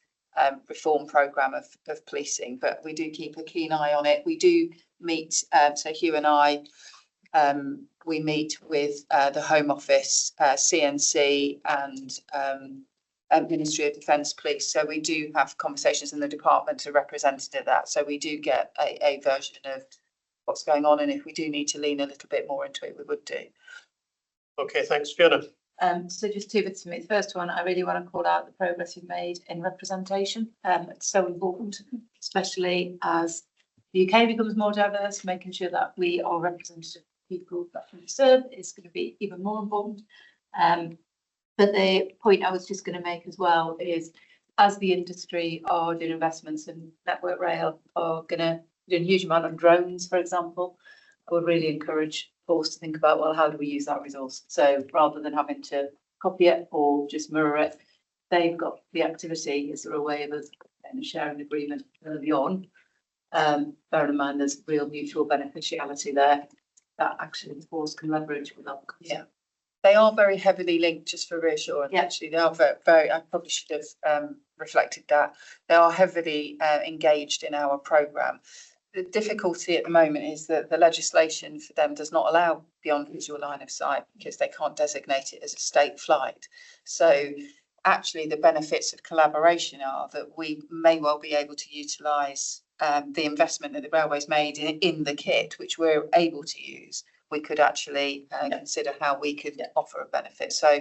reform programme of policing, but we do keep a keen eye on it. We do meet, so Hugh and I, we meet with the Home Office, CNC and Ministry of Defence Police. So we do have conversations, and the department are represented at that. So we do get a version of what's going on, and if we do need to lean a little bit more into it, we would do. Okay, thanks, Fiona. So just two bits for me. The first one, I really want to call out the progress you've made in representation. It's so important, especially as the UK becomes more diverse, making sure that we are representative of people that we serve is going to be even more important. But the point I was just going to make as well is, as the industry are doing investments in Network Rail, are going to do a huge amount on drones, for example, I would really encourage Force to think about, well, how do we use that resource? So rather than having to copy it or just mirror it, they've got the activity. Is there a way of us sharing agreement early on? Bearing in mind there's real mutual beneficiality there that actually the Force can leverage without. Yeah. They are very heavily linked, just for reassurance. Yeah. Actually, they are very, I probably should have reflected that. They are heavily engaged in our programme. The difficulty at the moment is that the legislation for them does not allow beyond visual line of sight, because they can't designate it as a state flight. So actually the benefits of collaboration are that we may well be able to utilise the investment that the railways made in the kit, which we're able to use. We could actually consider how we could offer a benefit. So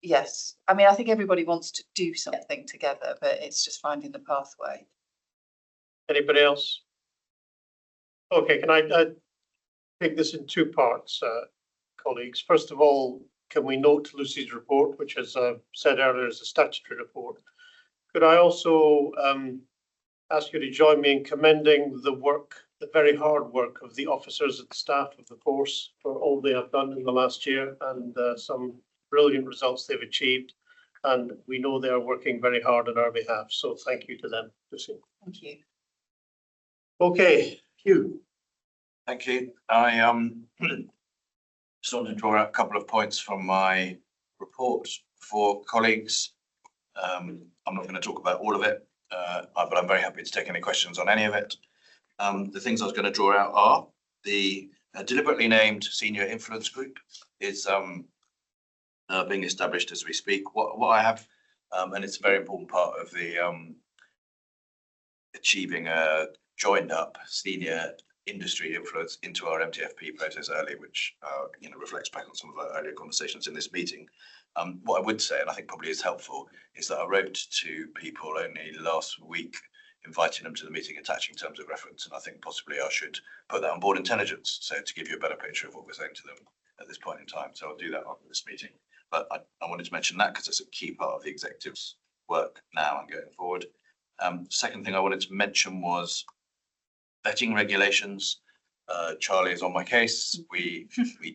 yes, I mean, I think everybody wants to do something together, but it's just finding the pathway. Anybody else? Okay, can I take this in two parts, colleagues? First of all, can we note Lucy's report, which, as I said earlier, is a statutory report? Could I also ask you to join me in commending the work, the very hard work of the officers and staff of the force for all they have done in the last year, and some brilliant results they've achieved. And we know they are working very hard on our behalf. So thank you to them, Lucy. Thank you. Okay, Hugh. Thank you. I just want to draw out a couple of points from my report for colleagues. I'm not going to talk about all of it, but I'm very happy to take any questions on any of it. The things I was going to draw out are the deliberately named Senior Influence Group is being established as we speak. What I have, and it's a very important part of the achieving a joined up senior industry influence into our MTFP process early, which reflects back on some of our earlier conversations in this meeting. What I would say, and I think probably is helpful, is that I wrote to people only last week, inviting them to the meeting, attaching terms of reference, and I think possibly I should put that on board intelligence, so to give you a better picture of what we're saying to them at this point in time. So I'll do that after this meeting. But I wanted to mention that because it's a key part of the executive's work now and going forward. Second thing I wanted to mention was vetting regulations. Charlie is on my case. We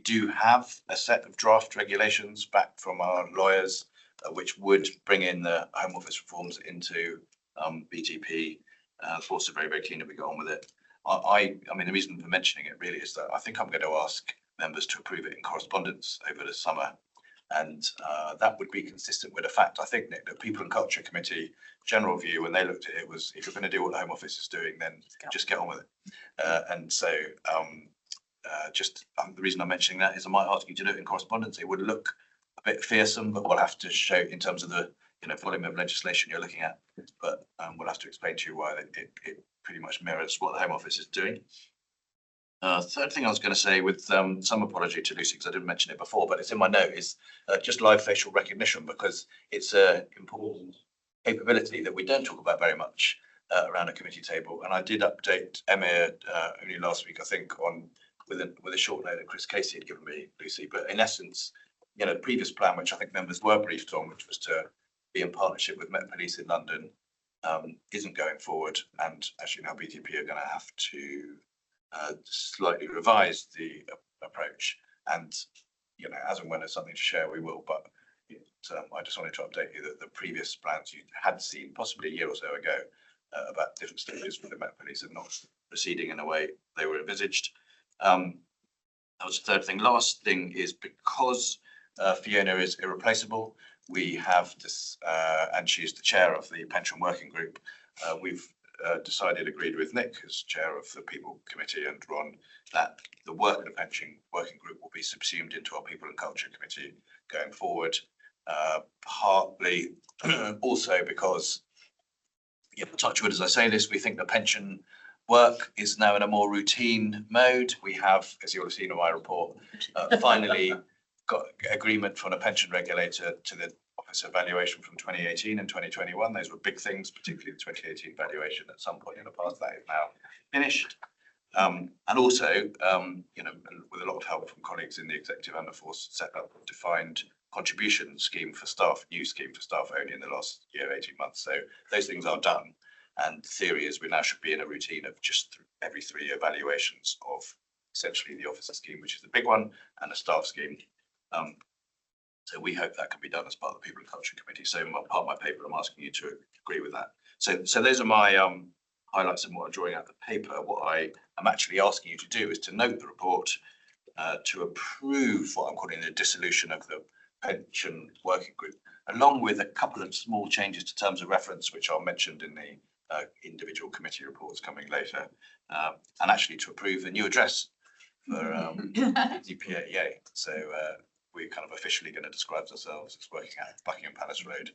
do have a set of draft regulations back from our lawyers, which would bring in the Home Office reforms into BTP. Of course, they're very, very keen that we go on with it. I mean, the reason for mentioning it really is that I think I'm going to ask members to approve it in correspondence over the summer. And that would be consistent with the fact, I think, Nick, that People and Culture Committee general view when they looked at it was, if you're going to do what the Home Office is doing, then just get on with it. And so the reason I'm mentioning that is I might ask you to do it in correspondence. It would look a bit fearsome, but we'll have to show in terms of the volume of legislation you're looking at. But we'll have to explain to you why it pretty much mirrors what the Home Office is doing. Third thing I was going to say, with some apology to Lucy because I didn't mention it before, but it's in my note, is just live facial recognition, because it's an important capability that we don't talk about very much around a committee table. And I did update Emir only last week, I think, on with a short note that Chris Casey had given me, Lucy. But in essence, you know, the previous plan, which I think members were briefed on, which was to be in partnership with Met Police in London, isn't going forward. And as you know, BTP are going to have to slightly revise the approach. And, you know, as and when there's something to share, we will. But I just wanted to update you that the previous plans you had seen possibly a year or so ago about different stages with the Met Police are not proceeding in a way they were envisaged. That was the third thing. Last thing is because Fiona is irreplaceable, we have this, and she's the chair of the pension working group. We've agreed with Nick as chair of the People Committee and Ron, that the work of the pension working group will be subsumed into our People and Culture Committee going forward. Partly also because, you know, touch wood as I say this, we think the pension work is now in a more routine mode. We have, as you'll have seen in my report, finally got agreement from a pension regulator to the Office of Valuation from 2018 and 2021. Those were big things, particularly the 2018 valuation. At some point in the past, that is now finished. And also, you know, with a lot of help from colleagues in the executive and the force, set up a defined contribution scheme for staff, new scheme for staff only in the last year, 18 months. So those things are done. And the theory is we now should be in a routine of just every 3-year valuations of essentially the officer scheme, which is the big one, and the staff scheme. So we hope that can be done as part of the People and Culture Committee. So part of my paper, I'm asking you to agree with that. So those are my highlights and what I'm drawing out the paper. What I am actually asking you to do is to note the report, to approve what I'm calling the dissolution of the pension working group, along with a couple of small changes to terms of reference, which are mentioned in the individual committee reports coming later, and actually to approve the new address for BTPA. So we're kind of officially going to describe ourselves as working at Buckingham Palace Road,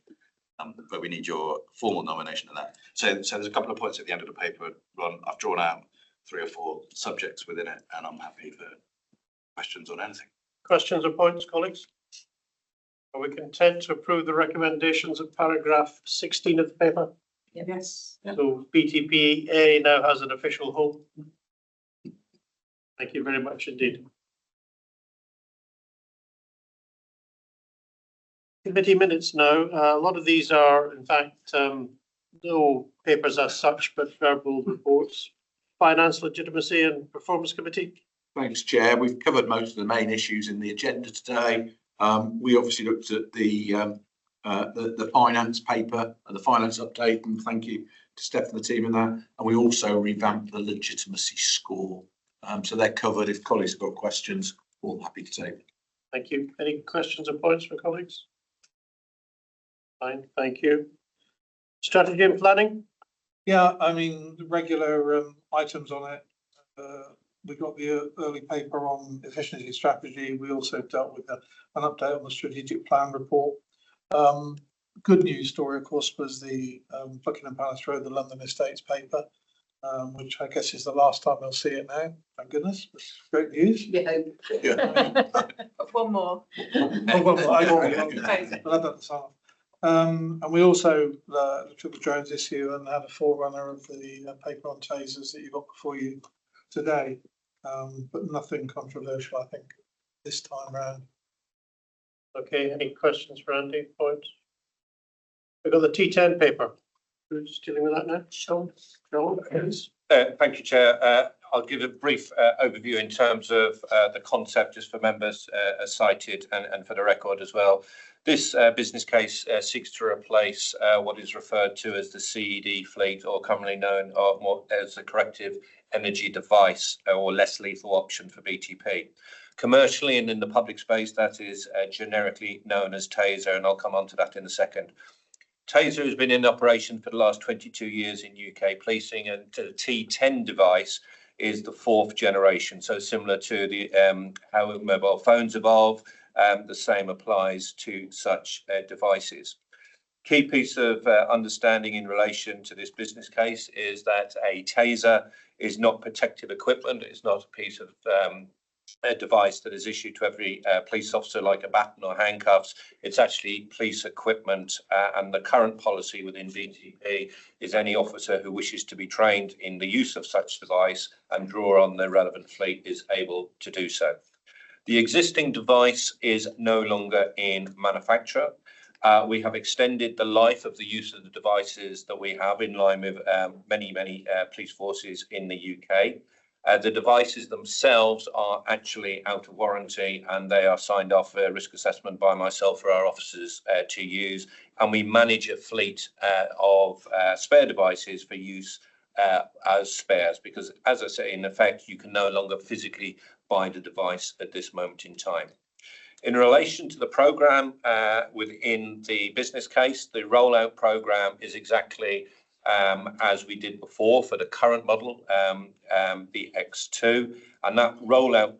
but we need your formal nomination of that. So there's a couple of points at the end of the paper, Ron. I've drawn out 3 or 4 subjects within it, and I'm happy for questions on anything. Questions or points, colleagues? Are we content to approve the recommendations of paragraph 16 of the paper? Yes. So BTPA now has an official home. Thank you very much indeed. Committee minutes now. A lot of these are, in fact, no papers as such, but verbal reports. Finance, Legitimacy and Performance Committee. Thanks, Chair. We've covered most of the main issues in the agenda today. We obviously looked at the finance paper and the finance update, and thank you to Steph and the team in that. And we also revamped the legitimacy score. So they're covered. If colleagues have got questions, we're happy to take. Thank you. Any questions or points for colleagues? Fine, thank you. Strategy and planning? Yeah, I mean, the regular items on it. We got the early paper on efficiency strategy. We also dealt with an update on the strategic plan report. Good news story, of course, was the Buckingham Palace Road, the London Estates paper, which I guess is the last time we'll see it now. Thank goodness. It's great news. Yeah. One more. And we also took the drones issue and had a forerunner of the paper on tasers that you got before you today, but nothing controversial, I think, this time round. Okay, any questions for Andy? Points? We've got the T10 paper. Who's dealing with that now? Sean, please. Thank you, Chair. I'll give a brief overview in terms of the concept, just for members as cited and for the record as well. This business case seeks to replace what is referred to as the CED fleet, or commonly known more as the corrective energy device or less lethal option for BTP. Commercially and in the public space, that is generically known as Taser, and I'll come on to that in a second. Taser has been in operation for the last 22 years in UK policing, and the T10 device is the 4th generation, so similar to the how mobile phones evolve. The same applies to such devices. Key piece of understanding in relation to this business case is that a taser is not protective equipment. It's not a piece of device that is issued to every police officer, like a baton or handcuffs. It's actually police equipment, and the current policy within BTP is any officer who wishes to be trained in the use of such device and draw on the relevant fleet is able to do so. The existing device is no longer in manufacture. We have extended the life of the use of the devices that we have in line with many police forces in the UK. The devices themselves are actually out of warranty, and they are signed off for risk assessment by myself for our officers to use. And we manage a fleet of spare devices for use as spares, because, as I say, in effect, you can no longer physically buy the device at this moment in time. In relation to the programme within the business case, the rollout programme is exactly as we did before for the current model, the X2, and that rollout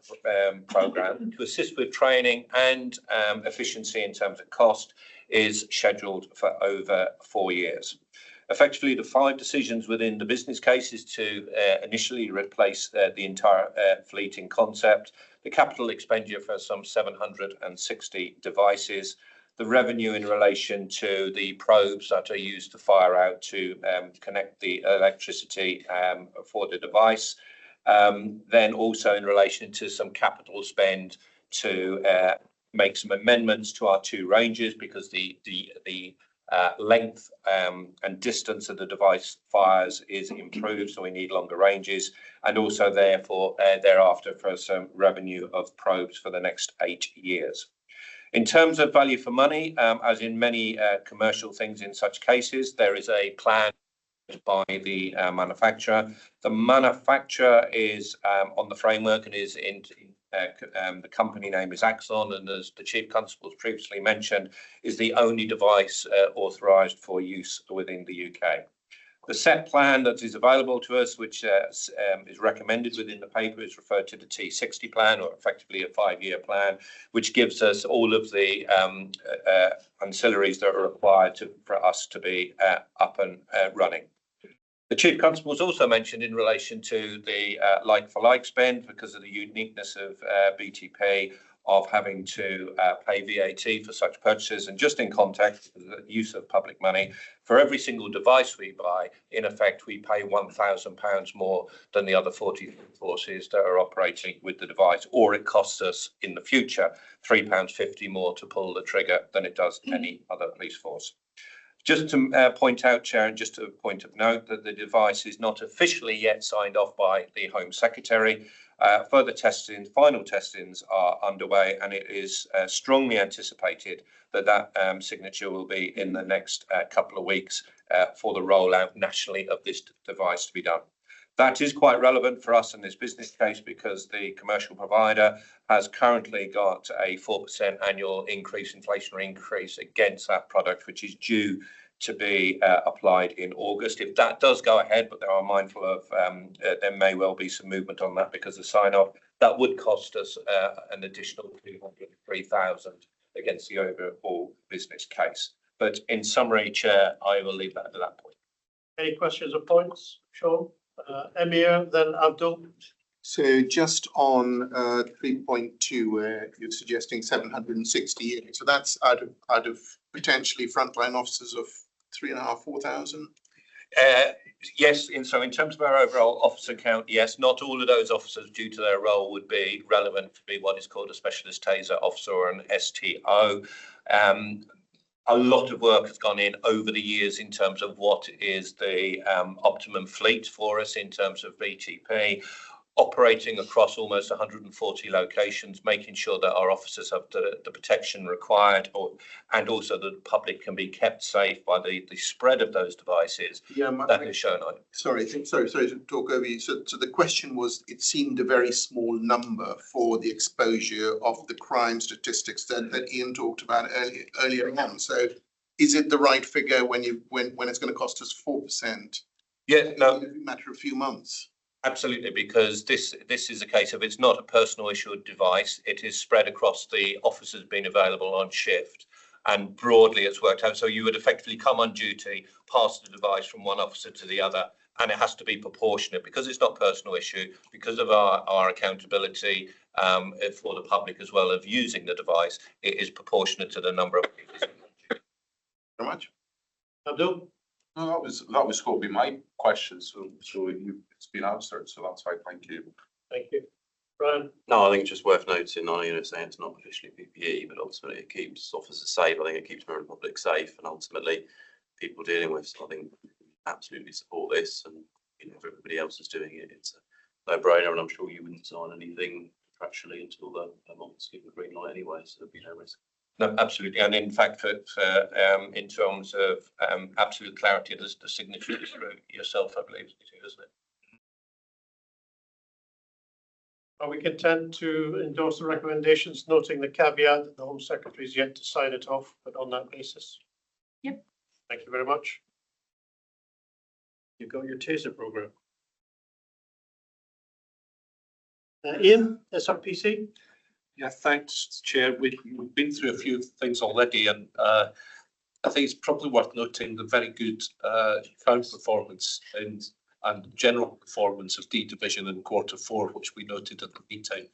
programme to assist with training and efficiency in terms of cost is scheduled for over 4 years. Effectively, the 5 decisions within the business case is to initially replace the entire fleet in concept, the capital expenditure for some 760 devices, the revenue in relation to the probes that are used to fire out to connect the electricity for the device, then also in relation to some capital spend to make some amendments to our 2 ranges, because the length and distance of the device fires is improved, so we need longer ranges, and also therefore thereafter for some revenue of probes for the next 8 years. In terms of value for money, as in many commercial things in such cases, there is a plan by the manufacturer. The manufacturer is on the framework and is in the company name is Axon, and as the Chief Constable previously mentioned, is the only device authorised for use within the UK. The set plan that is available to us, which is recommended within the paper, is referred to the T60 plan, or effectively a 5-year plan, which gives us all of the ancillaries that are required for us to be up and running. The Chief Constable has also mentioned in relation to the like-for-like spend, because of the uniqueness of BTP, of having to pay VAT for such purchases. And just in context, the use of public money, for every single device we buy, in effect, we pay £1,000 more than the other 40 forces that are operating with the device, or it costs us in the future £3.50 more to pull the trigger than it does any other police force. Just to point out, Chair, and just a point of note, that the device is not officially yet signed off by the Home Secretary. Further testing, final testings are underway, and it is strongly anticipated that that signature will be in the next couple of weeks for the rollout nationally of this device to be done. That is quite relevant for us in this business case, because the commercial provider has currently got a 4% annual increase, inflationary increase against that product, which is due to be applied in August. If that does go ahead, but they are mindful of there may well be some movement on that because of sign-off, that would cost us an additional 203,000 against the overall business case. But in summary, Chair, I will leave that at that point. Any questions or points, Sean? Emir, then Abdul. So just on 3.2, where you're suggesting 760 units, so that's out of potentially frontline officers of 3,500, 4,000. Yes, so in terms of our overall officer count, yes, not all of those officers, due to their role, would be relevant to be what is called a specialist taser officer or an STO. A lot of work has gone in over the years in terms of what is the optimum fleet for us in terms of BTP, operating across almost 140 locations, making sure that our officers have the protection required, and also that the public can be kept safe by the spread of those devices that is shown on. Sorry to talk over you. So the question was, it seemed a very small number for the exposure of the crime statistics that Ian talked about earlier on. So is it the right figure when it's going to cost us 4%? Yeah, no. In a matter of a few months. Absolutely, because this is a case of, it's not a personal issued device. It is spread across the officers being available on shift, and broadly it's worked out. So you would effectively come on duty, pass the device from one officer to the other, and it has to be proportionate because it's not personal issue, because of our accountability. for the public as well of using the device, it is proportionate to the number of people. Very much. Abdul? No, that was going to be my question, so it's been answered, so that's fine, thank you. Thank you. Brian? No, I think it's just worth noting, saying it's not officially PPE, but ultimately it keeps officers safe. I think it keeps the public safe, and ultimately people dealing with, so I think absolutely support this, and if everybody else is doing it, it's a no-brainer, and I'm sure you wouldn't sign anything contractually until the months give the green light anyway, so there'd be no risk. No, absolutely, and in fact, in terms of absolute clarity, there's the signature is through yourself, I believe, isn't it? Are we content to endorse the recommendations, noting the caveat that the Home Secretary is yet to sign it off, but on that basis? Yep. Thank you very much. You've got your taser program. Ian, SRPC? Yeah, thanks, Chair. We've been through a few things already, and I think it's probably worth noting the very good crowd performance and general performance of D Division in Q4, which we noted at the meeting,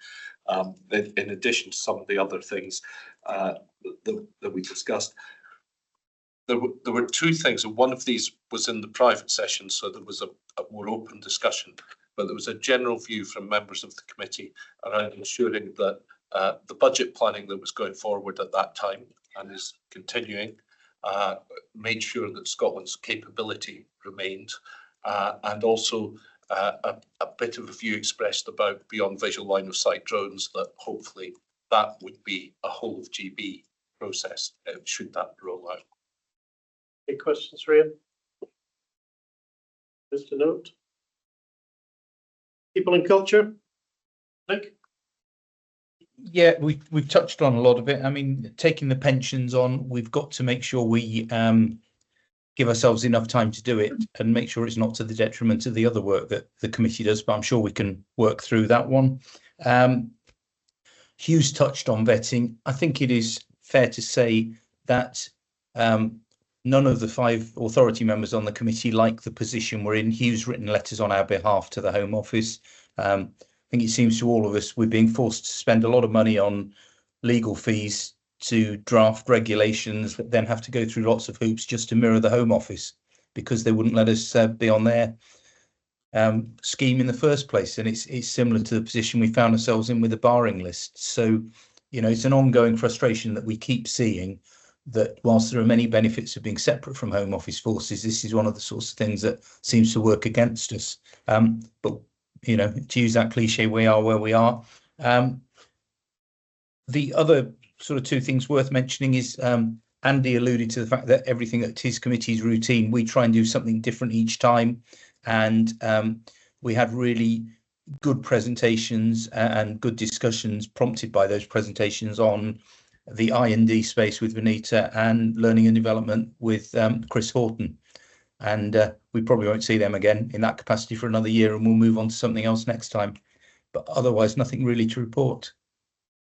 in addition to some of the other things that we discussed. There were two things, and one of these was in the private session, so there was a more open discussion, but there was a general view from members of the committee around ensuring that the budget planning that was going forward at that time and is continuing made sure that Scotland's capability remained, and also a bit of a view expressed about beyond visual line of sight drones, that hopefully that would be a whole of GB process should that roll out. Any questions, Ryan? Just a note. People and culture? Nick? Yeah, we've touched on a lot of it. I mean, taking the pensions on, we've got to make sure we give ourselves enough time to do it and make sure it's not to the detriment of the other work that the committee does, but I'm sure we can work through that one. Hugh's touched on vetting. I think it is fair to say that none of the 5 authority members on the committee like the position we're in. Hugh's written letters on our behalf to the Home Office. I think it seems to all of us we're being forced to spend a lot of money on legal fees to draft regulations that then have to go through lots of hoops just to mirror the Home Office, because they wouldn't let us be on their scheme in the first place. And it's similar to the position we found ourselves in with the barring list. So, it's an ongoing frustration that we keep seeing, that whilst there are many benefits of being separate from Home Office forces, this is one of the sorts of things that seems to work against us. But, to use that cliche, we are where we are. The other sort of two things worth mentioning is Andy alluded to the fact that everything at his committee is routine. We try and do something different each time. And we had really good presentations and good discussions prompted by those presentations on the I&D space with Vanita and learning and development with Chris Horton. And we probably won't see them again in that capacity for another year, and we'll move on to something else next time. But otherwise, nothing really to report.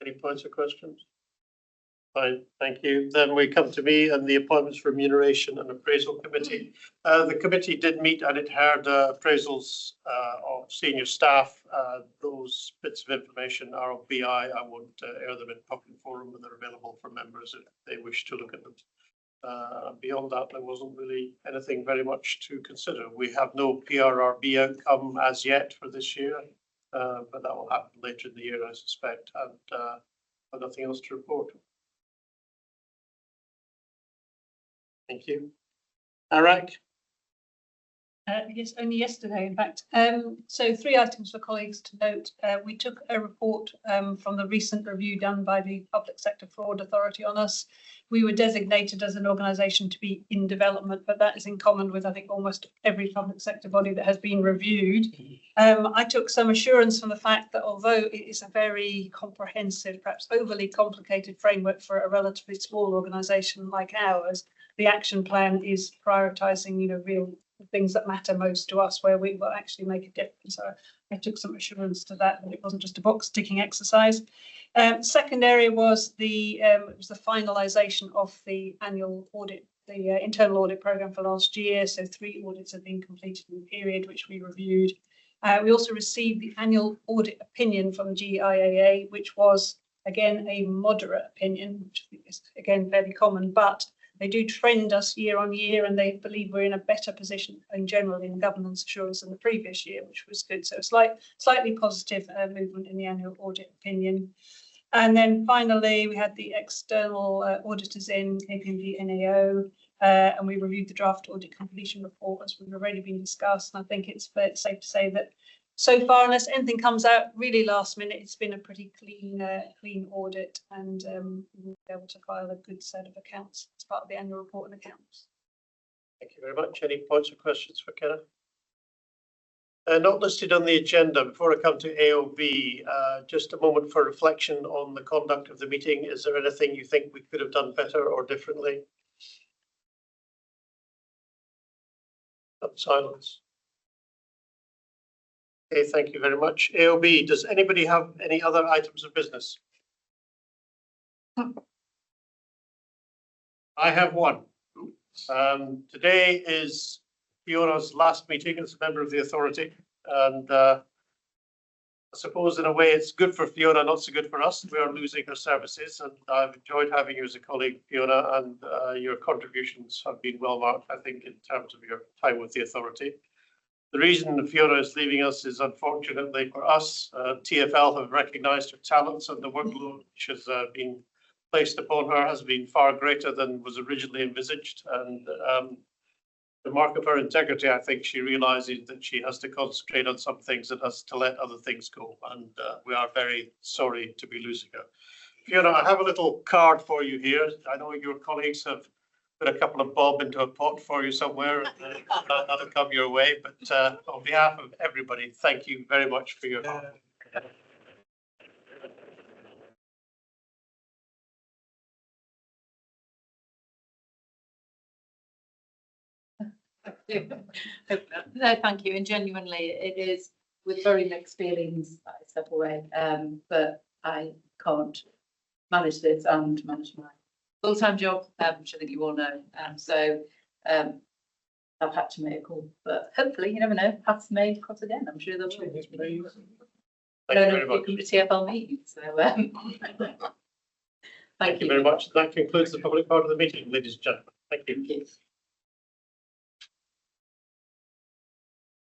Any points or questions? Fine, thank you. Then we come to me and the Appointments, Remuneration and Appraisal Committee. The committee did meet and it heard appraisals of senior staff. Those bits of information are on BI. I won't air them in public forum, but they're available for members if they wish to look at them. Beyond that, there wasn't really anything very much to consider. We have no PRRB outcome as yet for this year, but that will happen later in the year, I suspect, and nothing else to report. Thank you. Arak? Yes, only yesterday, in fact. So 3 items for colleagues to note. We took a report from the recent review done by the Public Sector Fraud Authority on us. We were designated as an organisation to be in development, but that is in common with, I think, almost every public sector body that has been reviewed. I took some assurance from the fact that although it is a very comprehensive, perhaps overly complicated framework for a relatively small organisation like ours, the action plan is prioritising, real things that matter most to us, where we will actually make a difference. So I took some assurance to that it wasn't just a box ticking exercise. Second area was the finalisation of the annual audit, the internal audit programme for last year. So 3 audits have been completed in the period, which we reviewed We also received the annual audit opinion from GIAA, which was, again, a moderate opinion, which I think is, again, fairly common, but they do trend us year on year, and they believe we're in a better position in general in governance assurance than the previous year, which was good. So slightly positive movement in the annual audit opinion. And then finally, we had the external auditors in, KPMG, NAO, and we reviewed the draft audit completion report as we've already been discussed. And I think it's safe to say that so far, unless anything comes out really last minute, it's been a pretty clean audit, and we'll be able to file a good set of accounts as part of the annual report and accounts. Thank you very much. Any points or questions for Kenna? Not listed on the agenda. Before I come to AOB, just a moment for reflection on the conduct of the meeting. Is there anything you think we could have done better or differently? Silence. Okay, thank you very much. AOB, does anybody have any other items of business? I have one. Today is Fiona's last meeting as a member of the authority, and I suppose in a way it's good for Fiona, not so good for us. We are losing her services, and I've enjoyed having you as a colleague, Fiona, and your contributions have been well marked, I think, in terms of your time with the authority. The reason Fiona is leaving us is, unfortunately for us, TfL have recognised her talents, and the workload which has been placed upon her has been far greater than was originally envisaged. And the mark of her integrity, I think she realises that she has to concentrate on some things and has to let other things go. And we are very sorry to be losing her. Fiona, I have a little card for you here. I know your colleagues have put a couple of bob into a pot for you somewhere, and that'll come your way. But on behalf of everybody, thank you very much for your help. No, thank you. And genuinely, it is with very mixed feelings that I step away. But I can't manage this and manage my full-time job, which I think you all know. So I've had to make a call, but hopefully, you never know, paths may cross again. I'm sure they'll be. Thank you very much. Come to TfL meeting. So thank you very much. That concludes the public part of the meeting, ladies and gentlemen. Thank you.